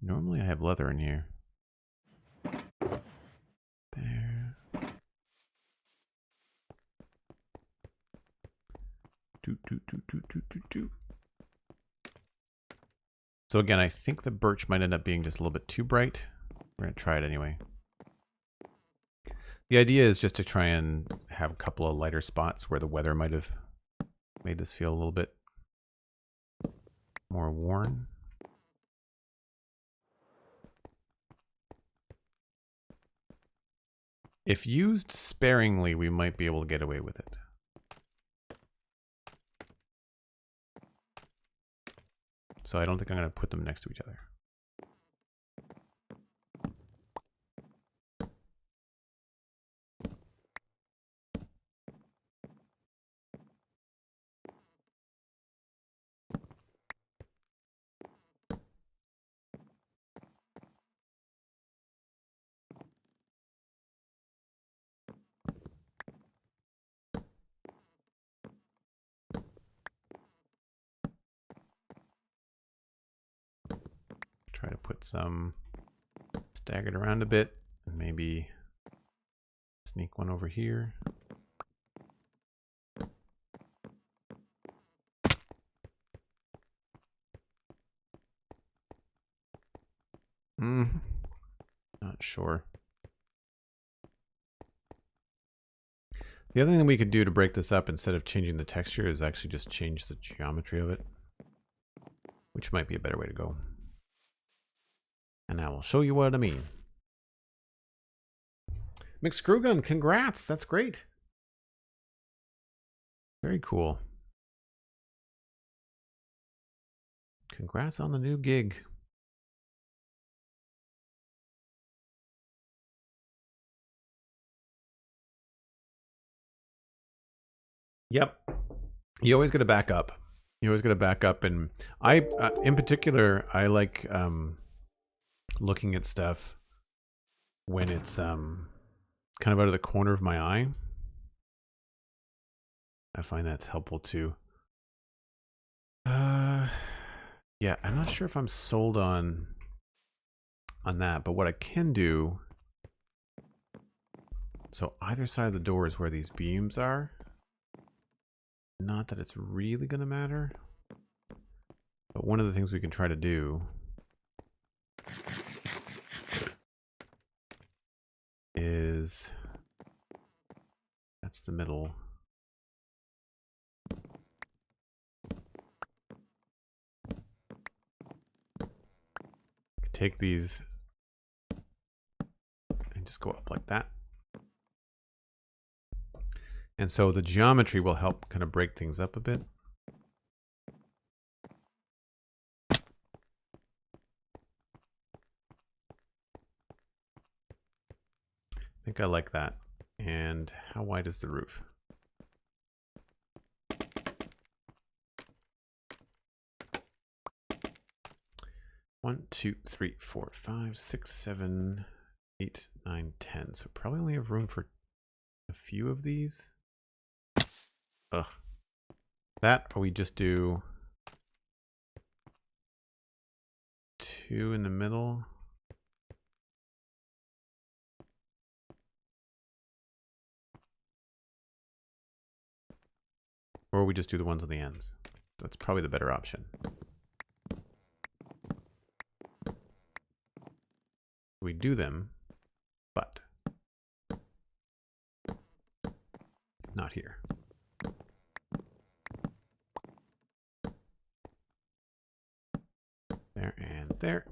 Normally I have leather in here. There. So again, I think the birch might end up being just a little bit too bright. We're going to try it anyway. The idea is just to try and have a couple of lighter spots where the weather might have made this feel a little bit more worn. If used sparingly, we might be able to get away with it. So I don't think I'm going to put them next to each other. Try to put some staggered around a bit and maybe sneak one over here. Not sure. The other thing we could do to break this up instead of changing the texture is actually just change the geometry of it, which might be a better way to go. And I will show you what I mean. McScrewgun, congrats! That's great. Very cool. Congrats on the new gig. Yep. You always got to back up. You always got to back up. And I, in particular, I like looking at stuff when it's kind of out of the corner of my eye. I find that's helpful too. Yeah, I'm not sure if I'm sold on that, but what I can do, so either side of the door is where these beams are. Not that it's really going to matter. But one of the things we can try to do is, that's the middle. Take these and just go up like that. And so the geometry will help kind of break things up a bit. I think I like that. And how wide is the roof? One, two, three, four, five, six, 7, 8, 9, 10. So probably only have room for a few of these. Ugh. That, or we just do 2 in the middle. Or we just do the ones on the ends. That's probably the better option. We do them, but not here. There and there.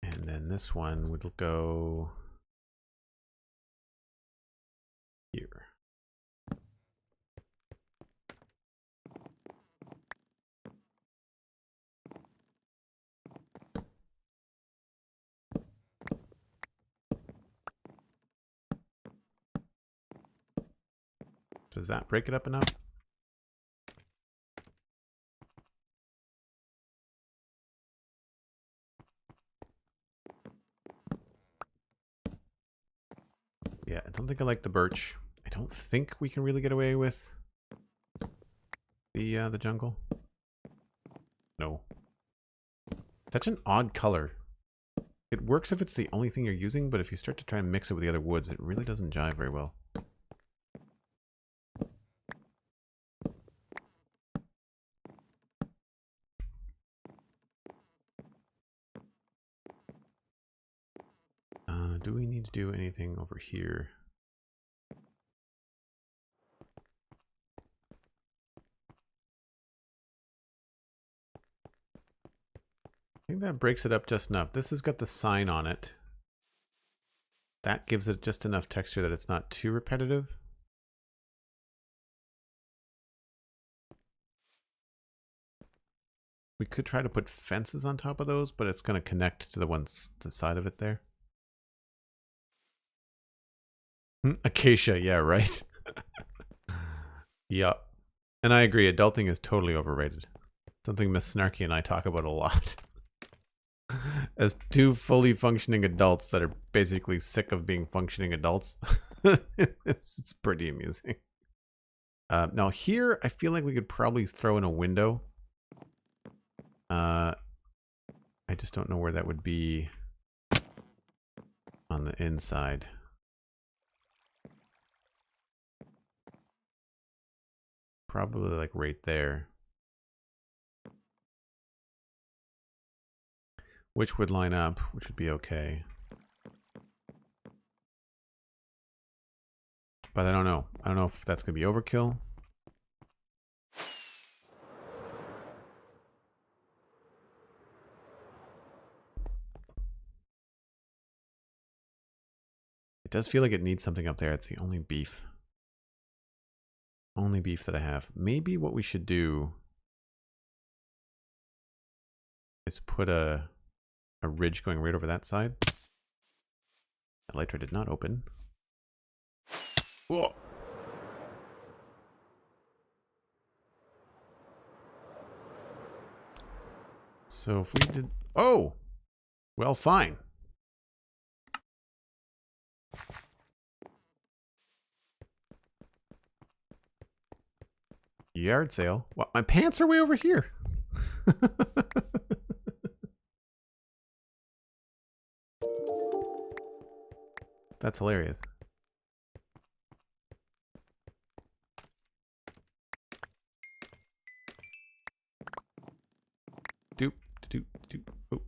And then this one would go here. Does that break it up enough? Yeah, I don't think I like the birch. I don't think we can really get away with the jungle. No. Such an odd color. It works if it's the only thing you're using, but if you start to try and mix it with the other woods, it really doesn't jive very well. Do we need to do anything over here? I think that breaks it up just enough. This has got the sign on it. That gives it just enough texture that it's not too repetitive. We could try to put fences on top of those, but it's going to connect to the side of it there. Acacia, yeah, right. Yeah. And I agree, adulting is totally overrated. Something Miss Snarky and I talk about a lot. As two fully functioning adults that are basically sick of being functioning adults. It's pretty amusing. Now here, I feel like we could probably throw in a window. I just don't know where that would be on the inside. Probably like right there. Which would line up, which would be okay. But I don't know. I don't know if that's going to be overkill. It does feel like it needs something up there. It's the only beef. Only beef that I have. Maybe what we should do is put a ridge going right over that side. Elytra did not open. Whoa. So if we did... Oh! Well, fine. Yard sale? What? My pants are way over here. That's hilarious. Oh.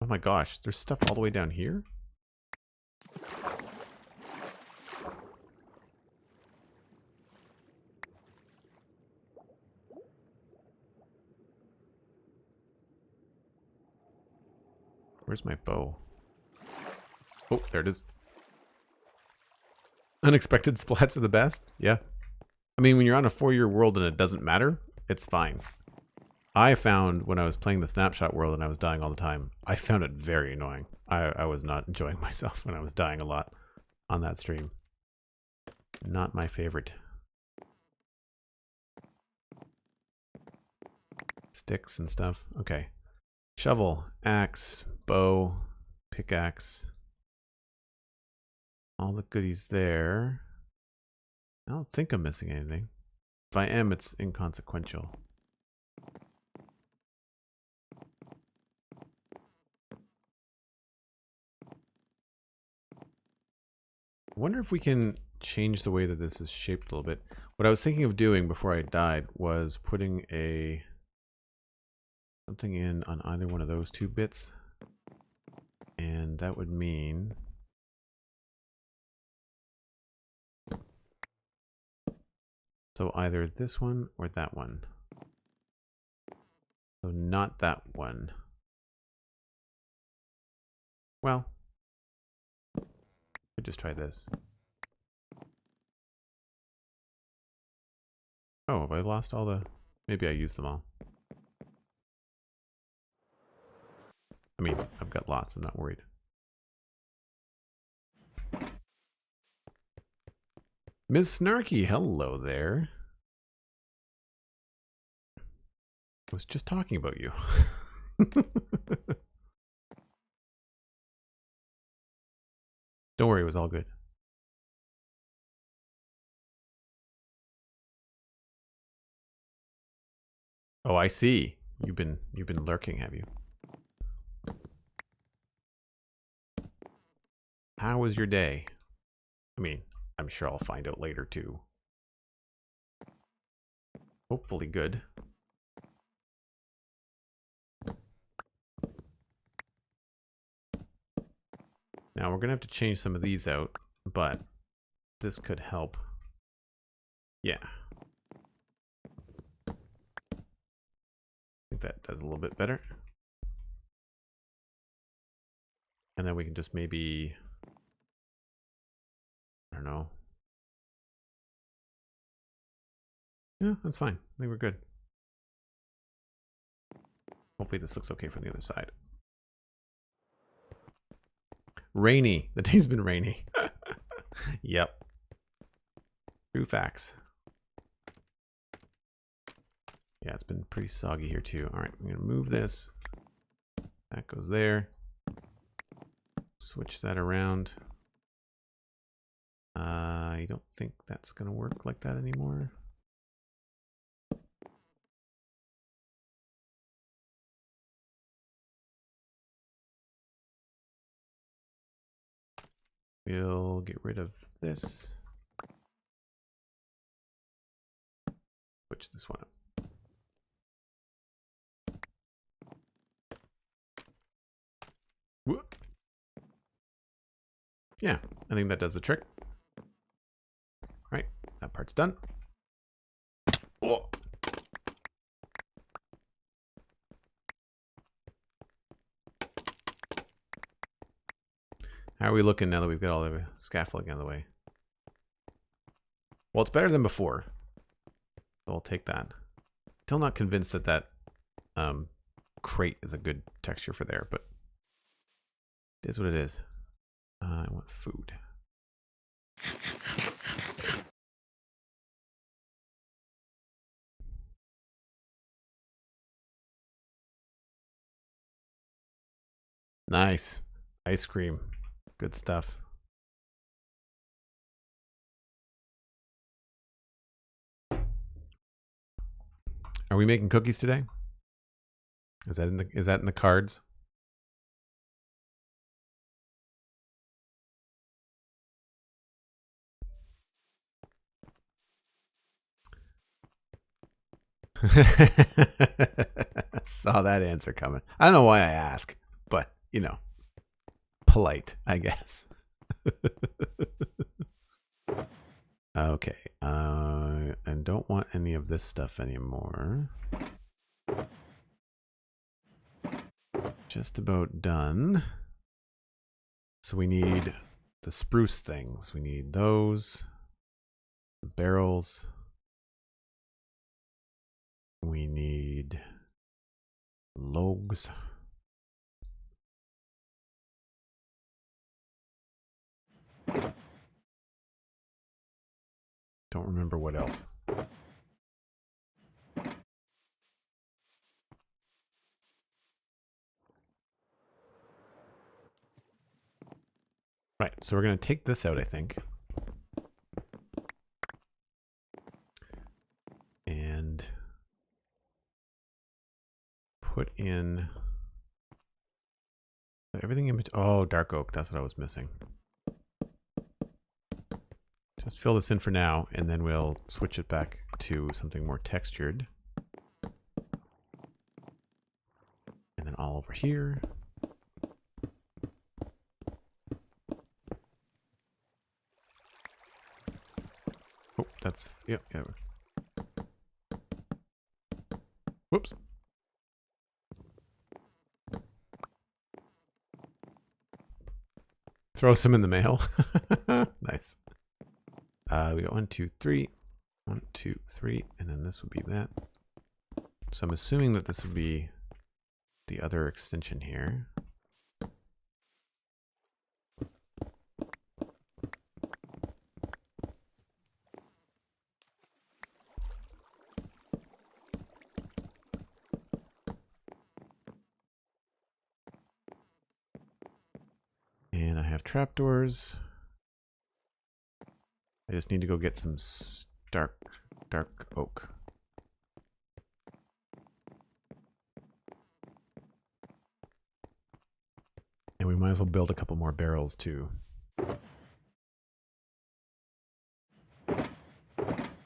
Oh my gosh, there's stuff all the way down here? Where's my bow? Oh, there it is. Unexpected splats are the best? Yeah. I mean, when you're on a 4-year world and it doesn't matter, it's fine. I found when I was playing the snapshot world and I was dying all the time, I found it very annoying. I was not enjoying myself when I was dying a lot on that stream. Not my favorite. Sticks and stuff. Okay. Shovel, axe, bow, pickaxe. All the goodies there. I don't think I'm missing anything. If I am, it's inconsequential. I wonder if we can change the way that this is shaped a little bit. What I was thinking of doing before I died was putting something in on either one of those two bits. And that would mean so either this one or that one. So not that one. Well, could just try this. Oh, have I lost all the... Maybe I used them all. I mean, I've got lots, I'm not worried. Ms. Snarky, hello there. I was just talking about you. Don't worry, it was all good. Oh, I see. You've been lurking, have you? How was your day? I mean, I'm sure I'll find out later too. Hopefully good. Now we're gonna have to change some of these out, but this could help. Yeah. I think that does a little bit better. And then we can just maybe, I don't know. Yeah, that's fine. I think we're good. Hopefully this looks okay from the other side. Rainy. The day's been rainy. Yep. True facts. Yeah, it's been pretty soggy here too. All right, I'm gonna move this. That goes there. Switch that around. I don't think that's gonna work like that anymore. We'll get rid of this. Switch this one up. Whoop. Yeah, I think that does the trick. All right, that part's done. Oh. How are we looking now that we've got all the scaffolding out of the way? Well, it's better than before. So I'll take that. Still not convinced that that crate is a good texture for there, but it is what it is. I want food. Nice. Ice cream. Good stuff. Are we making cookies today? Is that in the cards? Saw that answer coming. I don't know why I ask, but you know, polite, I guess. Okay, and don't want any of this stuff anymore. Just about done. So we need the spruce things. We need those barrels. We need logs. Don't remember what else. Right, so we're going to take this out, I think. And put in everything in between. Oh, dark oak. That's what I was missing. Just fill this in for now, and then we'll switch it back to something more textured. And then all over here. Oh, that's, yeah. Whoops. Throw some in the mail. Nice. We got 1, 2, 3. 1, 2, 3, and then this would be that. So I'm assuming that this would be the other extension here. And I have trapdoors. I just need to go get some dark oak. And we might as well build a couple more barrels too.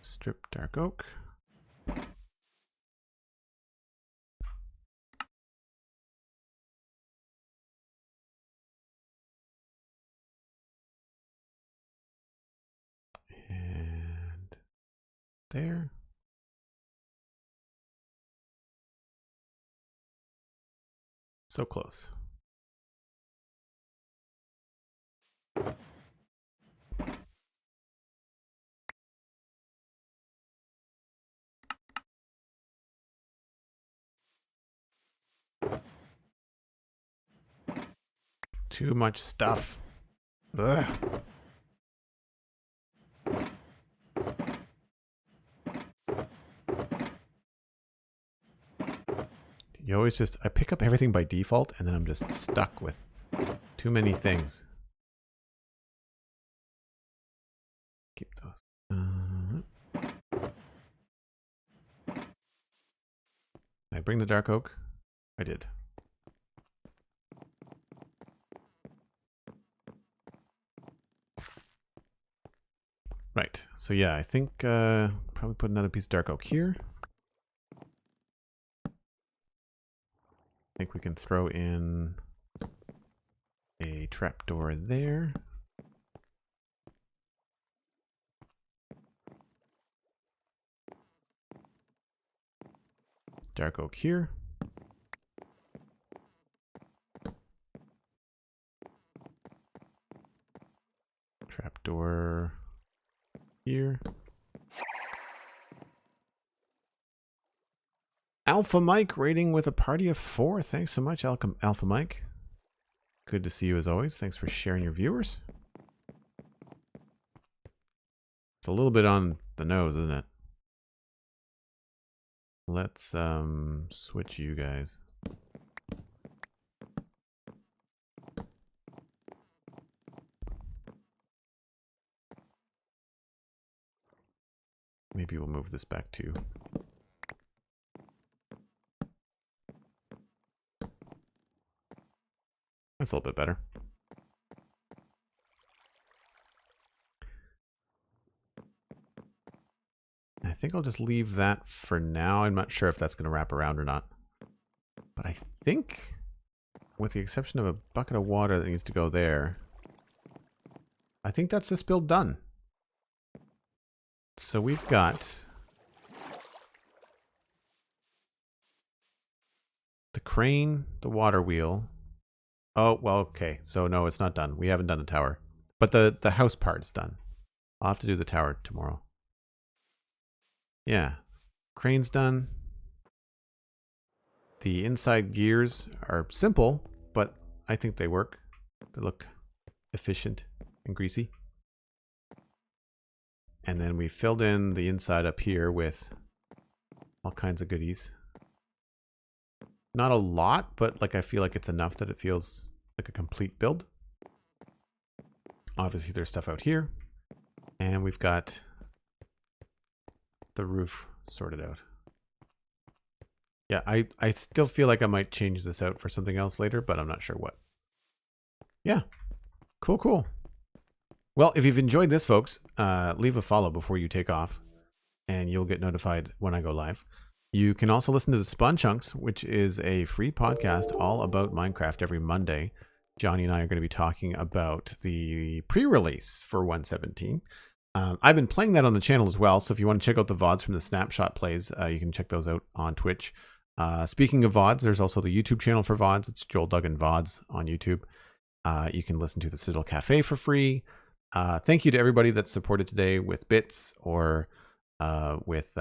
Strip dark oak. And there. So close. Too much stuff. Ugh. You always just, I pick up everything by default and then I'm just stuck with too many things. Keep those. Did I bring the dark oak? I did. Right. So yeah, I think probably put another piece of dark oak here. I think we can throw in a trapdoor there. Dark oak here. Trapdoor here. Alpha Mike rating with a party of 4. Thanks so much, Alpha Mike. Good to see you as always. Thanks for sharing your viewers. It's a little bit on the nose, isn't it? Let's switch you guys. Maybe we'll move this back too. That's a little bit better. I think I'll just leave that for now. I'm not sure if that's going to wrap around or not. But I think, with the exception of a bucket of water that needs to go there, I think that's this build done. So we've got the crane, the water wheel. Oh, well, okay. So no, it's not done. We haven't done the tower. But the house part's done. I'll have to do the tower tomorrow. Yeah. Crane's done. The inside gears are simple, but I think they work. They look efficient and greasy. And then we filled in the inside up here with all kinds of goodies. Not a lot, but like I feel like it's enough that it feels like a complete build. Obviously there's stuff out here. And we've got the roof sorted out. Yeah, I still feel like I might change this out for something else later, but I'm not sure what. Yeah, cool. Well, if you've enjoyed this, folks, leave a follow before you take off, and you'll get notified when I go live. You can also listen to the Spawn Chunks, which is a free podcast all about Minecraft every Monday. Johnny and I are going to be talking about the pre-release for 1.17. I've been playing that on the channel as well, so if you want to check out the VODs from the Snapshot plays, you can check those out on Twitch. Speaking of VODs, there's also the YouTube channel for VODs. It's Joel Duggan VODs on YouTube. You can listen to the Citadel Cafe for free. Thank you to everybody that supported today with bits or with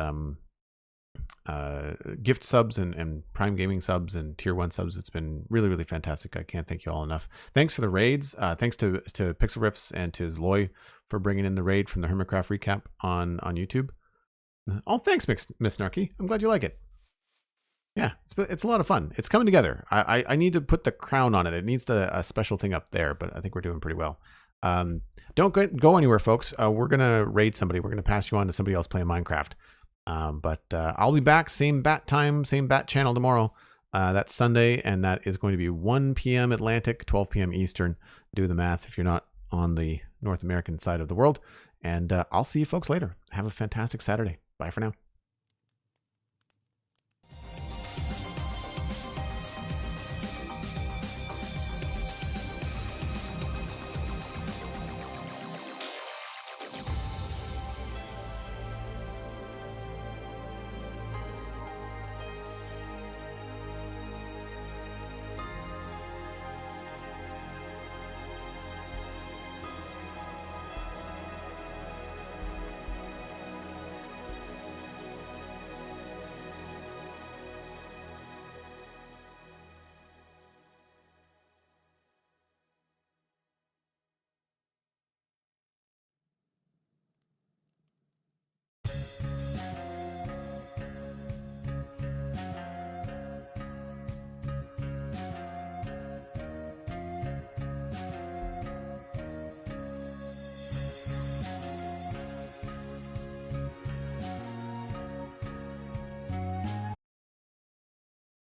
gift subs and Prime Gaming subs and Tier 1 subs. It's been really, really fantastic. I can't thank you all enough. Thanks for the raids. Thanks to Pixel Riffs and to Zloy for bringing in the raid from the Hermitcraft recap on YouTube. Oh, thanks, Miss Snarky. I'm glad you like it. Yeah, it's a lot of fun. It's coming together. I need to put the crown on it. It needs a special thing up there, but I think we're doing pretty well. Don't go anywhere, folks. We're going to raid somebody. We're going to pass you on to somebody else playing Minecraft. But I'll be back, same bat time, same bat channel tomorrow. That's Sunday, and that is going to be 1 p.m. Atlantic, 12 p.m. Eastern. Do the math if you're not on the North American side of the world. And I'll see you folks later. Have a fantastic Saturday. Bye for now.